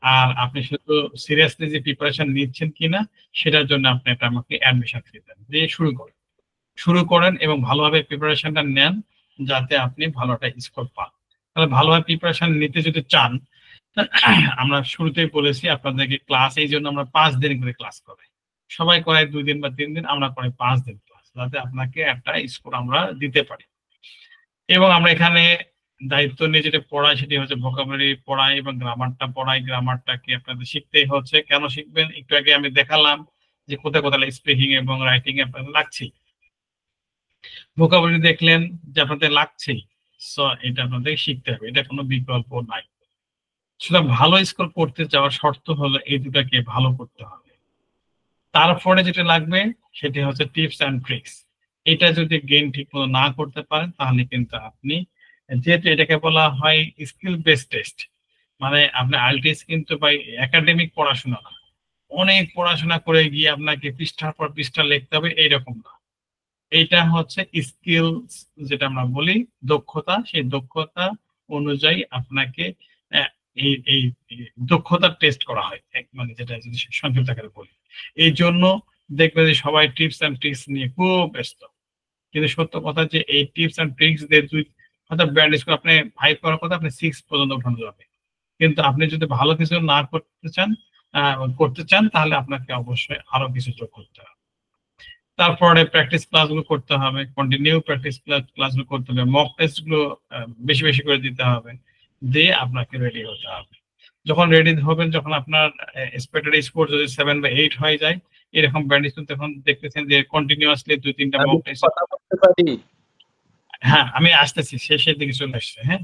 আর আপনি শুধু সিরিয়াসলি যে প্রিপারেশন নিচ্ছেন কিনা সেটার জন্য আপনি এটা আমাকে অ্যাডমিশন ফি দেন, দিয়ে শুরু করেন এবং ভালোভাবে প্রিপারেশনটা নেন যাতে আপনি ভালো একটা স্কোর পান। তাহলে ভালোভাবে প্রিপারেশন নিতে যদি চান, আমরা শুরুতেই বলেছি আপনাদেরকে ক্লাস, এই জন্য আমরা 5 দিন করে ক্লাস করাই। সবাই করায় 2 দিন বা 3 দিন, আমরা করাই 5 দিন ক্লাস, যাতে আপনাকে একটা স্কোর আমরা দিতে পারি। এবং আমরা এখানে দায়িত্ব নিয়ে যেটা পড়ায় সেটি হচ্ছে ভোকাবুলারি পড়াই এবং গ্রামারটা পড়াই। গ্রামারটাকে আপনাদের শিখতেই হচ্ছে। কেন শিখবেন? একটু আগে আমি দেখালাম যে কোথায় কোথায় স্পিকিং এবং রাইটিং এ আপনাদের লাগছে। ভোকাবুলারি দেখলেন যে আপনাদের লাগছেই, সো এটা আপনাদের শিখতে হবে, এটা কোনো বিকল্প নাই। সুতরাং ভালো স্কোর করতে যাওয়ার শর্ত হলো এই দুটাকে ভালো করতে হবে। তারপরে যেটা লাগবে সেটি হচ্ছে টিপস অ্যান্ড ট্রিক্স। এটা যদি গেইন ঠিক মতো না করতে পারেন তাহলে কিন্তু আপনি, যেহেতু এটাকে বলা হয় স্কিল বেসড টেস্ট, মানে আপনি আইএলটিএস কিন্তু ভাই একাডেমিক পড়াশোনা না, অনেক পড়াশোনা করে গিয়ে আপনাকে পৃষ্ঠার পর পৃষ্ঠা লিখতে হবে এইরকম না। এইটা হচ্ছে স্কিল, যেটা আমরা বলি দক্ষতা, সেই দক্ষতা অনুযায়ী আপনাকে এই এই দক্ষতার টেস্ট করা হয়, মানে যেটা যদি সংক্ষিপ্ত আকারে বলি। এই জন্য দেখবে যে সবাই টিপস অ্যান্ড ট্রিক্স নিয়ে খুব ব্যস্ত, কিন্তু সত্য কথা যে এই টিপস অ্যান্ড ট্রিক্স দিয়ে হয়তো ব্যান্ড স্কোর আপনি 5 করার কথা আপনি 6 পর্যন্ত উঠানো যাবে, কিন্তু আপনি যদি ভালো কিছু না করতে চান তাহলে আপনাকে অবশ্যই আরো কিছু যোগ করতে হবে। তারপরে প্র্যাকটিস ক্লাসগুলো করতে হবে, কন্টিনিউ প্র্যাকটিস ক্লাসগুলো করতে হবে, মক টেস্টগুলো বেশি বেশি করে দিতে হবে, দিয়ে আপনাকে রেডি হতে হবে। যখন রেডি হবেন, যখন আপনার এক্সপেক্টেড স্কোর যদি 7 বা 8 হয়ে যায়, এরকম ব্যান্ড স্কোর তখন দেখতেছেন যে কন্টিনিউয়াসলি 2-3টা মক টেস্ট। হ্যাঁ, আমি আসতেছি, শেষের দিকে চলে আসছে। হ্যাঁ,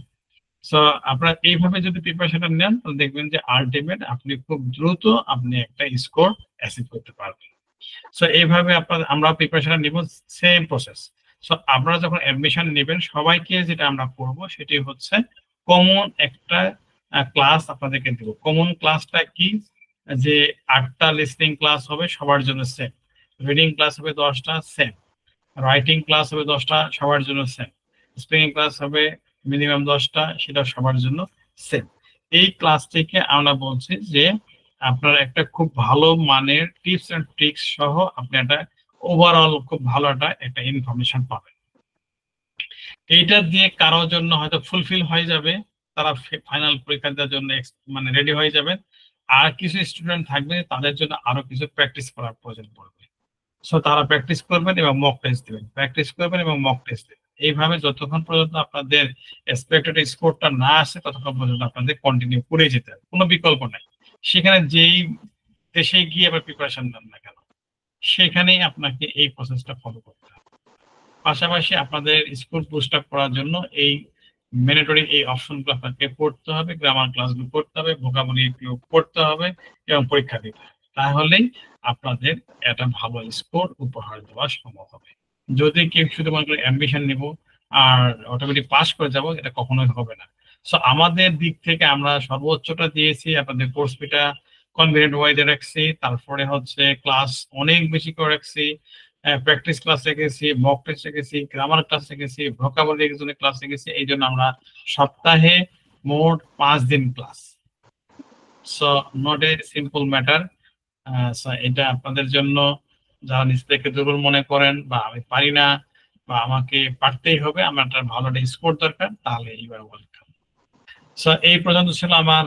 সো আপনারা এইভাবে যদি প্রিপারেশনটা নেন তাহলে দেখবেন যে আলটিমেট আপনি খুব দ্রুত আপনি একটা স্কোর অ্যাচিভ করতে পারবেন। সো এইভাবে আমরা প্রিপারেশন নিব, সেম প্রসেস। সো আপনারা যখন অ্যাডমিশন নেবেন সবাইকে যেটা আমরা করব সেটি হচ্ছে কমন একটা ক্লাস আপনাদেরকে দেব। কমন ক্লাসটা কি? যে 8টা লিসনিং ক্লাস হবে সবার জন্য সেম, রিডিং ক্লাস হবে 10টা সেম, রাইটিং ক্লাস হবে 10টা সবার জন্য সেম, স্পিকিং ক্লাস হবে মিনিমাম 10টা, সেটা সবার জন্য সেম। এই ক্লাস থেকে আমরা বলছি যে আপনার একটা খুব ভালো মানের টিপস এন্ড ট্রিক্স সহ আপনি একটা ওভারঅল খুব ভালো একটা ইনফরমেশন পাবেন। এইটা দিয়ে কারোর জন্য হয়তো ফুলফিল হয়ে যাবে, তারা ফাইনাল পরীক্ষা দেওয়ার জন্য মানে রেডি হয়ে যাবেন। আর কিছু স্টুডেন্ট থাকবে তাদের জন্য আরো কিছু প্র্যাকটিস করার প্রয়োজন পড়বে, সো তারা প্র্যাকটিস করবেন এবং মক টেস্ট দিবেন, প্র্যাকটিস করবেন এবং মক টেস্ট দিবেন। এইভাবে যতক্ষণ পর্যন্ত আপনাদের এক্সপেক্টেড স্কোরটা না আসে ততক্ষণ পর্যন্ত আপনাদের কন্টিনিউ করে যেতে হবে, কোনো বিকল্প নাই। সেখানে যেই দেশে গিয়ে আবার প্রিপারেশন নেন না কেন, সেখানেই আপনাকে এই প্রসেসটা ফলো করতে হবে। পাশাপাশি আপনাদের স্কোর বুস্ট আপ করার জন্য এই ম্যান্ডেটরি এই অপশনগুলো আপনাকে পড়তে হবে, গ্রামার ক্লাসগুলো পড়তে হবে, ভোকাবুলারিগুলো পড়তে হবে এবং পরীক্ষা দিতে হবে। তাহলেই আপনাদের একটা ভালো স্কোর উপহার দেওয়া সম্ভব হবে। যদি কেউ শুধু মনে করে অ্যাডমিশন নিব আর অটোমেটিক পাস করে যাব, এটা কখনোই হবে না। সো আমাদের দিক থেকে আমরা সর্বোচ্চটা দিয়েছি, আপনাদের কোর্স ফিটা কনভিনিয়েন্ট ওয়াইজে রাখছি, তারপরে হচ্ছে ক্লাস অনেক বেশি করে রাখছি, প্র্যাকটিস ক্লাস রেখেছি, মক টেস্ট রেখেছি, গ্রামার ক্লাস রেখেছি, ভোকাবুলারি ক্লাস রেখেছি। এই জন্য আমরা সপ্তাহে মোট 5 দিন class. So not a simple matter. এটা আপনাদের জন্য যারা নিজেদেরকে দুর্বল মনে করেন বা আমি পারি না বা আমাকে পারতেই হবে, আমার একটা ভালো একটা স্কোর দরকার, তাহলে এইবার ওয়েলকাম। সো এই পর্যন্ত ছিল আমার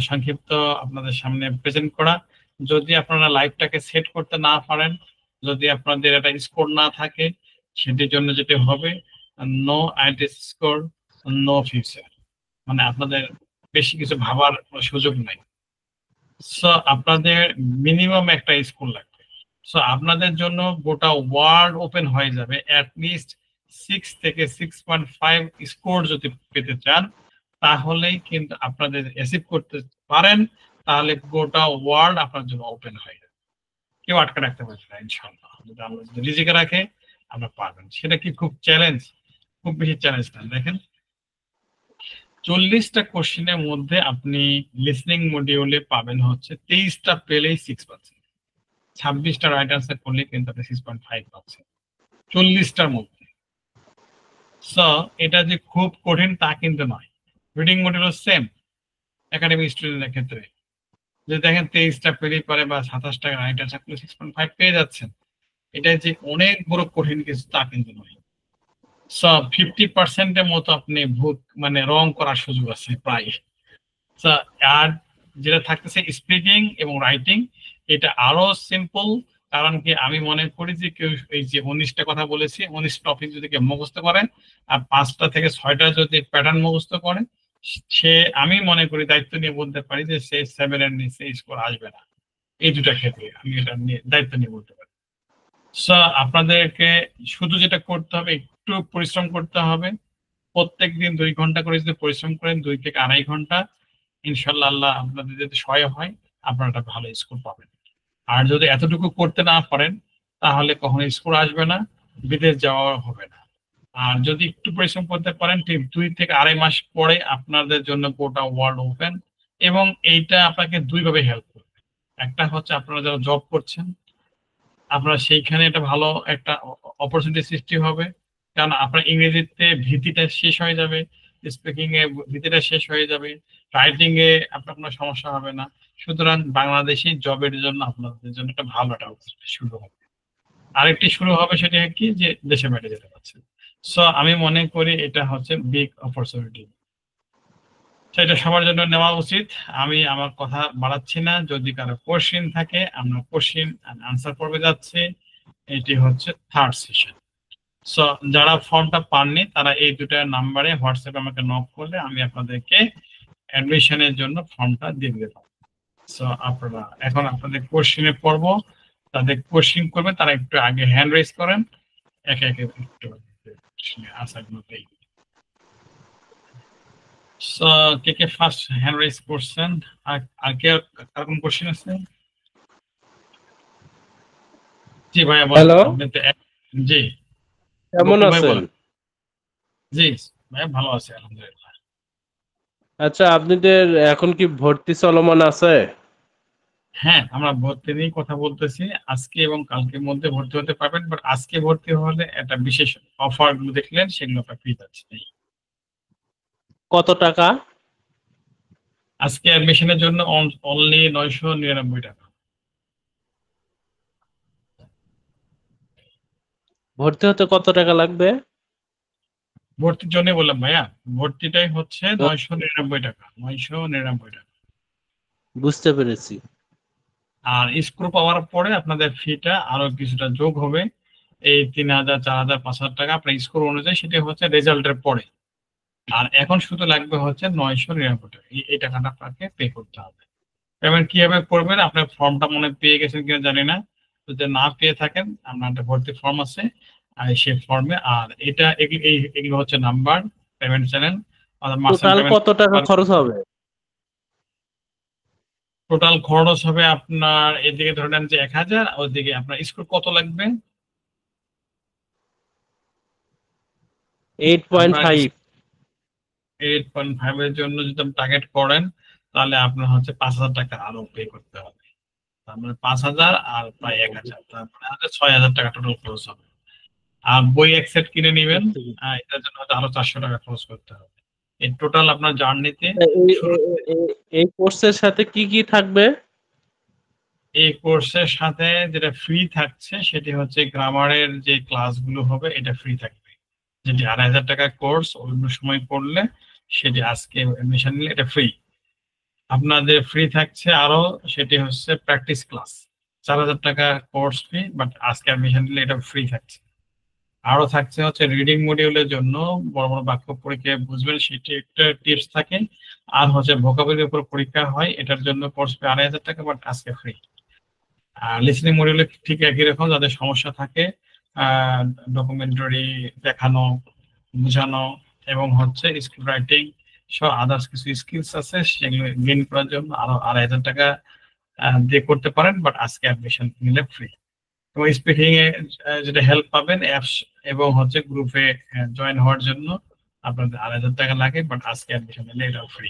সংক্ষিপ্ত আপনাদের সামনে প্রেজেন্ট করা। যদি আপনারা লাইভটাকে সেট করতে না পারেন, যদি আপনাদের একটা স্কোর না থাকে, সেটির জন্য যেটা হবে no IELTS score no future, মানে আপনাদের বেশি কিছু ভাবার সুযোগ নাই। সো আপনাদের মিনিমাম একটা স্কোর লাগবে। সো আপনাদের জন্য গোটা ওয়ার্ল্ড ওপেন হয়ে যাবে। অ্যাটলিস্ট 6 থেকে 6.5 স্কোর যদি পেতে চান তাহলেই কিন্তু আপনাদের অ্যাচিভ করতে পারেন, তাহলে গোটা ওয়ার্ল্ড আপনার জন্য ওপেন হয়ে যাবে, কেউ আটকে রাখতে পারবে না ইনশাআল্লাহ। যদি আমরা যদি রিজিকে রাখে আমরা পারবেন। সেটা কি খুব চ্যালেঞ্জ? খুব বেশি চ্যালেঞ্জ না। দেখেন 40টা কোশ্চেনের মধ্যে আপনি লিসনিং মডিউলে পাবেন হচ্ছে 23টা পেলেই 6 পাচ্ছেন, 26টা রাইট আনসার করলে কিন্তু আপনি 6.5 পাচ্ছেন 40টার মধ্যে। সো এটা যে খুব কঠিন তা কিন্তু নয়। রিডিং মডিউল সেম একাডেমিক স্টুডেন্টের ক্ষেত্রে, যদি দেখেন 23টা পেলেই পারে বা 27টা রাইট আনসার করলে 6.5 পেয়ে যাচ্ছেন, এটা যে অনেক বড় কঠিন কিছু তা কিন্তু নয়। সো 50%-এর মতো আপনি ভুল মানে রং করার সুযোগ আছে প্রায়। আর যেটা থাকতেছে স্পিকিং এবং রাইটিং, এটা আরো সিম্পল, কারণ কি আমি মনে করি যে কেউ এই যে 19টা কথা বলেছি 19 টপিক যদি কেউ মুখস্থ করে আর 5টা থেকে 6টা যদি প্যাটার্ন মুখস্থ করে সে আমি মনে করি দায়িত্ব নিয়ে বলতে পারি যে সে 7 এর নিচে স্কোর আসবে না। এই দুটা ক্ষেত্রে আমি এটা নিয়ে দায়িত্ব নিয়ে বলতে পারি। সো আপনাদেরকে শুধু যেটা করতে হবে একটু পরিশ্রম করতে হবে। প্রত্যেকদিন 2 ঘন্টা করে যদি পরিশ্রম করেন 2 থেকে 2.5 ঘন্টা, ইনশাল্লাহ আল্লাহ আপনাদের যদি সহায় হয় আপনারা একটা ভালো স্কোর পাবেন। আর যদি এতটুকু করতে না পারেন তাহলে কখনো স্কোর আসবে না, বিদেশ যাওয়া হবে না। আর যদি একটু পরিশ্রম করতে পারেন ঠিক 2 থেকে 2.5 মাস পরে আপনাদের জন্য গোটা ওয়ার্ল্ড ওপেন, এবং এইটা আপনাকে দুইভাবে হেল্প করবে। একটা হচ্ছে আপনারা যারা জব করছেন আপনারা সেইখানে একটা ভালো একটা অপরচুনিটি সৃষ্টি হবে, কারণ আপনার ইংরেজিতে ভীতিটা শেষ হয়ে যাবে, স্পিকিং এ ভীতিটা শেষ হয়ে যাবে, রাইটিং এ আপনার কোনো সমস্যা হবে না। সুতরাং বাংলাদেশি জবের জন্য আপনাদের জন্য একটা ভালো একটা অপরচুনিটি শুরু হবে। আরেকটি শুরু হবে সেটা কি যে দেশে বাইরে যেতে পারছে। সো আমি মনে করি এটা হচ্ছে বিগ অপরচুনিটি, সেটা সবার জন্য নেওয়া উচিত। আমি আমার কথা বাড়াচ্ছি না, যদি কারো কোশ্চিন থাকে আমরা কোশ্চিন আনসার পর্বে যাচ্ছি। এটি হচ্ছে 3rd সেশন। সো যারা ফর্মটা পাননি তারা এই দুটা নাম্বারে হোয়াটসঅ্যাপে আমাকে নক করলে আমি আপনাদেরকে অ্যাডমিশনের জন্য ফর্মটা দিয়ে দিতে পারবো। সো আপনারা এখন আপনাদের কোশ্চিনে পড়বো, তাদের কোশ্চিন করবে তারা একটু আগে হ্যান্ড রেজ করেন, একে একে একটু আনসারগুলো দেই। সো কে ফার্স্ট হ্যান্ড রেজ করছেন? আর কে কোন কোশ্চেন আছে? জি ভাইয়া বলেন। হ্যালো, জি কেমন আছেন? জি ভাইয়া ভালো আছি আলহামদুলিল্লাহ। আচ্ছা, আপনাদের এখন কি ভর্তি চলমান আছে? হ্যাঁ, আমরা ভর্তি নিয়ে কথা বলতেছি। আজকে এবং কালকের মধ্যে ভর্তি হতে পারবেন, বাট আজকে ভর্তি হলে একটা বিশেষ অফার গুলো দেখলেন সেগুলো আপনার ফ্রি পাচ্ছেন। কত টাকা? আজকে অ্যাডমিশনের জন্য অনলি 999 টাকা। ভর্তি হতে কত টাকা লাগবে? ভর্তির জন্য বললাম ভাইয়া, ভর্তিটাই হচ্ছে 999 টাকা। 999 টাকা। বুঝতে পেরেছি। আর স্কোর পাওয়ার পরে আপনাদের ফিটা আরো কিছুটা যোগ হবে, এই 3000, 4000, 5000 টাকা আপনার স্কোর অনুযায়ী, সেটা হচ্ছে রেজাল্টের পরে। আর এখন শুধু লাগবে হচ্ছে 999 টাকা। এই টাকাটা আপনাকে পে করতে হবে। পেমেন্ট কিভাবে করবেন? আপনার ফর্মটা মনে পেয়ে গেছেন কিনা জানি না, যদি না পেয়ে থাকেন আপনার একটা ভর্তি ফর্ম আছে আর সেই ফর্মে, আর এটা এগুলো হচ্ছে নাম্বার, পেমেন্ট চ্যানেল। টোটাল কত টাকা খরচ হবে? টোটাল খরচ হবে আপনার এদিকে ধরে নেন যে 1000, ওইদিকে আপনার স্কোর কত লাগবে? 8.5। 8.5 এর জন্য যদি আপনি টার্গেট করেন তাহলে আপনার হচ্ছে 5000 টাকা আরো পে করতে হবে। তার মানে 5000 আর প্রায় 1000, তারপরে 6000 টাকা টোটাল খরচ হবে। আর বই এক সেট কিনে নেবেন, এটার জন্য হয়তো আরো 400 টাকা খরচ করতে হবে। এই টোটাল আপনার জার্নিতে এই কোর্সের সাথে কি কি থাকবে? এই কোর্সের সাথে যেটা ফ্রি থাকছে সেটি হচ্ছে গ্রামারের যে ক্লাসগুলো হবে, এটা ফ্রি থাকবে। যেটি 2500 টাকা কোর্স, অন্য সময় পড়লে সেটি আজকে এডমিশন নিলে এটা ফ্রি। আপনাদের ফ্রি থাকছে আরো, সেটি হচ্ছে প্র্যাকটিস ক্লাস, 4000 টাকা কোর্স ফি, বাট আজকে এডমিশন নিলে এটা ফ্রি থাকছে। আরো থাকছে হচ্ছে রিডিং মডিউলের জন্য বড় বড় বাক্য পরীক্ষায় বুঝবেন সেটি একটা টিপস থাকে, আর হচ্ছে ভোকাবুলারির উপর পরীক্ষা হয়, এটার জন্য কোর্স ফি 2500 টাকা, বাট আজকে ফ্রি। আর লিসনিং মডিউলে ঠিক একই রকম, যাদের সমস্যা থাকে ডকুমেন্টারি দেখানো, বোঝানো এবং হচ্ছে স্ক্রিপ্ট রাইটিং সব আদার্স কিছু স্কিলস আছে, সেগুলো গেইন করার জন্য আরো 2500 টাকা দিয়ে করতে পারেন, বাট আজকে অ্যাডমিশন নিলে ফ্রি। এবং স্পিকিং এ যেটা হেল্প পাবেন অ্যাপস এবং হচ্ছে গ্রুপে জয়েন হওয়ার জন্য আপনাদের 2500 টাকা লাগে, বাট আজকে অ্যাডমিশন নিলে এটাও ফ্রি।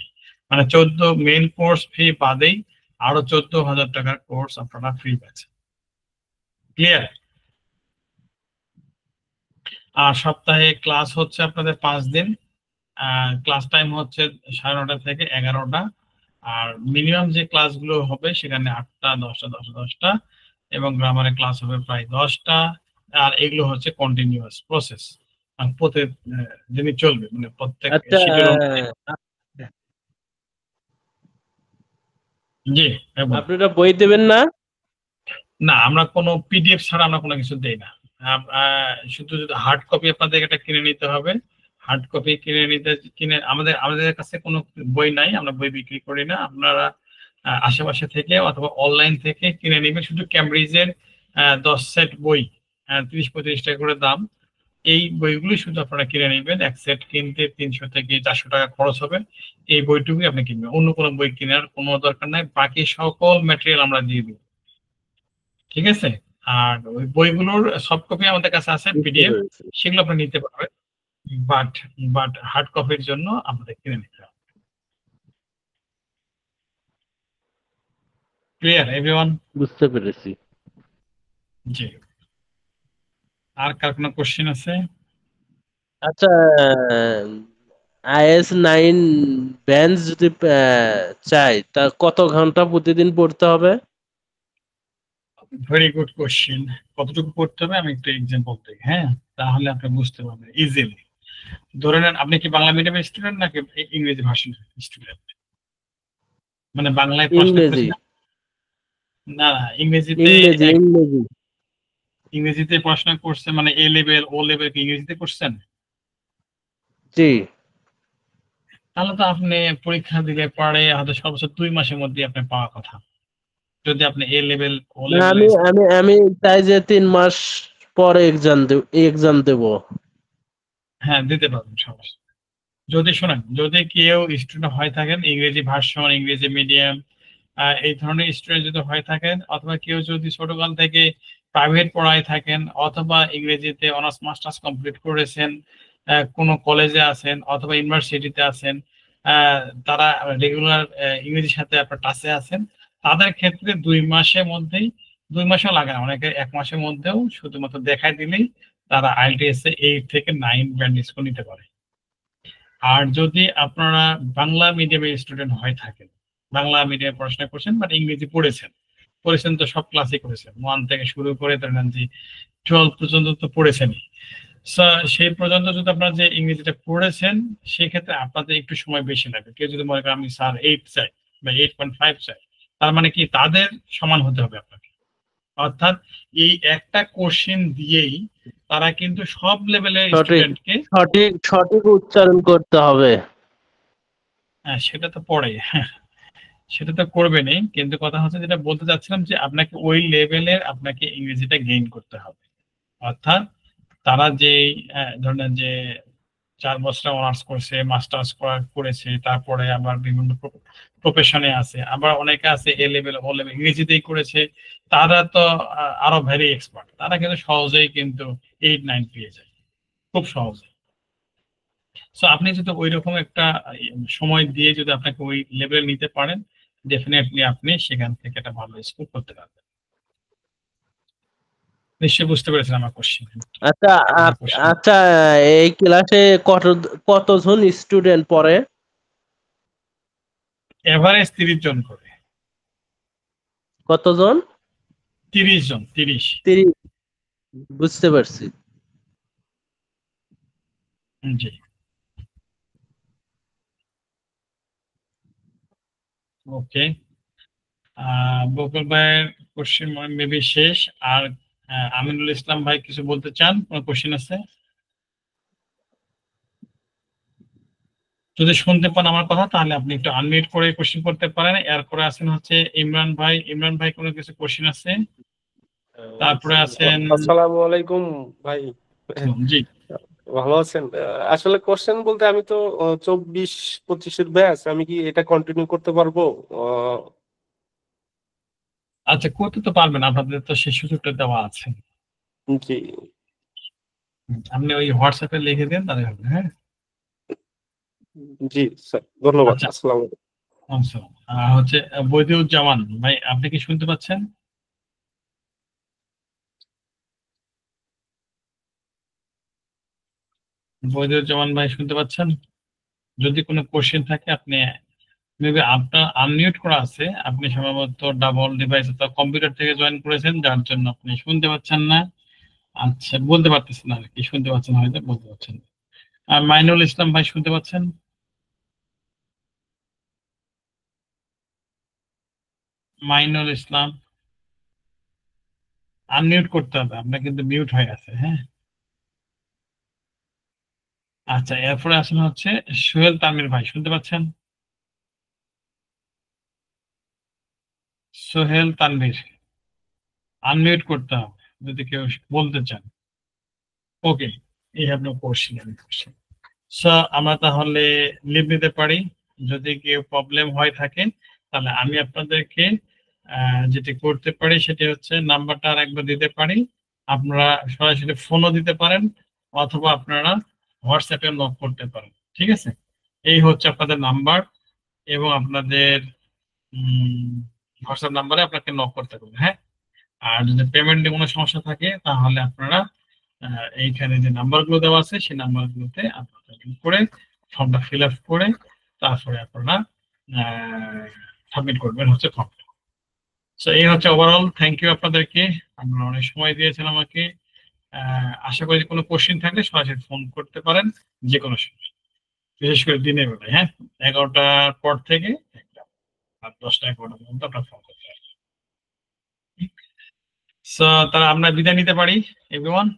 মানে 14 মেইন কোর্স ফি বাদেই আরো 14000 টাকার কোর্স আপনারা ফ্রি পাচ্ছেন। ক্লিয়ার? আর সপ্তাহে ক্লাস হচ্ছে আপনাদের 5 দিন। ক্লাস টাইম হচ্ছে 9:30 থেকে 11টা। আর মিনিমাম যে ক্লাসগুলো হবে সেখানে 8টা, 10টা, 10টা, 10টা, এবং গ্রামারের ক্লাস হবে প্রায় 10টা। আর এগুলো হচ্ছে কন্টিনিউয়াস প্রসেস, আর প্রতিদিনই চলবে, মানে প্রত্যেক জি। আপনারা বই দেবেন না? না, আমরা কোনো পিডিএফ ছাড়া আমরা কোনো কিছু দেই না। শুধু যদি হার্ড কপি আপনাদের এটা কিনে নিতে হবে। হার্ড কপি কিনে আমাদের কাছে কোনো বই নাই, আমরা বই বিক্রি করি না। আপনারা আশেপাশে থেকে অথবা অনলাইন থেকে কিনে নেবেন। শুধু ক্যামব্রিজের 10 সেট বই 30-35 টাকা করে দাম। এই বইগুলো শুধু আপনারা কিনে নেবেন। এক সেট কিনতে 300 থেকে 400 টাকা খরচ হবে। এই বইটুকুই আপনি কিনবেন, অন্য কোনো বই কেনার কোনো দরকার নাই। বাকি সকল ম্যাটেরিয়াল আমরা দিয়ে দিব, ঠিক আছে? আর ওই বইগুলোর সফট কপি আমাদের কাছে আছে, পিডিএফ, সেগুলো আপনি নিতে পারবেন। বাট হার্ড কপির জন্য আমাদের কিনে নিতে হবে। Clear everyone? বুঝতে পেরেছি। জি, আর কার কোনো কোশ্চেন আছে? আচ্ছা, IS-9 বেঞ্চ যদি চাই, তা কত ঘন্টা প্রতিদিন পড়তে হবে? Very good question. কতটুকু পড়তে হবে আমি একটু এক্সাম্পল দিই, হ্যাঁ, তাহলে আপনি বুঝতে পারবেন ইজিলি। ধরে নেন আপনি কি বাংলা মিডিয়ামের স্টুডেন্ট নাকি ইংরেজি ভার্সনের স্টুডেন্ট? মানে বাংলায় পড়াশোনা ইংরেজি। করেছেন? না, ইংরেজিতে পড়াশোনা করছে, মানে এ লেভেল ও লেভেল কি ইংরেজিতে করছেন? জি। তাহলে তো আপনি পরীক্ষা দিলে পরে হয়তো সর্বোচ্চ 2 মাসের মধ্যে আপনি পাওয়ার কথা, যদি আপনি এ লেভেল ও লেভেল। আমি চাই যে 3 মাস পরে এক্সাম দেব। হ্যাঁ, দিতে পারবেন সমস্যা। যদি শোনেন, যদি কেউ স্টুডেন্ট হয়ে থাকেন ইংরেজি ভার্সন, ইংরেজি মিডিয়াম, এই ধরনের স্টুডেন্ট যদি হয়ে থাকেন, অথবা কেউ যদি ছোটকাল থেকে প্রাইভেট পড়ায় থাকেন, অথবা ইংরেজিতে অনার্স মাস্টার্স কমপ্লিট করেছেন, কোনো কলেজে আছেন অথবা ইউনিভার্সিটিতে আছেন, তারা রেগুলার ইংরেজির সাথে আপনার টাচে আছেন, তাদের ক্ষেত্রে 2 মাসের মধ্যেই, 2 মাসও লাগে না, অনেকে 1 মাসের মধ্যেও শুধুমাত্র দেখাই দিলেই তারা IELTS এ 8 থেকে 9 ব্যান্ড স্কোর নিতে পারে। আর যদি আপনারা বাংলা মিডিয়ামের স্টুডেন্ট হয়ে থাকেন, বাংলা মিডিয়ামে পড়াশোনা করছেন বাট ইংরেজি পড়েছেন তো সব ক্লাসে করেছেন, 1 থেকে শুরু করে ধরেন যে 12 পর্যন্ত তো পড়েছেনই। সেই পর্যন্ত যদি আপনারা যে ইংরেজিটা পড়েছেন, সেক্ষেত্রে আপনাদের একটু সময় বেশি লাগবে। কেউ যদি মনে করেন আমি স্যার 8 চাই বা 8.5 চাই, তার মানে কি তাদের সমান হতে হবে আপনাকে। অর্থাৎ এই একটা কোশ্চেন দিয়েই তারা কিন্তু সব লেভেলের স্টুডেন্টকে সঠিক উচ্চারণ করতে হবে। হ্যাঁ, সেটা তো পড়ে, সেটা তো করবেনই, কিন্তু কথা হচ্ছে যেটা বলতে চাচ্ছিলাম যে আপনাকে ওই লেভেলের আপনাকে ইংরেজিটা গেইন করতে হবে। অর্থাৎ তারা যে ধরেন যে 4 বছর অনার্স করছে, মাস্টার্স করেছে, তারপরে আবার বিভিন্ন প্রফেশনে আছে, আবার অনেকে আছে এ লেভেল ও লেভেল ইংরেজিতেই করেছে, তারা তো আরো ভেরি এক্সপার্ট, তারা কিন্তু সহজেই কিন্তু 8-9 পেয়ে যায় খুব সহজে। সো আপনি যদি ওই রকম একটা সময় দিয়ে যদি আপনাকে ওই লেভেল নিতে পারেন, ডেফিনেটলি আপনি সেখান থেকে একটা ভালো স্কোর করতে পারবেন। নিশ্চয়ই বুঝতে পেরেছেন আমার কোশ্চেন। আচ্ছা, এই ক্লাসে কতজন স্টুডেন্ট পড়ে? এভারেজ 30 জন করে। কতজন? 30 জন। 30। বুঝতে পারছি। জি, ওকে। বকুল ভাইয়ের কোশ্চেন মেবি শেষ। আর আমিনুল ইসলাম ভাই কিছু বলতে চান? কোন কোশ্চেন আছে? যদি শুনতে পান আমার কথা, তাহলে আপনি একটু আনমিউট করে কোশ্চেন করতে পারেন। এরপরে আছেন হচ্ছে ইমরান ভাই কোনো কিছু কোশ্চেন আছে? তারপরে আছেন আসসালামু আলাইকুম ভাই। জি, ভালো আছেন? আসলে কোশ্চেন বলতে আমি তো 24-25 ব্যাচ, আমি কি এটা কন্টিনিউ করতে পারবো? আচ্ছা, করতে তো পারবেন, আপনাদের তো সেই সুযোগটা দেওয়া আছে। জি, আপনি ওই হোয়াটসঅ্যাপে লিখে দেন তাহলে হবে। হ্যাঁ, জি স্যার, ধন্যবাদ। আচ্ছা, আসসালামু আলাইকুম। হচ্ছে বদিউজ্জামান ভাই, আপনি কি শুনতে পাচ্ছেন? বদিউজ্জামান ভাই শুনতে পাচ্ছেন? যদি কোনো কোশ্চেন থাকে আপনি মেবি আপনার আনমিউট করা আছে, আপনি সম্ভবত ডাবল ডিভাইস অথবা কম্পিউটার থেকে জয়েন করেছেন, যার জন্য আপনি শুনতে পাচ্ছেন না। আচ্ছা, বলতে পারতেছেন না আর কি, শুনতে পাচ্ছেন হয়তো, বলতে পারছেন না। আর মাইনুল ইসলাম ভাই শুনতে পাচ্ছেন? মাইনুল ইসলাম আনমিউট করতে হবে, আপনার কিন্তু মিউট হয়ে আছে। হ্যাঁ, আচ্ছা, এরপরে আসলে হচ্ছে সোহেল তানভীর ভাই, শুনতে পাচ্ছেন? সোহেল তানভীর, আনমিউট করতে হবে যদি কেউ বলতে চান। ওকে, এই হ্যাভ নো কোশ্চেন। সো আমরা তাহলে লিভ নিতে পারি। যদি কেউ প্রবলেম হয় থাকে তাহলে আমি আপনাদেরকে যেটি করতে পারি সেটি হচ্ছে নাম্বারটা আর একবার দিতে পারি। আপনারা সরাসরি ফোনও দিতে পারেন অথবা আপনারা হোয়াটসঅ্যাপে নক করতে পারেন। ঠিক আছে, এই হচ্ছে আপনাদের নাম্বার এবং আপনাদের হোয়াটসঅ্যাপ নাম্বারে আপনাকে নক করতে হবে। হ্যাঁ, আর যদি পেমেন্টে কোনো সমস্যা থাকে তাহলে আপনারা এইখানে যে নাম্বারগুলো দেওয়া আছে সেই নাম্বারগুলোতে আপনারা করে ফর্মটা ফিল আপ করে তারপরে আপনারা সাবমিট করবেন হচ্ছে ফর্মটা। সো এই হচ্ছে ওভারঅল। থ্যাংক ইউ আপনাদেরকে, আপনারা অনেক সময় দিয়েছেন আমাকে। আশা করি কোনো কোশ্চেন থাকলে সরাসরি ফোন করতে পারেন যে কোনো সময়, বিশেষ করে দিনের বেলায়। হ্যাঁ, 11টার পর থেকে 10টা-11টা পর্যন্ত আপনার ফোন করতে পারেন। সো তারা আমরা বিদায় নিতে পারি এভরিওয়ান।